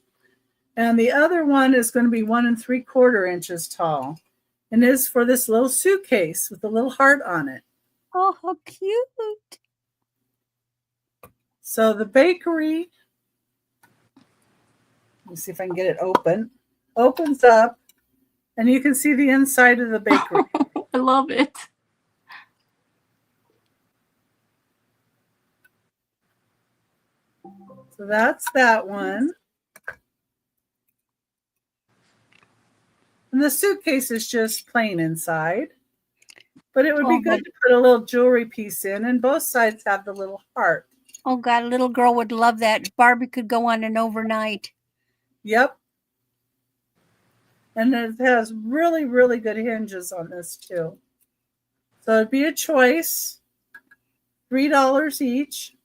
And the other one is going to be 1 3/4 inches tall. And is for this little suitcase with a little heart on it. Oh, how cute. So the bakery, let me see if I can get it open, opens up, and you can see the inside of the bakery. I love it. So that's that one. And the suitcase is just plain inside. But it would be good to put a little jewelry piece in, and both sides have the little heart. Oh, God, a little girl would love that. Barbie could go on an overnight. Yep. And it has really, really good hinges on this, too. So it'd be a choice. $3 each.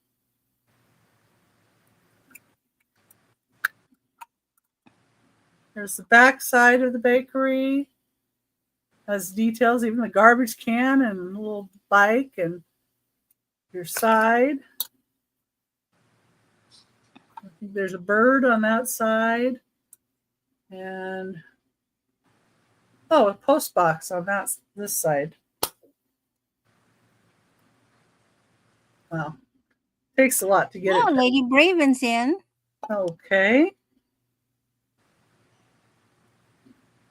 There's the back side of the bakery. Has details, even the garbage can and a little bike and your side. I think there's a bird on that side. And a post box on this side. Wow. Takes a lot to get it. Oh, Lady Braven's in. Okay.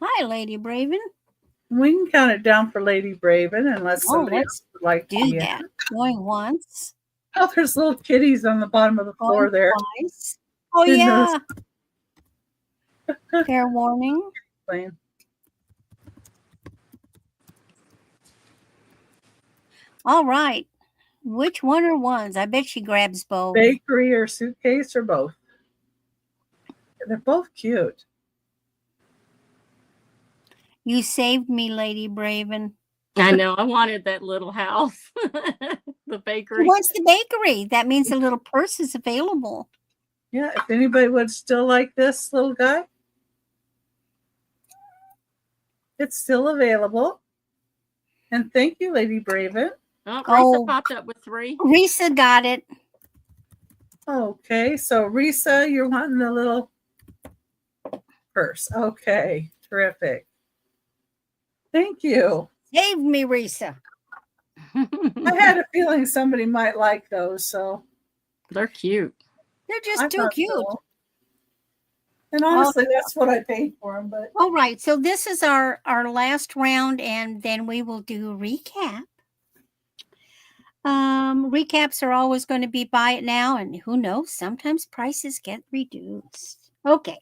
Hi, Lady Braven. We can count it down for Lady Braven unless somebody else would like to do that. Going once. Oh, there's little kitties on the bottom of the floor there. Twice. Oh, yeah. Fair warning. Playing. All right. Which one or ones? I bet she grabs both. Bakery or suitcase or both? They're both cute. You saved me, Lady Braven. I know. I wanted that little house. The bakery. Who wants the bakery? That means the little purse is available. Yeah, if anybody would still like this little guy, it's still available. And thank you, Lady Braven. Oh, Risa popped up with 3. Risa got it. Okay, so Risa, you're wanting the little purse. Okay, terrific. Thank you. Save me, Risa. I had a feeling somebody might like those, so. They're cute. They're just too cute. So. And honestly, that's what I paid for them. But all right, so this is our last round, and then we will do recap. Recaps are always going to be buy it now, and who knows, sometimes prices get reduced. Okay.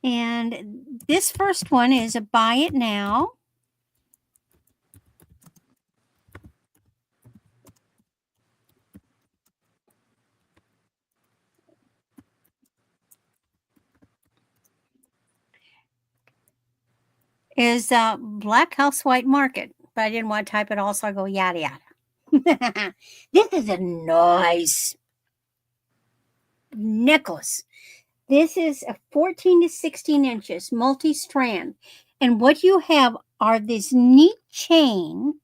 And this first one is a buy it now. Is Black House White Market, but I didn't want to type it all, so I go yada yada. This is a nice necklace. This is a 14 to 16 inches multi-strand, and what you have are this neat chain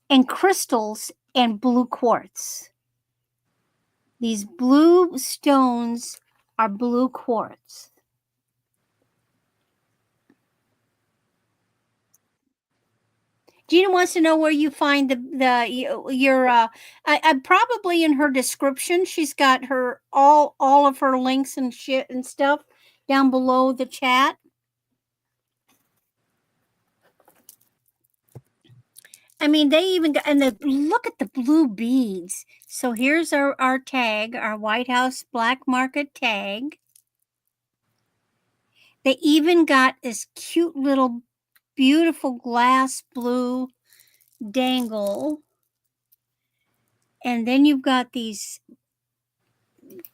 and crystals and blue quartz. These blue stones are blue quartz. Gina wants to know where you find I probably in her description. She's got her all of her links and shit and stuff down below the chat. I mean, they even got, and look at the blue beads. So here's our tag, our White House Black Market tag. They even got this cute little beautiful glass blue dangle And then you've got these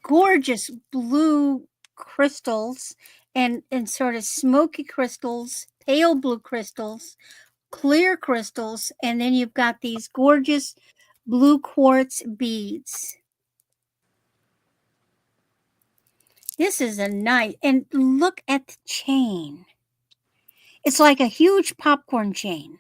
gorgeous blue crystals and sort of smoky crystals, pale blue crystals, clear crystals, and then you've got these gorgeous blue quartz beads. This is a nice, and look at the chain. It's like a huge popcorn chain.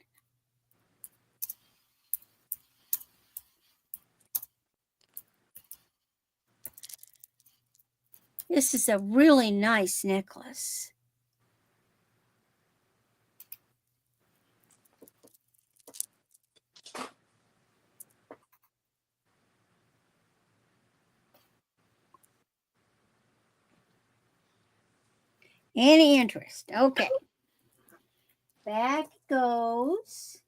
This is a really nice necklace. Any interest? Okay. Back goes.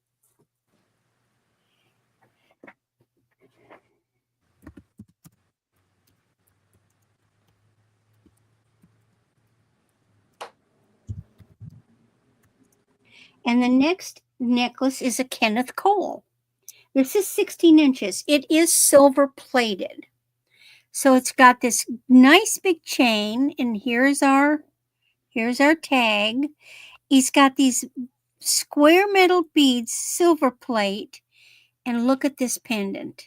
And the next necklace is a Kenneth Cole. This is 16 inches. It is silver plated. So it's got this nice big chain, and here's our tag. He's got these square metal beads, silver plate, and look at this pendant.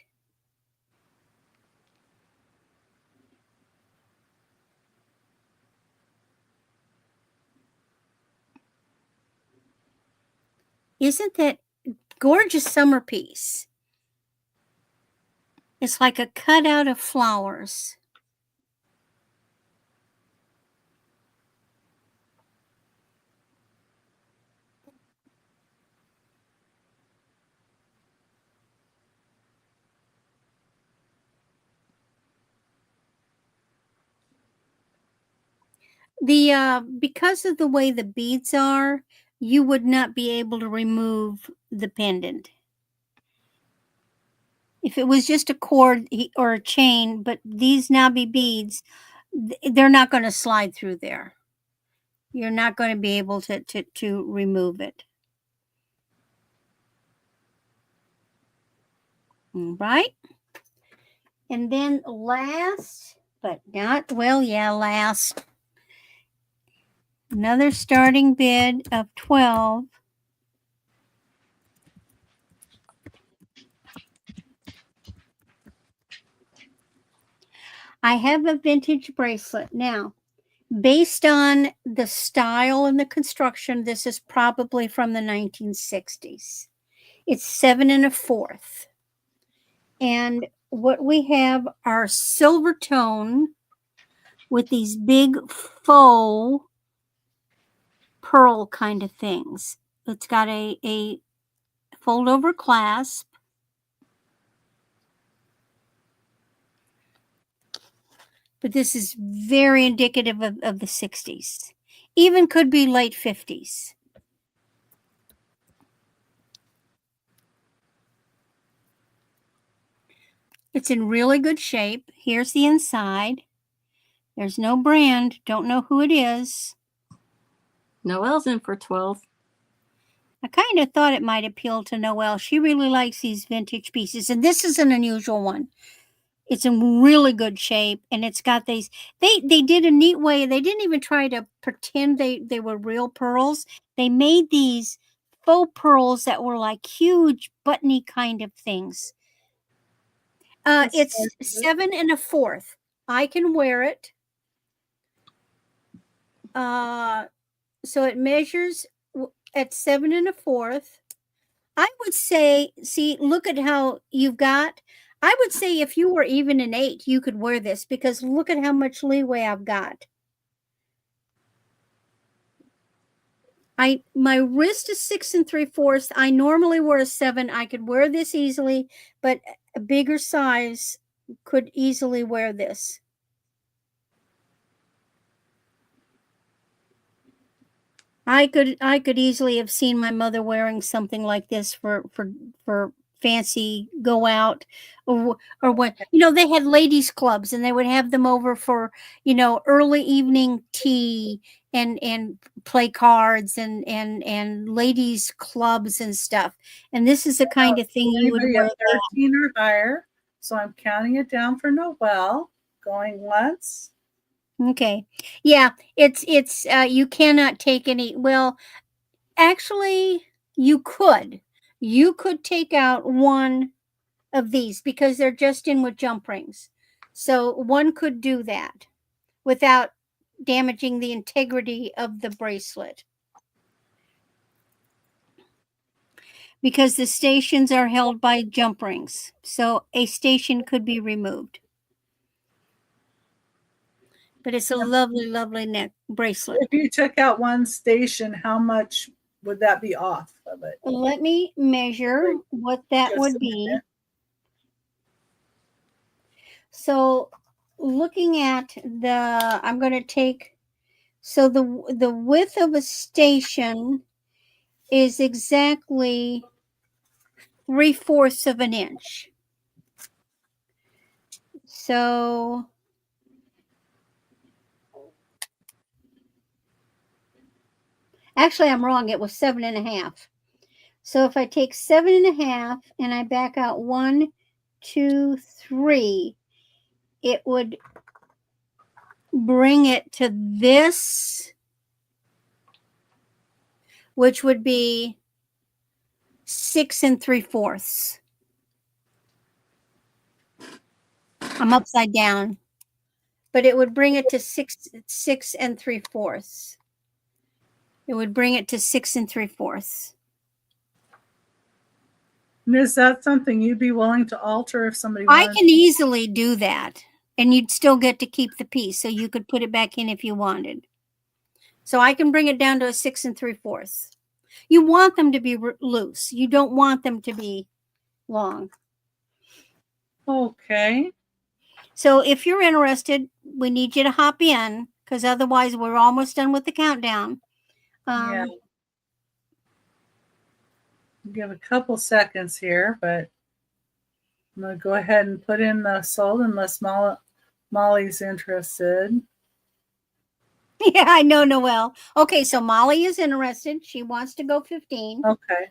Isn't that gorgeous summer piece? It's like a cutout of flowers. Because of the way the beads are, you would not be able to remove the pendant. If it was just a cord or a chain, but these knobby beads, they're not going to slide through there. You're not going to be able to remove it. All right. And then last, but not, well, yeah, last, another starting bid of 12. I have a vintage bracelet. Now, based on the style and the construction, this is probably from the 1960s. It's 7 1/4. And what we have are silver tone with these big faux pearl kind of things. It's got a fold over clasp. But this is very indicative of the 60s. Even could be late 50s. It's in really good shape. Here's the inside. There's no brand. Don't know who it is. Noelle's in for 12. I kind of thought it might appeal to Noelle. She really likes these vintage pieces. And this is an unusual one. It's in really good shape, and it's got these. They did a neat way. They didn't even try to pretend they were real pearls. They made these faux pearls that were like huge buttony kind of things. It's 7 1/4. I can wear it. So it measures at 7 1/4. I would say, see, look at how you've got. I would say if you were even an 8, you could wear this because look at how much leeway I've got. My wrist is 6 3/4. I normally wear a 7. I could wear this easily, but a bigger size could easily wear this. I could easily have seen my mother wearing something like this for fancy go out or what, they had ladies clubs and they would have them over for, early evening tea and play cards and ladies clubs and stuff. And this is the kind of thing you would wear. 13 or higher. So I'm counting it down for Noelle. Going once. Okay. Yeah, it's you cannot take any. Well, actually, you could take out one of these because they're just in with jump rings. So one could do that without damaging the integrity of the bracelet. Because the stations are held by jump rings. So a station could be removed. But it's a lovely, lovely neck bracelet. If you took out one station, how much would that be off of it? Let me measure what that Just would a be. minute. So looking at I'm going to take, so the width of a station is exactly 3/4 of an inch. So actually, I'm wrong. It was 7.5. So if I take 7.5 and I back out 1, 2, 3, it would bring it to this, which would be 6 3/4. I'm upside down, but it would bring it to 6 3/4. It would bring it to 6 3/4. And is that something you'd be willing to alter if somebody I wanted? can easily do that, and you'd still get to keep the piece, so you could put it back in if you wanted. So I can bring it down to a 6 3/4. You want them to be loose. You don't want them to be long. Okay. So if you're interested, we need you to hop in, because otherwise we're almost done with the countdown. Yeah. Give a couple seconds here, but I'm going to go ahead and put in the sold unless Molly's interested. Yeah, I know, Noelle. Okay, so Molly is interested. She wants to go 15. Okay.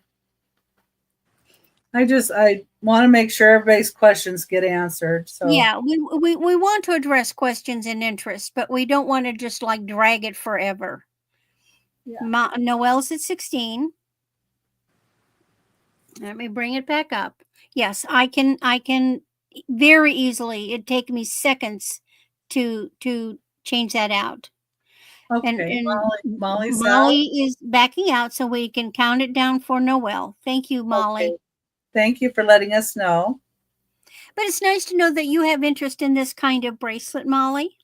I want to make sure everybody's questions get answered. So Yeah, we want to address questions and interest, but we don't want to just like drag it forever. Yeah. Noelle's at 16. Let me bring it back up. Yes, I can very easily. It'd take me seconds to change that out. Okay. And Molly's Molly out. is backing out, so we can count it down for Noelle. Thank you, Molly. Okay. Thank you for letting us know. But it's nice to know that you have interest in this kind of bracelet, Molly.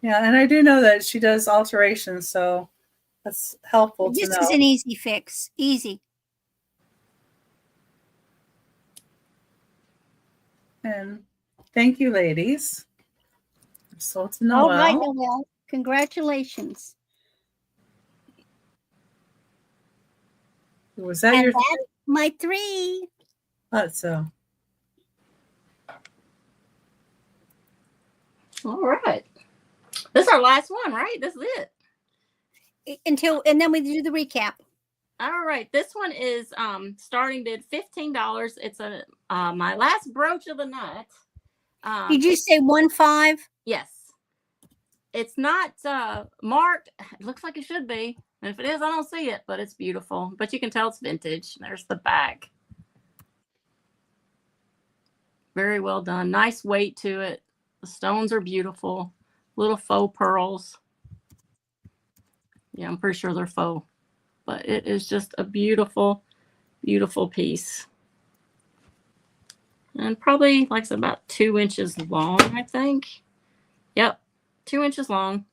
Yeah, and I do know that she does alterations, so that's helpful to This know. is an easy fix. Easy. And thank you, ladies. So to Noelle. All right, Noelle. Congratulations. Was that And your that's my 3. thought so? All right. This is our last one, right? This is it. And then we do the recap. All right. This one is starting bid $15. It's my last brooch of the night. Did you say 1.5? Yes. It's not marked. It looks like it should be. And if it is, I don't see it, but it's beautiful. But you can tell it's vintage. There's the back. Very well done. Nice weight to it. The stones are beautiful. Little faux pearls. Yeah, I'm pretty sure they're faux. But it is just a beautiful, beautiful piece. And probably, like I said, about 2 inches long, I think. Yep, 2 inches long.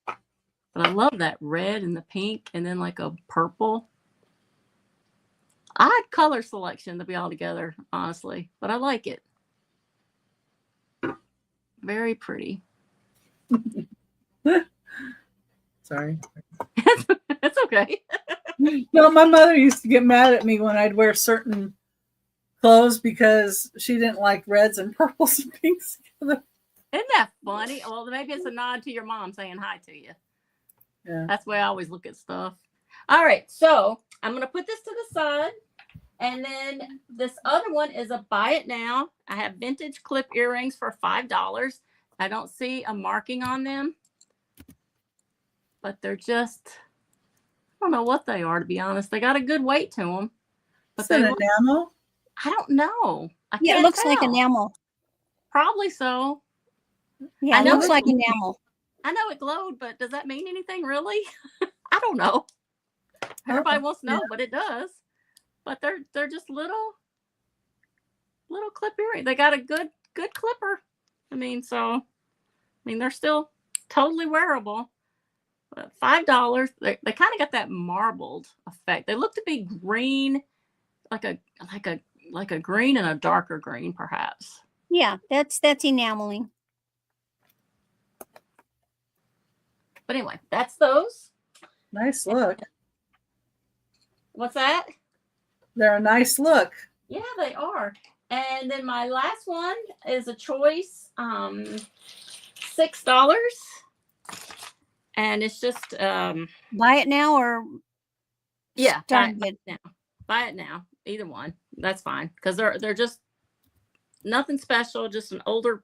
But I love that red and the pink and then like a purple. Odd color selection to be all together, honestly. But I like it. Very pretty. Sorry. That's okay. No, my mother used to get mad at me when I'd wear certain clothes because she didn't like reds and purples and pinks together. Isn't that funny? Well, maybe it's a nod to your mom saying hi to you. Yeah. That's the way I always look at stuff. All right, so I'm gonna put this to the side, and then this other one is a buy it now. I have vintage clip earrings for $5. I don't see a marking on them, but they're just, I don't know what they are, to be honest. They got a good weight to them, but Is it they look, enamel? I don't know. I Yeah, it can't looks like tell. enamel. Probably so. Yeah, I it know looks it- like enamel. I know it glowed, but does that mean anything really? I don't know. Everybody wants to know, but it does. But they're just little clip earrings. They got a good clipper. I mean, they're still totally wearable. But $5. They kind of got that marbled effect. They look to be green, like a green and a darker green, perhaps. Yeah, that's enameling. But anyway, that's those. Nice look. What's that? They're a nice look. Yeah, they are. And then my last one is a choice, $6. And it's just Buy it now or yeah, start good. buy it now. Either one. That's fine. Because they're just nothing special, just an older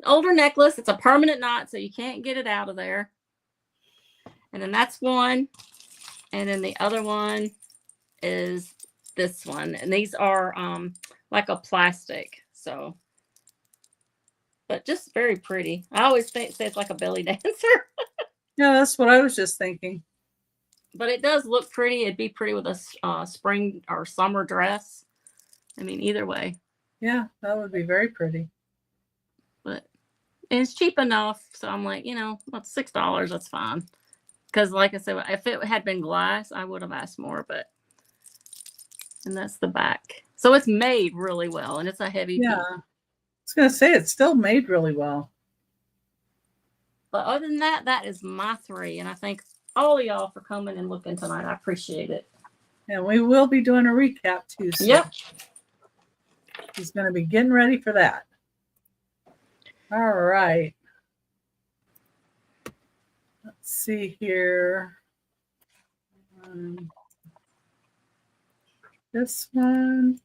necklace. It's a permanent knot, so you can't get it out of there. And then that's one. And then the other one is this one. And these are like a plastic. So, but just very pretty. I always say it's like a belly dancer. Yeah, that's what I was just thinking. But it does look pretty. It'd be pretty with a spring or summer dress. I mean, either way. Yeah, that would be very pretty. But it's cheap enough. So I'm like, that's $6. That's fine. Because like I said, if it had been glass, I would have asked more. And that's the back. So it's made really well. And it's a heavy piece. Yeah. I was going to say, it's still made really well. But other than that, that is my 3. And I thank all of y'all for coming and looking tonight. I appreciate it. And we will be doing a recap too. So Yep. He's going to be getting ready for that. All right. Let's see here. This one.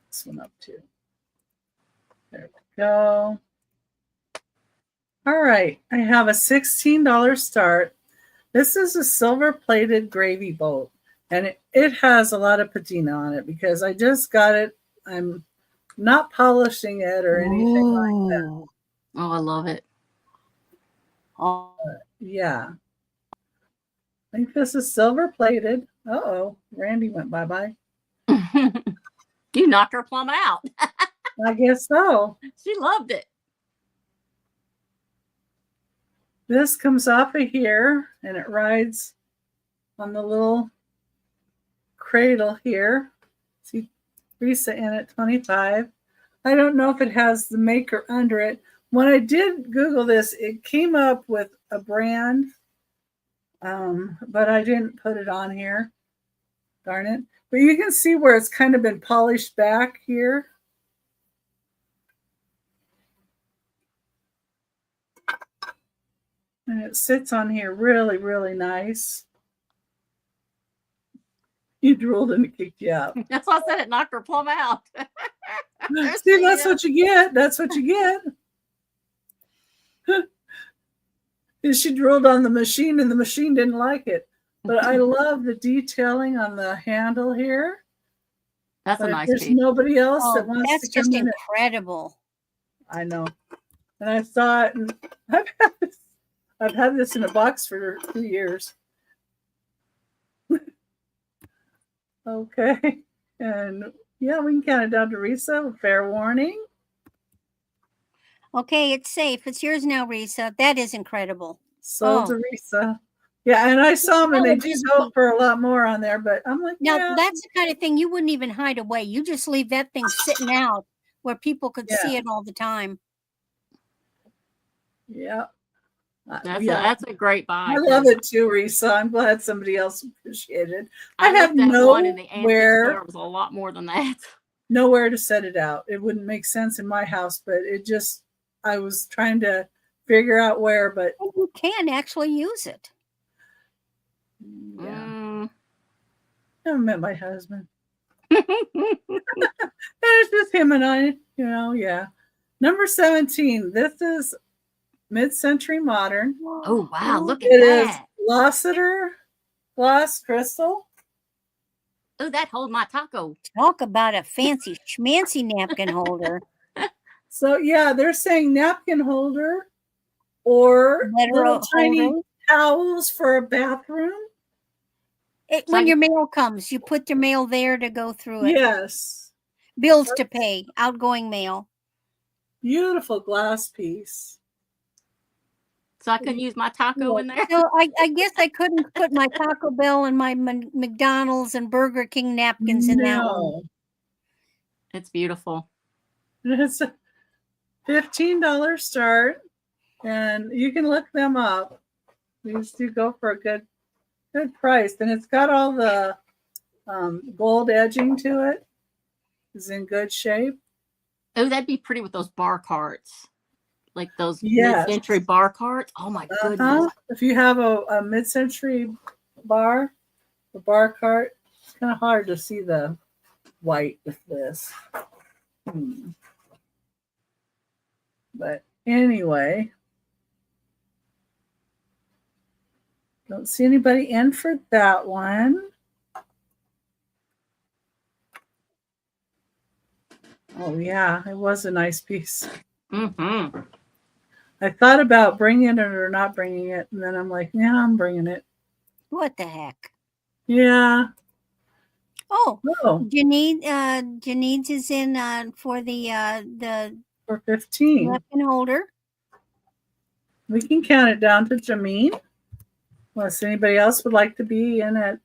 This one up too. There we go. All right, I have a $16 start. This is a silver-plated gravy boat, and it has a lot of patina on it because I just got it. I'm not polishing it or anything like that. Oh, I love it. Oh, Yeah. I think this is silver-plated. Uh-oh, Randy went bye-bye. You knocked her plumb out. I guess so. She loved it. This comes off of here, and it rides on the little cradle here. See Risa in at 25. I don't know if it has the maker under it. When I did Google this, it came up with a brand, but I didn't put it on here. Darn it. But you can see where it's kind of been polished back here. And it sits on here really, really nice. You drooled and it kicked you out. That's why I said it knocked her plumb out. See, that's what you get. That's what you get. And she drooled on the machine and the machine didn't like it. But I love the detailing on the handle here. That's But a nice there's piece. nobody else that wants that's to come just in. incredible. I know. And I saw it, and I've had this in a box for 2 years. Okay. And yeah, we can count it down to Risa. Fair warning. Okay, it's safe. It's yours now, Risa. That is incredible. Sold to Risa. Yeah, and I saw them, and they do go for a lot more on there, but I'm like, Now, yeah. that's the kind of thing you wouldn't even hide away. You just leave that thing sitting out where people could see it all the time. Yeah. That's a great buy. I love it too, Risa. I'm glad somebody else appreciated it. I have looked at one in the antique nowhere. store. It was a lot more than that. nowhere to set it out. It wouldn't make sense in my house, but I was trying to figure out where, but you can actually use it. yeah. I haven't met my husband. It's just him and I, yeah. Number 17. This is mid-century modern. Oh, wow. Look at It that. is Lassiter glass crystal. Oh, that hold my taco. Talk about a fancy schmancy napkin holder. So, yeah, they're saying napkin holder or little tiny towels for a bathroom. When your mail comes, you put your mail there to go through it. Yes. Bills to pay, outgoing mail. Beautiful glass piece. So I couldn't use my taco in there? No, I guess I couldn't put my Taco Bell and my McDonald's and Burger King napkins in that one. It's beautiful. It's a $15 start, and you can look them up. These do go for a good price, and it's got all the gold edging to it. It's in good shape. Oh, that'd be pretty with those bar carts. Like those mid-century bar carts. Oh my goodness. If you have a mid-century bar, the bar cart, it's kind of hard to see the white with this. But anyway, don't see anybody in for that one. Oh yeah, it was a nice piece. Mm-hmm. I thought about bringing it or not bringing it, and then I'm like, yeah, I'm bringing it. What the heck? Yeah. Oh, Janine's is in for the for 15 napkin holder. We can count it down to Jameen. Unless anybody else would like to be in at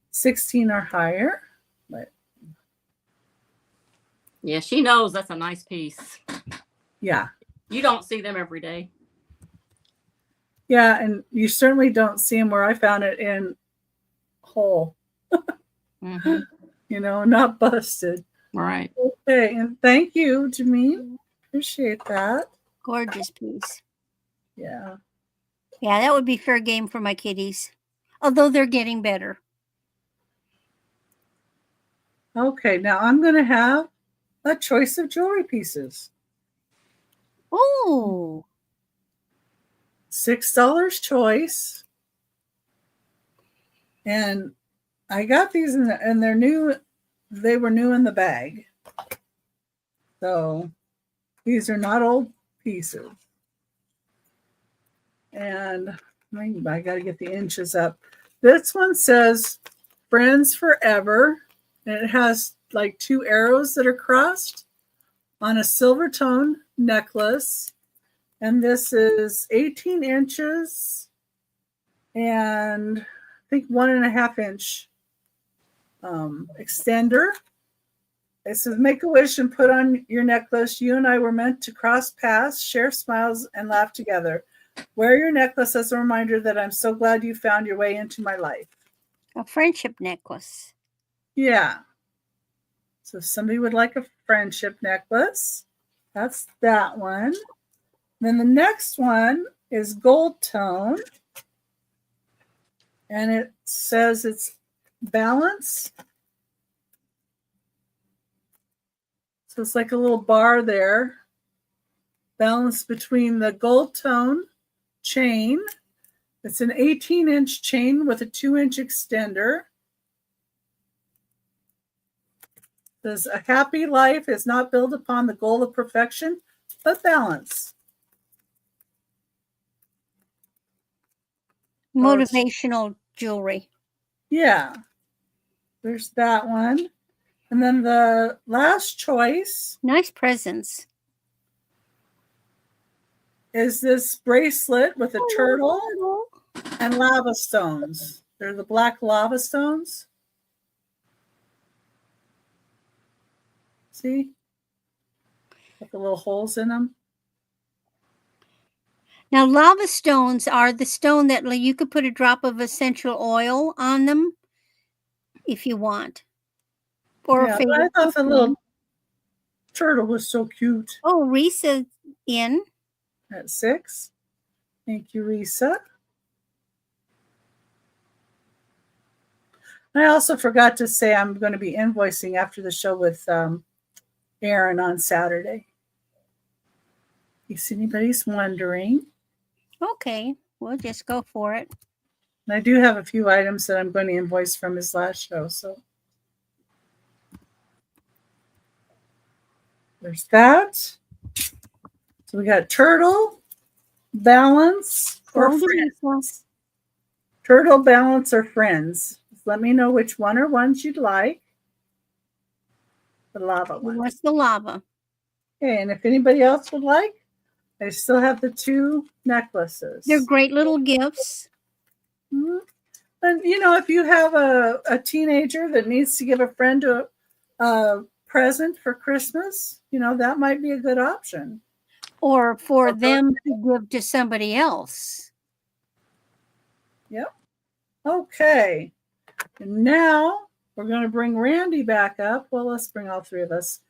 16 or higher. But yeah, she knows that's a nice piece. Yeah. You don't see them every day. Yeah, and you certainly don't see them where I found it in whole. Mm-hmm. Not busted. Right. Okay, and thank you, Jameen. Appreciate that. Gorgeous piece. Yeah. Yeah, that would be fair game for my kitties. Although they're getting better. Okay, now I'm going to have a choice of jewelry pieces. Oh. $6 choice. And I got these and they're new. They were new in the bag. So these are not old pieces. And I got to get the inches up. This one says Friends Forever. And it has like 2 arrows that are crossed on a silver tone necklace. And this is 18 inches and I think 1.5 inch extender. It says, make a wish and put on your necklace. You and I were meant to cross paths, share smiles, and laugh together. Wear your necklace as a reminder that I'm so glad you found your way into my life. A friendship necklace. Yeah. So if somebody would like a friendship necklace, that's that one. Then the next one is gold tone. And it says it's balance. So it's like a little bar there. Balance between the gold tone chain. It's an 18-inch chain with a 2-inch extender. It says, a happy life is not built upon the goal of perfection, but balance. Motivational jewelry. Yeah. There's that one. And then the last choice. Nice presents. Is this bracelet with a turtle and lava stones. They're the black lava stones. See? Got the little holes in them. Now, lava stones are the stone that you could put a drop of essential oil on them if you want. Or yeah, I thought the little Turtle was so cute. Oh, Risa's in. At 6. Thank you, Risa. I also forgot to say I'm going to be invoicing after the show with Aaron on Saturday. In case anybody's wondering. Okay, we'll just go for it. And I do have a few items that I'm going to invoice from his last show. So there's that. So we got turtle, balance, or Oh, friends. Turtle, balance, or friends. Just let me know which one or ones you'd like. The lava one. What's the lava? Okay, and if anybody else would like, I still have the 2 necklaces. They're great little gifts. Mm-hmm. And, you know, if you have a teenager that needs to give a friend a present for Christmas, you know, that might be a good option. Or for them to give to somebody else. Yep. Okay. And now we're going to bring Randy back up. Well, let's bring all 3 of us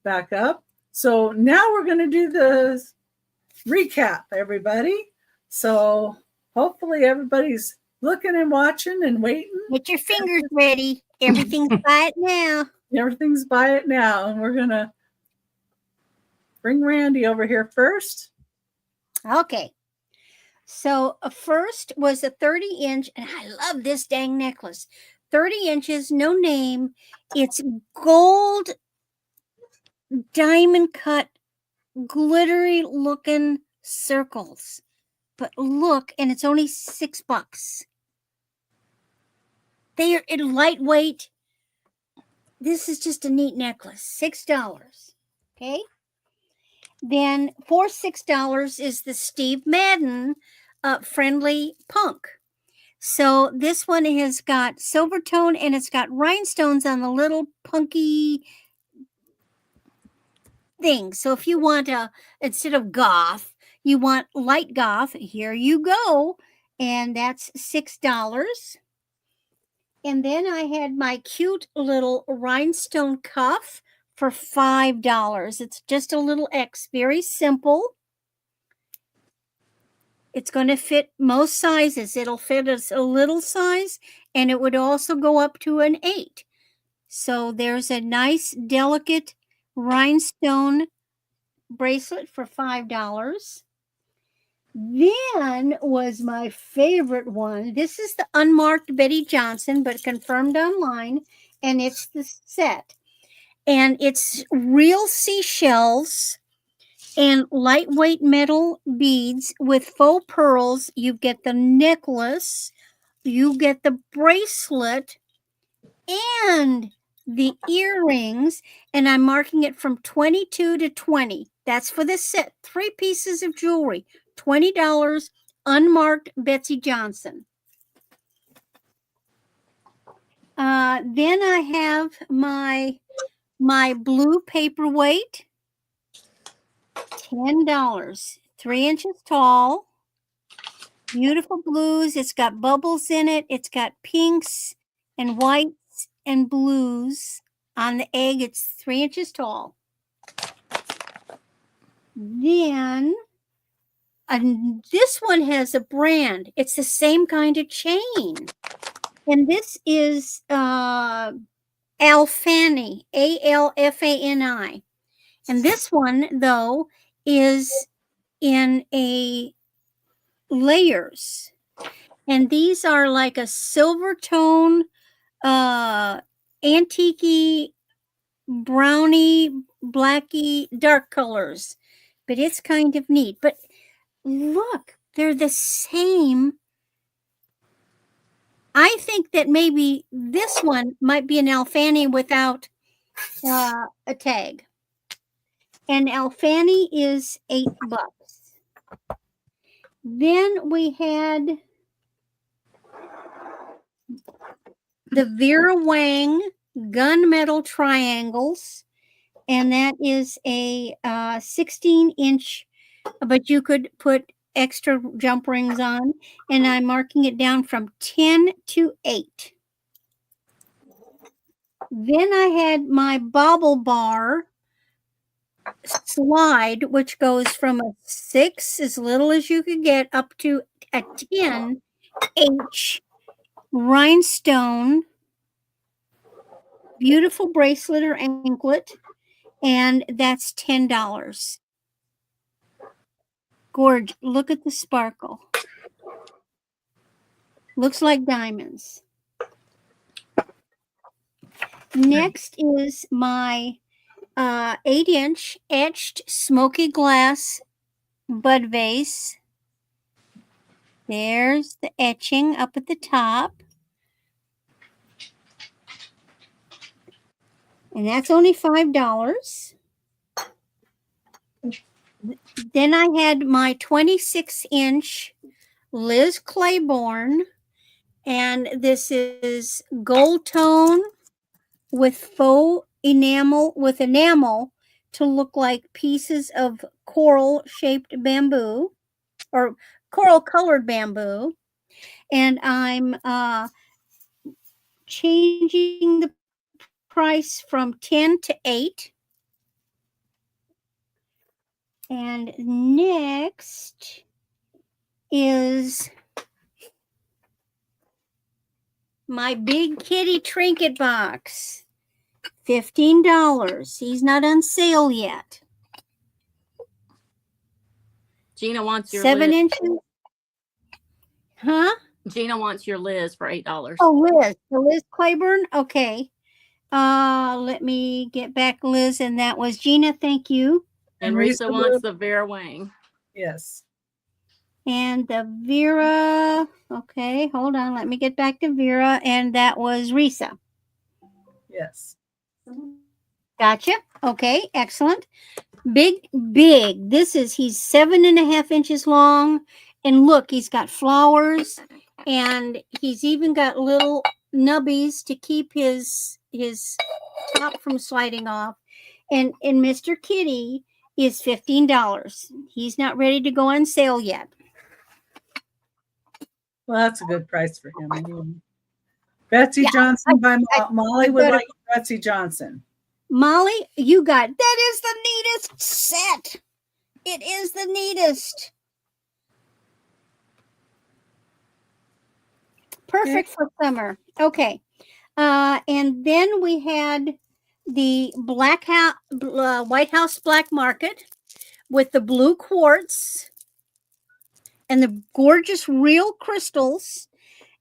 back up. So now we're going to do the recap, everybody. So hopefully everybody's looking and watching and waiting. Get your fingers ready. Everything's by it now. Everything's by it now. And we're going to bring Randy over here first. Okay. So first was a 30-inch, and I love this dang necklace. 30 inches, no name. It's gold, diamond cut, glittery looking circles. But look, and it's only $6. They are lightweight. This is just a neat necklace. $6. Okay. Then for $6 is the Steve Madden friendly punk. So this one has got silver tone and it's got rhinestones on the little punky thing. So if you want instead of goth, you want light goth, here you go. And that's $6. And then I had my cute little rhinestone cuff for $5. It's just a little X, very simple. It's going to fit most sizes. It'll fit us a little size, and it would also go up to an 8. So there's a nice, delicate rhinestone bracelet for $5. Then was my favorite one. This is the unmarked Betty Johnson, but confirmed online, and it's the set. And it's real seashells and lightweight metal beads with faux pearls. You get the necklace, you get the bracelet, and the earrings. And I'm marking it from 22 to 20. That's for the set. 3 pieces of jewelry. $20, unmarked Betsy Johnson. Then I have my blue paperweight, $10, 3 inches tall, beautiful blues. It's got bubbles in it. It's got pinks and whites and blues on the egg. It's 3 inches tall. Then this one has a brand. It's the same kind of chain. And this is Alfani, Alfani. And this one, though, is in a layers. And these are like a silver tone, antique-y, browny, blacky, dark colors. But it's kind of neat. But look, they're the same. I think that maybe this one might be an Alfani without a tag. And Alfani is $8. Then we had the Vera Wang gunmetal triangles. And that is a 16-inch, but you could put extra jump rings on. And I'm marking it down from 10 to 8. Then I had my bauble bar slide, which goes from a 6, as little as you could get, up to a 10H rhinestone, beautiful bracelet or anklet, and that's $10. Gorge, look at the sparkle. Looks like diamonds. Next is my 8-inch etched smoky glass bud vase. There's the etching up at the top. And that's only $5. Then I had my 26-inch Liz Claiborne, and this is gold tone with faux enamel, to look like pieces of coral-shaped bamboo or coral-colored bamboo. And I'm changing the price from 10 to 8. And next is my big kitty trinket box. $15. He's not on sale yet. Gina wants your 7 Liz. inches. Huh? Gina wants your Liz for $8. Oh, Liz. The Liz Claiborne? Okay. Let me get back Liz, and that was Gina. Thank you. And Risa wants the Vera Wang. Yes. And the Vera. Okay, hold on. Let me get back to Vera, and that was Risa. Yes. Gotcha. Okay, excellent. Big. He's 7.5 inches long. And look, he's got flowers, and he's even got little nubbies to keep his top from sliding off. And Mr. Kitty is $15. He's not ready to go on sale yet. Well, that's a good price for him. Anyway. Betsy Johnson by Molly would like Betsy Johnson. Molly, you got that is the neatest set. It is the neatest. Perfect for summer. Okay. And then we had the White House Black Market with the blue quartz and the gorgeous real crystals.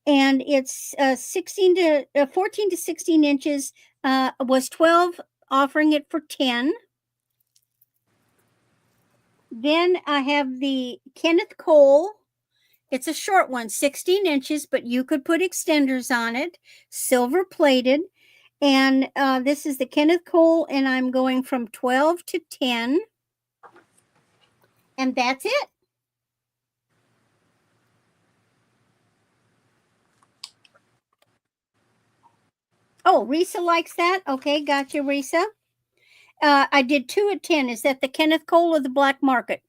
And it's 14 to 16 inches, was 12, offering it for 10. Then I have the Kenneth Cole. It's a short one, 16 inches, but you could put extenders on it, silver plated. And this is the Kenneth Cole, and I'm going from 12 to 10. And that's it. Oh, Risa likes that. Okay, gotcha, Risa. I did 2 at 10. Is that the Kenneth Cole or the Black Market?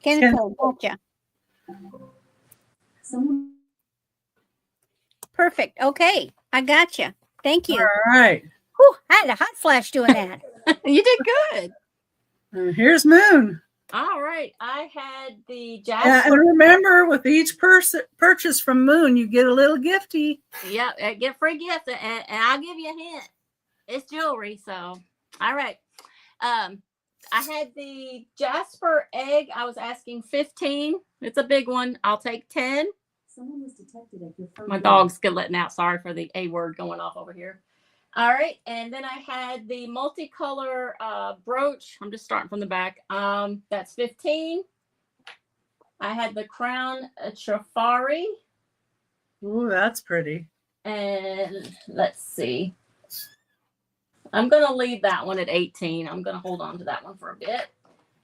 Kenneth Cole, gotcha. Perfect. Okay, I gotcha. Thank you. All right. Whew, I had a hot flash doing that. You did good. And here's Moon. All right. I had the Yeah, Jasper. and remember, with each purchase from Moon, you get a little gifty. Yep, get free gift, and I'll give you a hint. It's jewelry, so all right. I had the Jasper egg. I was asking 15. It's a big one. I'll take 10. Someone was detected at your front My door. dog's letting out. Sorry for the A word going off over here. All right, and then I had the multicolor brooch. I'm just starting from the back. That's 15. I had the crown Trifari. Ooh, that's pretty. And let's see. I'm going to leave that one at 18. I'm going to hold on to that one for a bit.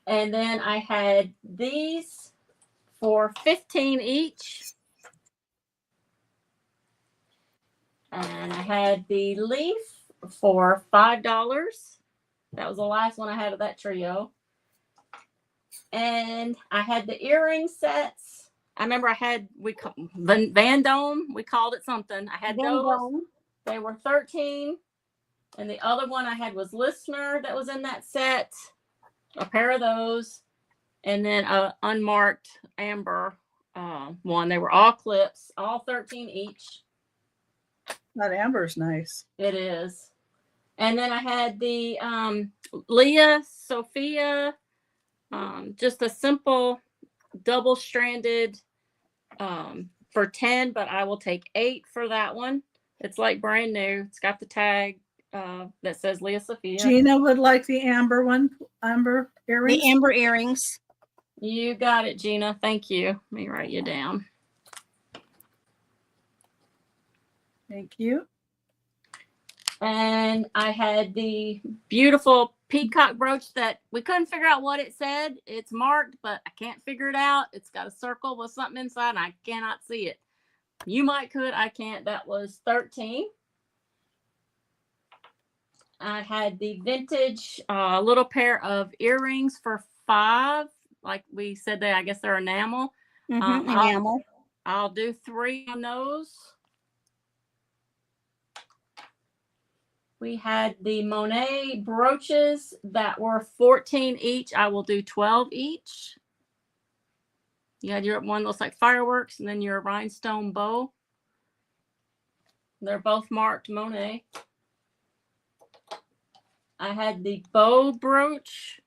And then I had these for 15 each. And I had the leaf for $5. That was the last one I had of that trio. And I had the earring sets I remember I had Van Dome. We called it something. I had those. Dome. They were 13, and the other one I had was Listener that was in that set. A pair of those, and then a unmarked amber one. They were all clips, all 13 each. That amber's nice. It is. And then I had the Leah Sophia, just a simple double stranded for 10, but I will take 8 for that one. It's like brand new. It's got the tag that says Leah Sophia. Gina would like the amber one, amber earrings. The amber earrings. You got it, Gina. Thank you. Let me write you down. Thank you. And I had the beautiful peacock brooch that we couldn't figure out what it said. It's marked, but I can't figure it out. It's got a circle with something inside, and I cannot see it. You might could. I can't. That was 13. I had the vintage little pair of earrings for 5. Like we said, I guess they're enamel. Enamel. I'll do 3 on those. We had the Monet brooches that were 14 each. I will do 12 each. You had your one that looks like fireworks, and then your rhinestone bow. They're both marked Monet. I had the bow brooch.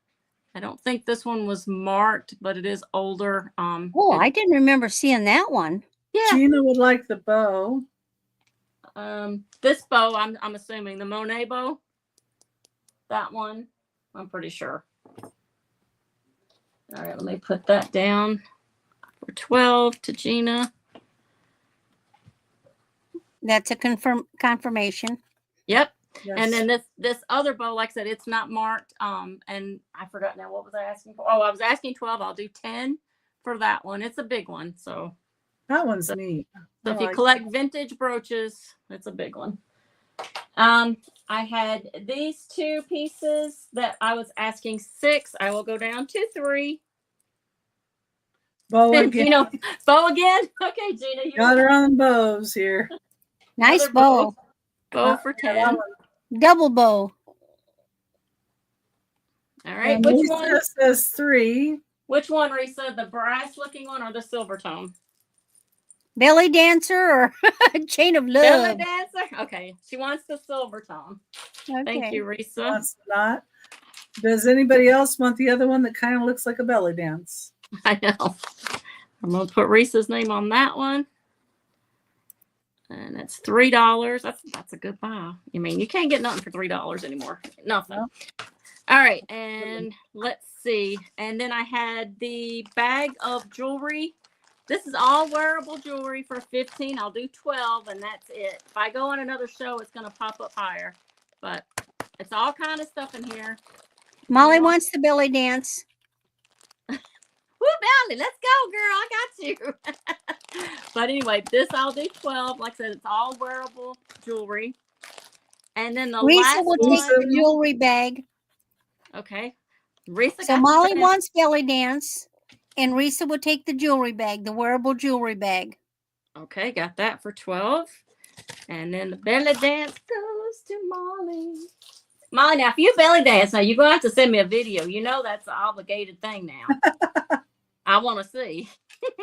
I don't think this one was marked, but it is older. I didn't remember seeing that one. Yeah. Gina would like the bow. This bow, I'm assuming the Monet bow. That one, I'm pretty sure. All right, let me put that down for 12 to Gina. That's a confirmation. Yep. Yes. And then this other bow, like I said, it's not marked. And I forgot now, what was I asking for? Oh, I was asking 12. I'll do 10 for that one. It's a big one, so. That one's neat. So if you collect vintage brooches, it's a big one. I had these 2 pieces that I was asking 6. I will go down to 3. Bow again. Gina, bow again? Okay, Gina. You Got her on bows here. Nice bow. Bow for 10. Double bow. All right. And Which Lisa one? says 3. Which one, Risa? The brass looking one or the silver tone? Belly dancer or chain of love? Belly dancer? Okay. She wants the silver tone. Okay. Thank you, Risa. Wants not. Does anybody else want the other one that kind of looks like a belly dance? I know. I'm going to put Risa's name on that one. And it's $3. That's a good buy. I mean, you can't get nothing for $3 anymore. Nothing. No. All right. And let's see. And then I had the bag of jewelry. This is all wearable jewelry for 15. I'll do 12, and that's it. If I go on another show, it's going to pop up higher. But it's all kind of stuff in here. Molly wants the belly dance. Woo, Belly, let's go, girl. I got you. But anyway, this I'll do 12. Like I said, it's all wearable jewelry. And then the Risa last will one. take the jewelry bag. Okay. Risa So got Molly the- wants belly dance, and Risa will take the jewelry bag, the wearable jewelry bag. Okay, got that for 12. And then the belly dance goes to Molly. Molly, now if you belly dance, now you're going to have to send me a video. You know that's an obligated thing now. I want to see.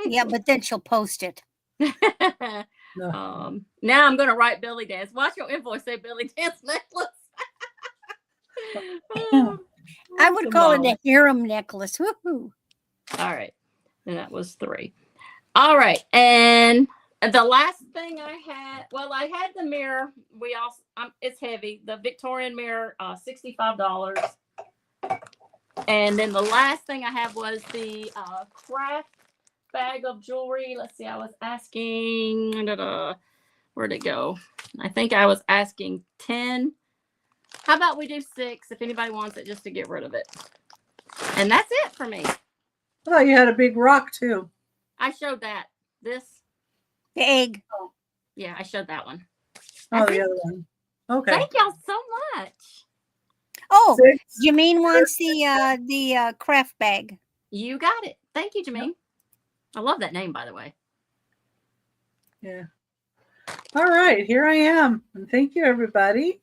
Yeah, but then she'll post it. No. Now I'm going to write belly dance. Watch your invoice say belly dance necklace. I would call it a harem necklace. Woohoo. All right. And that was 3. All right. And the last thing I had, I had the mirror. We also, it's heavy. The Victorian mirror, $65. And then the last thing I have was the craft bag of jewelry. Let's see. I was asking, where'd it go? I think I was asking 10. How about we do 6 if anybody wants it, just to get rid of it. And that's it for me. I thought you had a big rock too. I showed that. This. The egg. Yeah, I showed that one. Oh, the other one. Okay. Thank y'all so much. Oh, 6. Jameen wants the craft bag. You got it. Thank you, Jermaine. I love that name, by the way. Yeah. All right, here I am. And thank you, everybody.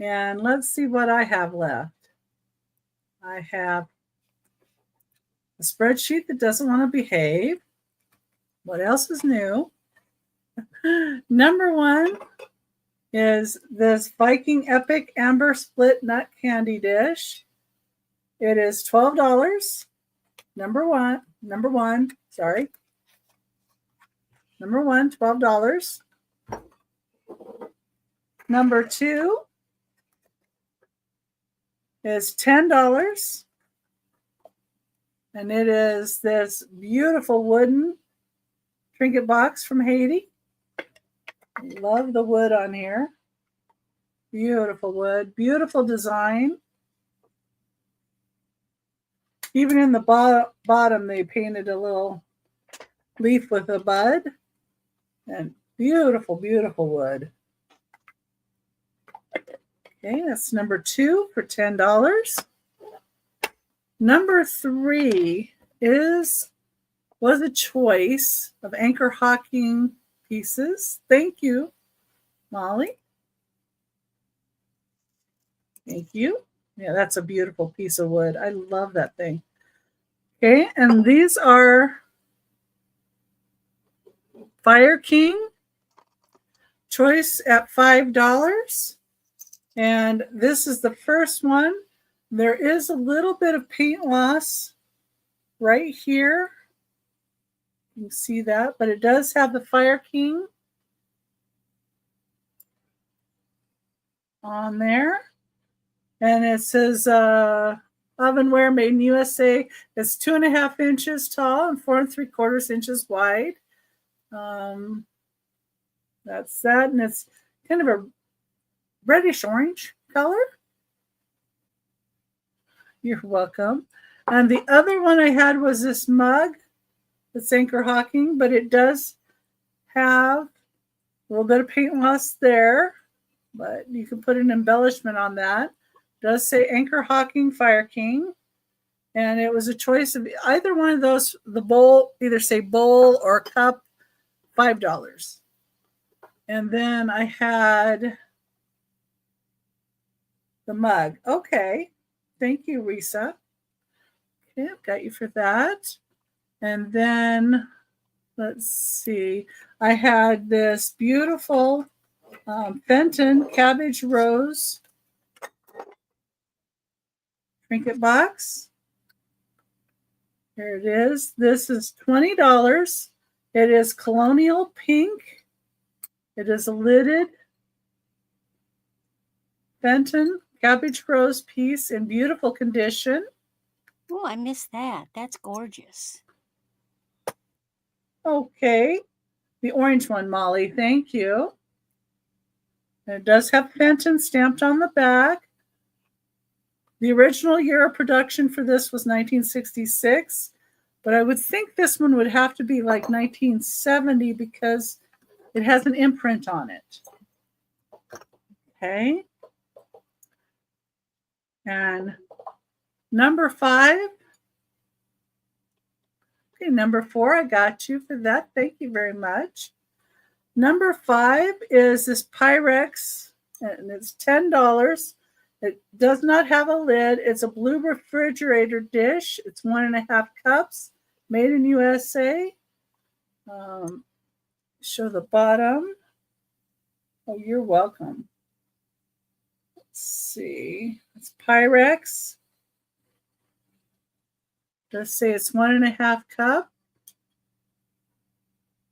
And let's see what I have left. I have a spreadsheet that doesn't want to behave. What else is new? Number one is this Viking Epic Amber Split Nut Candy Dish. It is $12. Number one, $12. Number two is $10. And it is this beautiful wooden trinket box from Haiti. Love the wood on here. Beautiful wood, beautiful design. Even in the bottom, they painted a little leaf with a bud. And beautiful, beautiful wood. Okay, that's number two for $10. Number three was a choice of anchor hocking pieces. Thank you, Molly. Thank you. Yeah, that's a beautiful piece of wood. I love that thing. Okay, and these are Fire King choice at $5. And this is the first one. There is a little bit of paint loss right here. You can see that, but it does have the Fire King on there. And it says ovenware made in USA. It's 2.5 inches tall and 4 3/4 inches wide. That's that. And it's kind of a reddish orange color. You're welcome. And the other one I had was this mug. It's anchor hocking, but it does have a little bit of paint loss there, but you can put an embellishment on that. It does say anchor hocking Fire King. And it was a choice of either one of those, the bowl, either say bowl or cup, $5. And then I had the mug. Okay. Thank you, Risa. Okay, I've got you for that. And then, let's see. I had this beautiful Fenton Cabbage Rose trinket box. Here it is. This is $20. It is colonial pink. It is a lidded Fenton Cabbage Rose piece in beautiful condition. Oh, I missed that. That's gorgeous. Okay. The orange one, Molly. Thank you. And it does have Fenton stamped on the back. The original year of production for this was 1966, but I would think this one would have to be like 1970 because it has an imprint on it. Okay. And number 5. Okay, number 4, I got you for that. Thank you very much. Number 5 is this Pyrex, and it's $10. It does not have a lid. It's a blue refrigerator dish. It's 1.5 cups, made in USA. Show the bottom. Oh, you're welcome. Let's see. It's Pyrex. Let's say it's 1.5 cup.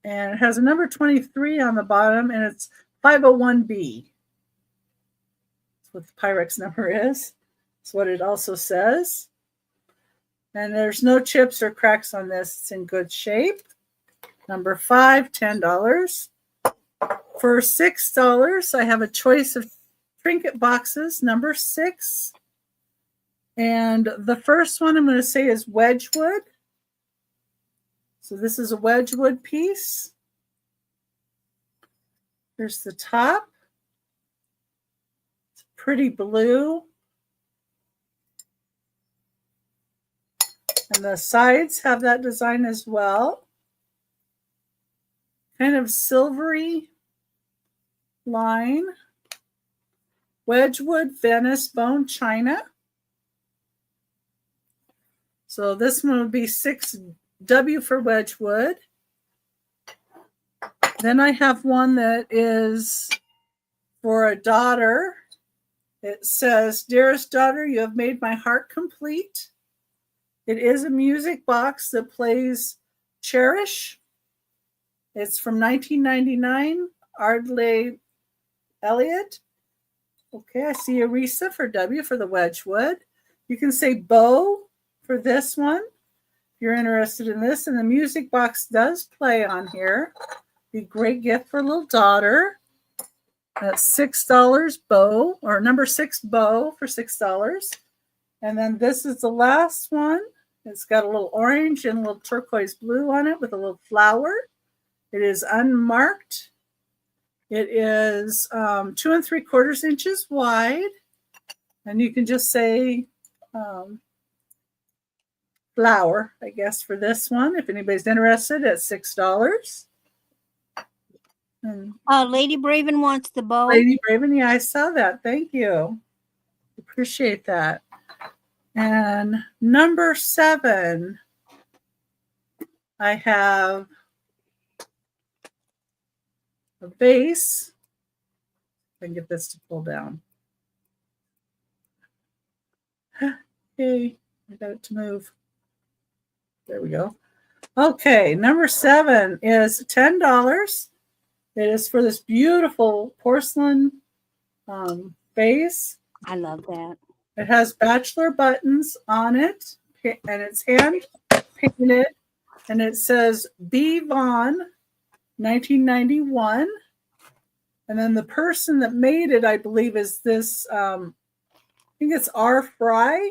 And it has a number 23 on the bottom, and it's 501B. That's what the Pyrex number is. That's what it also says. And there's no chips or cracks on this. It's in good shape. Number 5, $10. For $6, I have a choice of trinket boxes, number 6. And the first one I'm going to say is Wedgwood. So this is a Wedgwood piece. Here's the top. It's pretty blue. And the sides have that design as well. kind of silvery line. Wedgwood Venice bone china. So this one would be 6W for Wedgwood. Then I have one that is for a daughter. It says, "Dearest daughter, you have made my heart complete." It is a music box that plays Cherish. It's from 1999, Ardley Elliott. Okay, I see Arisa for W for the Wedgwood. You can say Bo for this one if you're interested in this. And the music box does play on here. Be a great gift for a little daughter. That's $6 Bo, or number 6 Bo for $6. And then this is the last one. It's got a little orange and a little turquoise blue on it with a little flower. It is unmarked. It is 2 3/4 inches wide. And you can just say flower, I guess, for this one, if anybody's interested, at $6. And Lady Braven wants the bow. Lady Braven, yeah, I saw that. Thank you. Appreciate that. And number 7, I have a vase. I can get this to pull down. Okay, I got it to move. There we go. Okay, number 7 is $10. It is for this beautiful porcelain vase. I love that. It has bachelor buttons on it, and it's hand painted, and it says B. Vaughn, 1991. And then the person that made it, I believe, is this, I think it's R. Fry.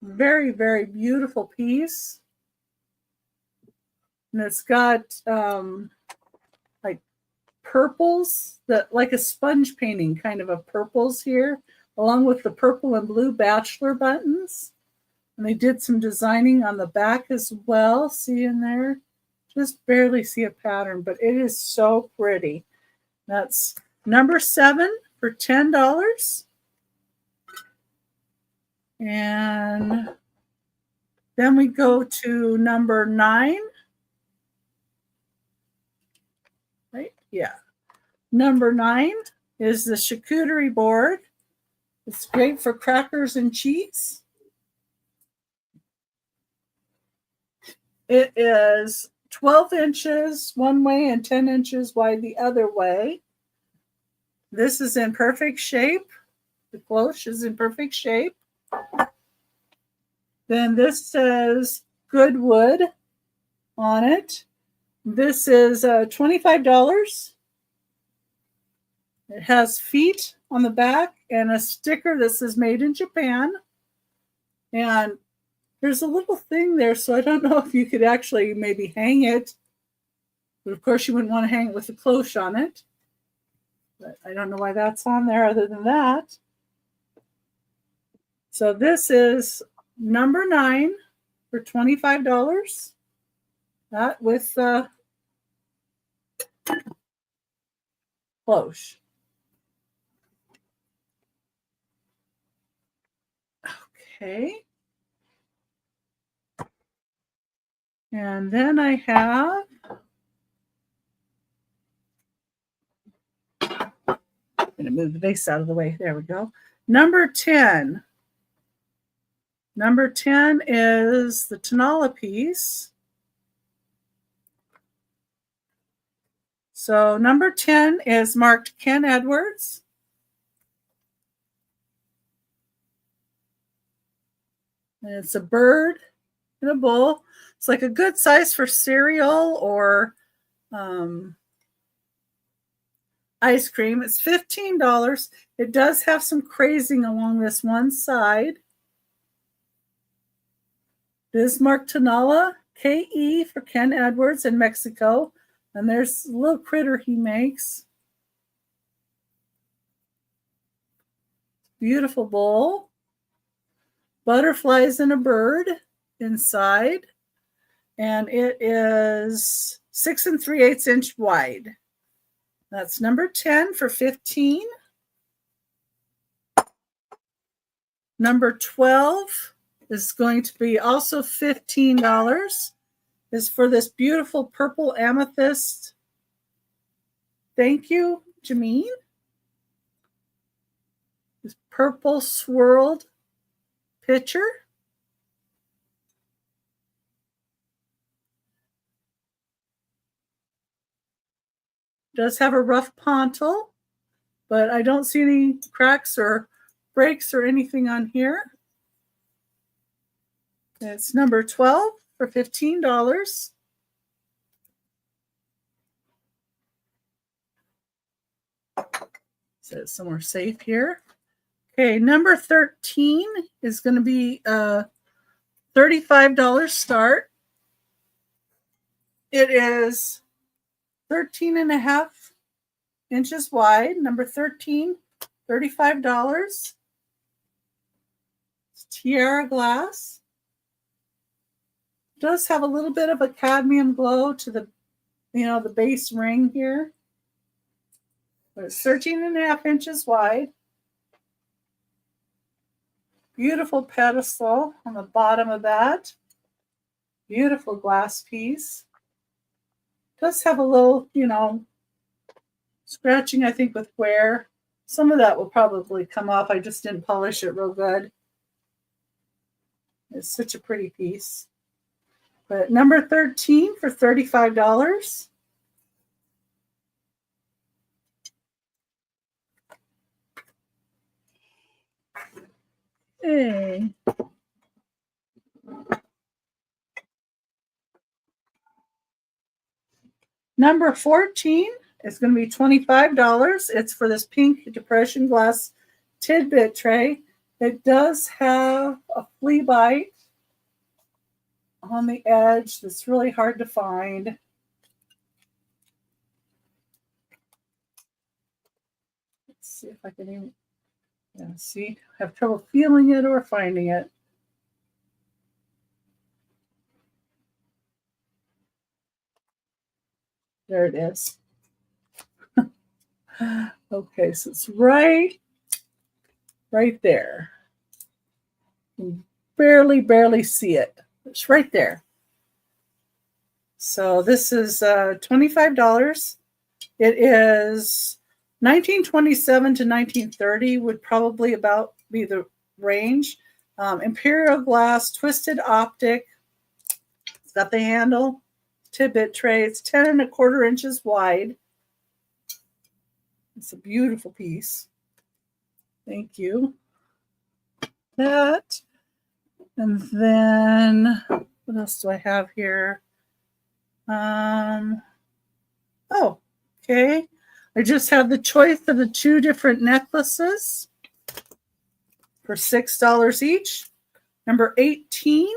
Very, very beautiful piece. And it's got like purples, that like a sponge painting kind of a purples here, along with the purple and blue bachelor buttons. And they did some designing on the back as well. See in there? Just barely see a pattern, but it is so pretty. That's number 7 for $10. And then we go to number 9. Right? Yeah. Number 9 is the charcuterie board. It's great for crackers and cheese. It is 12 inches one way and 10 inches wide the other way. This is in perfect shape. The cloche is in perfect shape. Then this says Goodwood on it. This is $25. It has feet on the back and a sticker that says made in Japan. And there's a little thing there, so I don't know if you could actually maybe hang it. But of course, you wouldn't want to hang it with a cloche on it. But I don't know why that's on there other than that. So this is number 9 for $25. That with the cloche. Okay. And then I have I'm going to move the vase out of the way. There we go. Number 10. Number 10 is the Tonala piece. So number 10 is marked Ken Edwards. And it's a bird and a bull. It's like a good size for cereal or ice cream. It's $15. It does have some crazing along this one side. Bismarck Tonala, KE for Ken Edwards in Mexico. And there's a little critter he makes. Beautiful bowl. Butterflies and a bird inside. And it is 6 3/8 inch wide. That's number 10 for $15. Number 12 is going to be also $15. Is for this beautiful purple amethyst. Thank you, Jameen. This purple swirled pitcher. Does have a rough pontil, but I don't see any cracks or breaks or anything on here. It's number 12 for $15. So it's somewhere safe here. Okay, number 13 is going to be a $35 start. It is 13.5 inches wide. Number 13, $35. It's tiara glass. It does have a little bit of a cadmium glow to the, the base ring here. But it's 13.5 inches wide. Beautiful pedestal on the bottom of that. Beautiful glass piece. Does have a little, scratching, I think, with wear. Some of that will probably come off. I just didn't polish it real good. It's such a pretty piece. But number 13 for $35. Hey. Number 14 is going to be $25. It's for this pink depression glass tidbit tray. It does have a flea bite on the edge that's really hard to find. Let's see if I can even, see, have trouble feeling it or finding it. There it is. Okay, so it's right there. You barely see it. It's right there. So this is $25. It is 1927 to 1930 would probably about be the range. Imperial glass, twisted optic. It's got the handle, tidbit tray. It's 10.25 inches wide. It's a beautiful piece. Thank you. That. And then what else do I have here? Oh, okay. I just have the choice of the two different necklaces for $6 each. Number 18.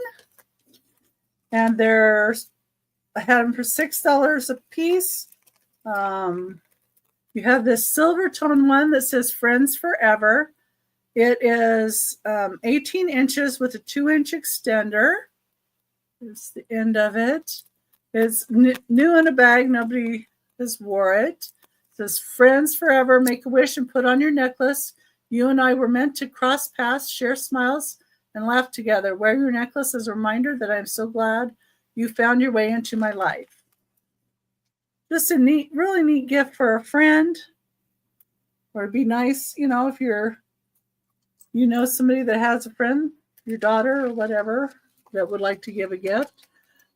And I had them for $6 a piece. You have this silver tone one that says Friends Forever. It is 18 inches with a 2-inch extender. Here's the end of it. It's new in a bag. Nobody has wore it. It says Friends Forever. Make a wish and put on your necklace. You and I were meant to cross paths, share smiles, and laugh together. Wear your necklace as a reminder that I'm so glad you found your way into my life. Just a really neat gift for a friend. Or it'd be nice, if somebody that has a friend, your daughter or whatever, that would like to give a gift.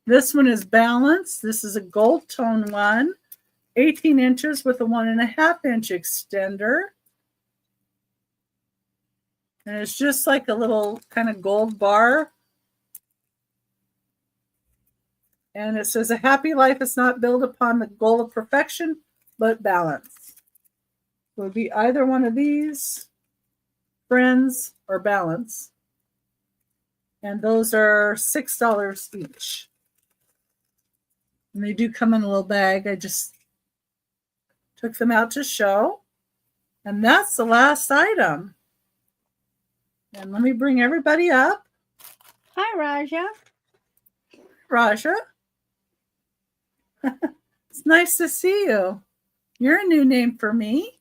This one is balanced. This is a gold tone one, 18 inches with a 1.5-inch extender. And it's just like a little kind of gold bar. And it says, a happy life is not built upon the goal of perfection, but balance. It would be either one of these, Friends or Balance. And those are $6 each. And they do come in a little bag. I just took them out to show. And that's the last item. And let me bring everybody up. Hi, Raja. Raja. It's nice to see you. You're a new name for me.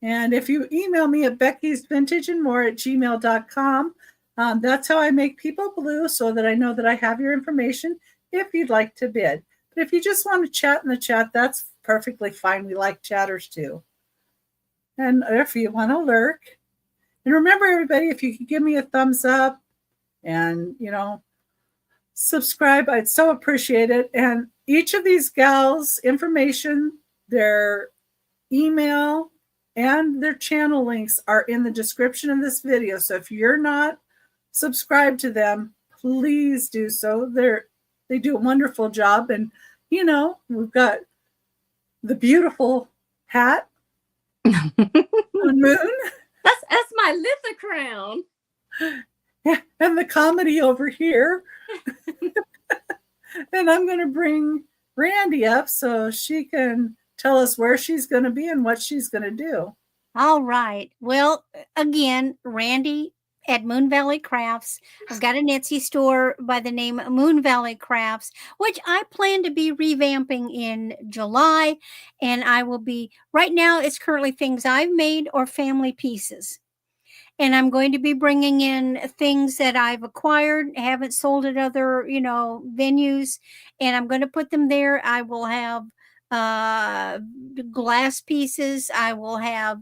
And if you email me at beckysvintageandmore@gmail.com, that's how I make people blue, so that I know that I have your information if you'd like to bid. But if you just want to chat in the chat, that's perfectly fine. We like chatters too. And if you want to lurk, and remember, everybody, if you could give me a thumbs up and, subscribe, I'd so appreciate it. And each of these gals' information, their email, and their channel links are in the description of this video. So if you're not subscribed to them, please do so. They do a wonderful job. And, we've got the beautiful hat on Moon. That's my lithocrown. And the comedy over here. And I'm going to bring Randy up so she can tell us where she's going to be and what she's going to do. All right. Well, again, Randy at Moon Valley Crafts. I've got an Etsy store by the name Moon Valley Crafts, which I plan to be revamping in July. And I will be, right now, it's currently things I've made or family pieces. And I'm going to be bringing in things that I've acquired, haven't sold at other, venues, and I'm going to put them there. I will have glass pieces. I will have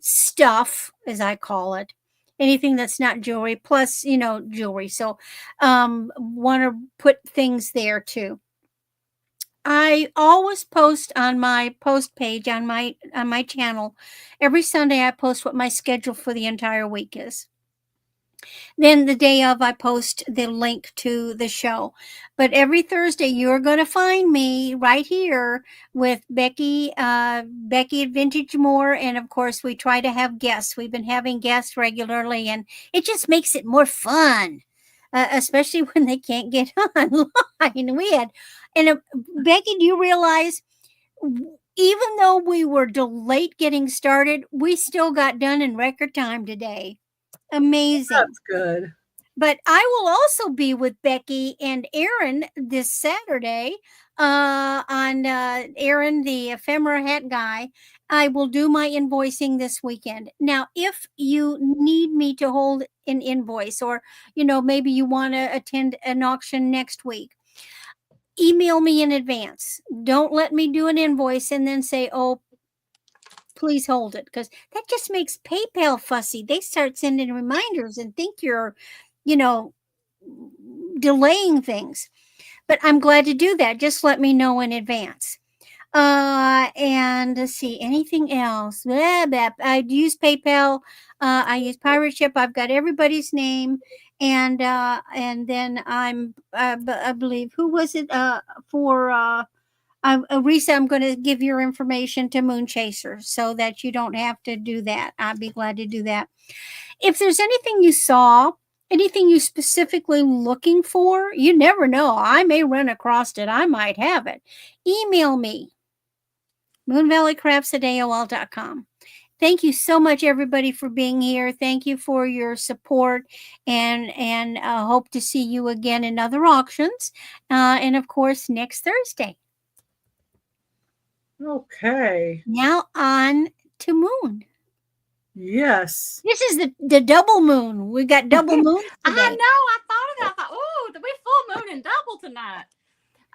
stuff, as I call it, anything that's not jewelry, plus, jewelry. So want to put things there too. I always post on my post page on my channel. Every Sunday I post what my schedule for the entire week is. Then the day of, I post the link to the show. But every Thursday you're going to find me right here with Becky at Vintage More. And of course we try to have guests. We've been having guests regularly, and it just makes it more fun. Especially when they can't get online. Becky, do you realize, even though we were delayed getting started, we still got done in record time today. Amazing. That's good. But I will also be with Becky and Aaron this Saturday on Aaron, the ephemera hat guy. I will do my invoicing this weekend. Now, if you need me to hold an invoice, or, maybe you want to attend an auction next week, email me in advance. Don't let me do an invoice and then say, oh, please hold it, because that just makes PayPal fussy. They start sending reminders and think you're, delaying things. But I'm glad to do that. Just let me know in advance. And let's see, anything else? I use PayPal. I use Pirate Ship. I've got everybody's name. And then I believe, who was it for Risa, I'm going to give your information to Moon Chaser so that you don't have to do that. I'd be glad to do that. If there's anything you saw, anything you specifically looking for, you never know. I may run across it. I might have it. Email me, moonvalleycrafts@aol.com. Thank you so much, everybody, for being here. Thank you for your support, and hope to see you again in other auctions. And of course, next Thursday. Okay. Now on to Moon. Yes. This is the double moon. We got double moon today. I know. I thought of that. I thought, oh, we full moon and double tonight.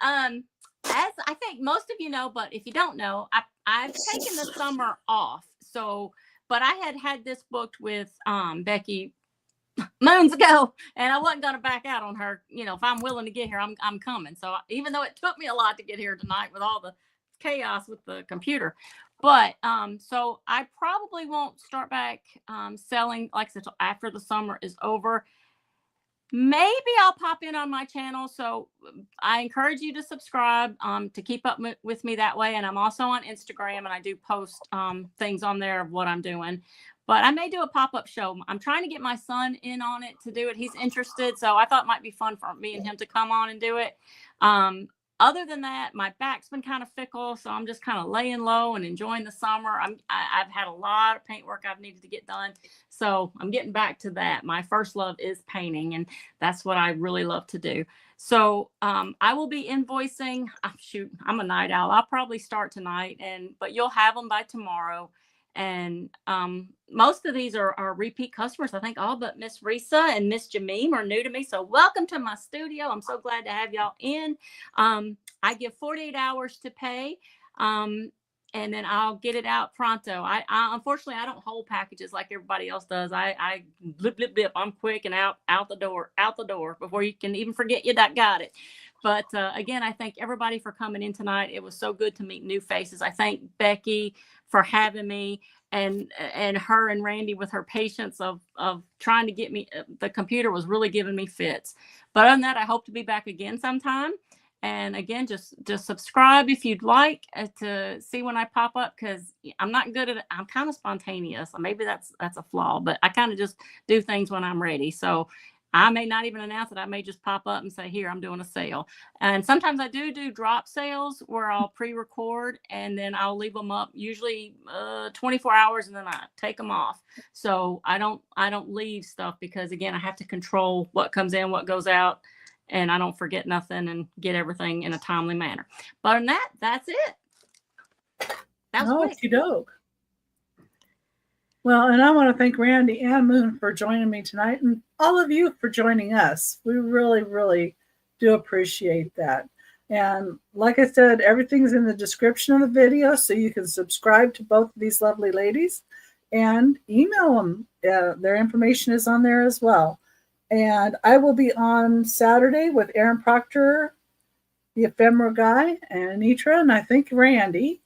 As I think most of you know, but if you don't know, I've taken the summer off. So, but I had this booked with Becky moons ago, and I wasn't going to back out on her. If I'm willing to get here, I'm coming. So even though it took me a lot to get here tonight with all the chaos with the computer, but so I probably won't start back selling, like I said, till after the summer is over. Maybe I'll pop in on my channel. So I encourage you to subscribe to keep up with me that way. And I'm also on Instagram, and I do post things on there of what I'm doing. But I may do a pop-up show. I'm trying to get my son in on it to do it. He's interested. So I thought it might be fun for me and him to come on and do it. other than that, my back's been kind of fickle, so I'm just kind of laying low and enjoying the summer. I've had a lot of paint work I've needed to get done, so I'm getting back to that. My first love is painting, and that's what I really love to do. So I will be invoicing. Shoot, I'm a night owl. I'll probably start tonight, but you'll have them by tomorrow. And most of these are repeat customers. I think all but Miss Risa and Miss Jameen are new to me. So welcome to my studio. I'm so glad to have y'all in. I give 48 hours to pay. And then I'll get it out pronto. I unfortunately I don't hold packages like everybody else does. I blip blip blip. I'm quick and out the door before you can even forget you got it. But again, I thank everybody for coming in tonight. It was so good to meet new faces. I thank Becky for having me, and her and Randy with her patience of trying to get me. The computer was really giving me fits. But other than that, I hope to be back again sometime. And again, just subscribe if you'd like to see when I pop up, because I'm not good at it. I'm kind of spontaneous. Maybe that's a flaw, but I kind of just do things when I'm ready. So I may not even announce it. I may just pop up and say, here, I'm doing a sale. And sometimes I do drop sales where I'll pre-record and then I'll leave them up usually 24 hours and then I take them off. So I don't leave stuff because, again, I have to control what comes in, what goes out, and I don't forget nothing and get everything in a timely manner. But other than that, that's it. That was quick. Okey-doke. Well, and I want to thank Randy and Moon for joining me tonight, and all of you for joining us. We really, really do appreciate that. And like I said, everything's in the description of the video, so you can subscribe to both of these lovely ladies and email them. Their information is on there as well. And I will be on Saturday with Aaron Proctor, the ephemera guy, and Anitra, and I think Randy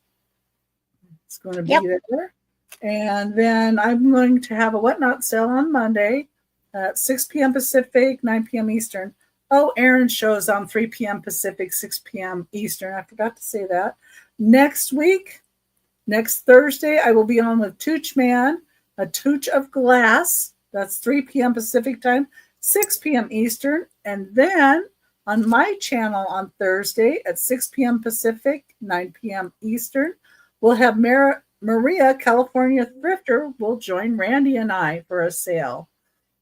is going to be there. And then I'm going to have a Whatnot sale on Monday at 6 p.m. Pacific, 9 p.m. Eastern. Oh, Aaron's show is on 3 p.m. Pacific, 6 p.m. Eastern. I forgot to say that. Next week, next Thursday, I will be on with Tooch Man, a Tooch of Glass. That's 3 p.m. Pacific time, 6 p.m. Eastern. And then on my channel on Thursday at 6 p.m. Pacific, 9 p.m. Eastern, we'll have Maria, California Thrifter, will join Randy and I for a sale.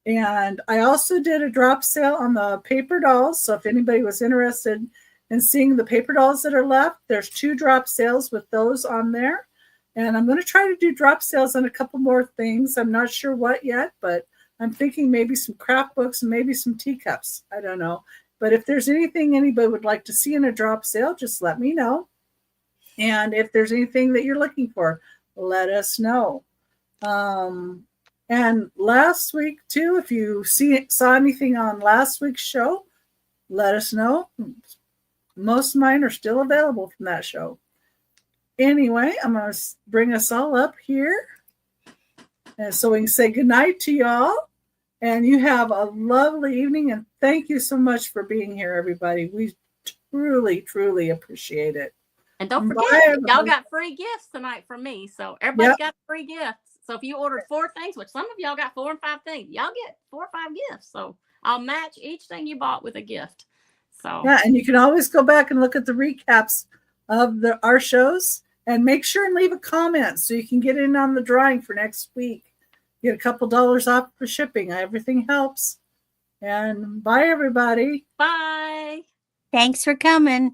And I also did a drop sale on the paper dolls. So if anybody was interested in seeing the paper dolls that are left, there's 2 drop sales with those on there. And I'm going to try to do drop sales on a couple more things. I'm not sure what yet, but I'm thinking maybe some craft books and maybe some teacups. I don't know. But if there's anything anybody would like to see in a drop sale, just let me know. And if there's anything that you're looking for, let us know. And last week, too, if you saw anything on last week's show, let us know. Most of mine are still available from that show. Anyway, I'm going to bring us all up here. And so we can say goodnight to y'all. And you have a lovely evening. And thank you so much for being here, everybody. We truly, truly appreciate it. And don't forget, y'all got free gifts tonight from me. So everybody's got free gifts. So if you ordered 4 things, which some of y'all got 4 and 5 things, y'all get 4 or 5 gifts. So I'll match each thing you bought with a gift. So yeah, and you can always go back and look at the recaps of our shows and make sure and leave a comment so you can get in on the drawing for next week. Get a couple dollars off for shipping. Everything helps. And bye, everybody. Bye. Thanks for coming.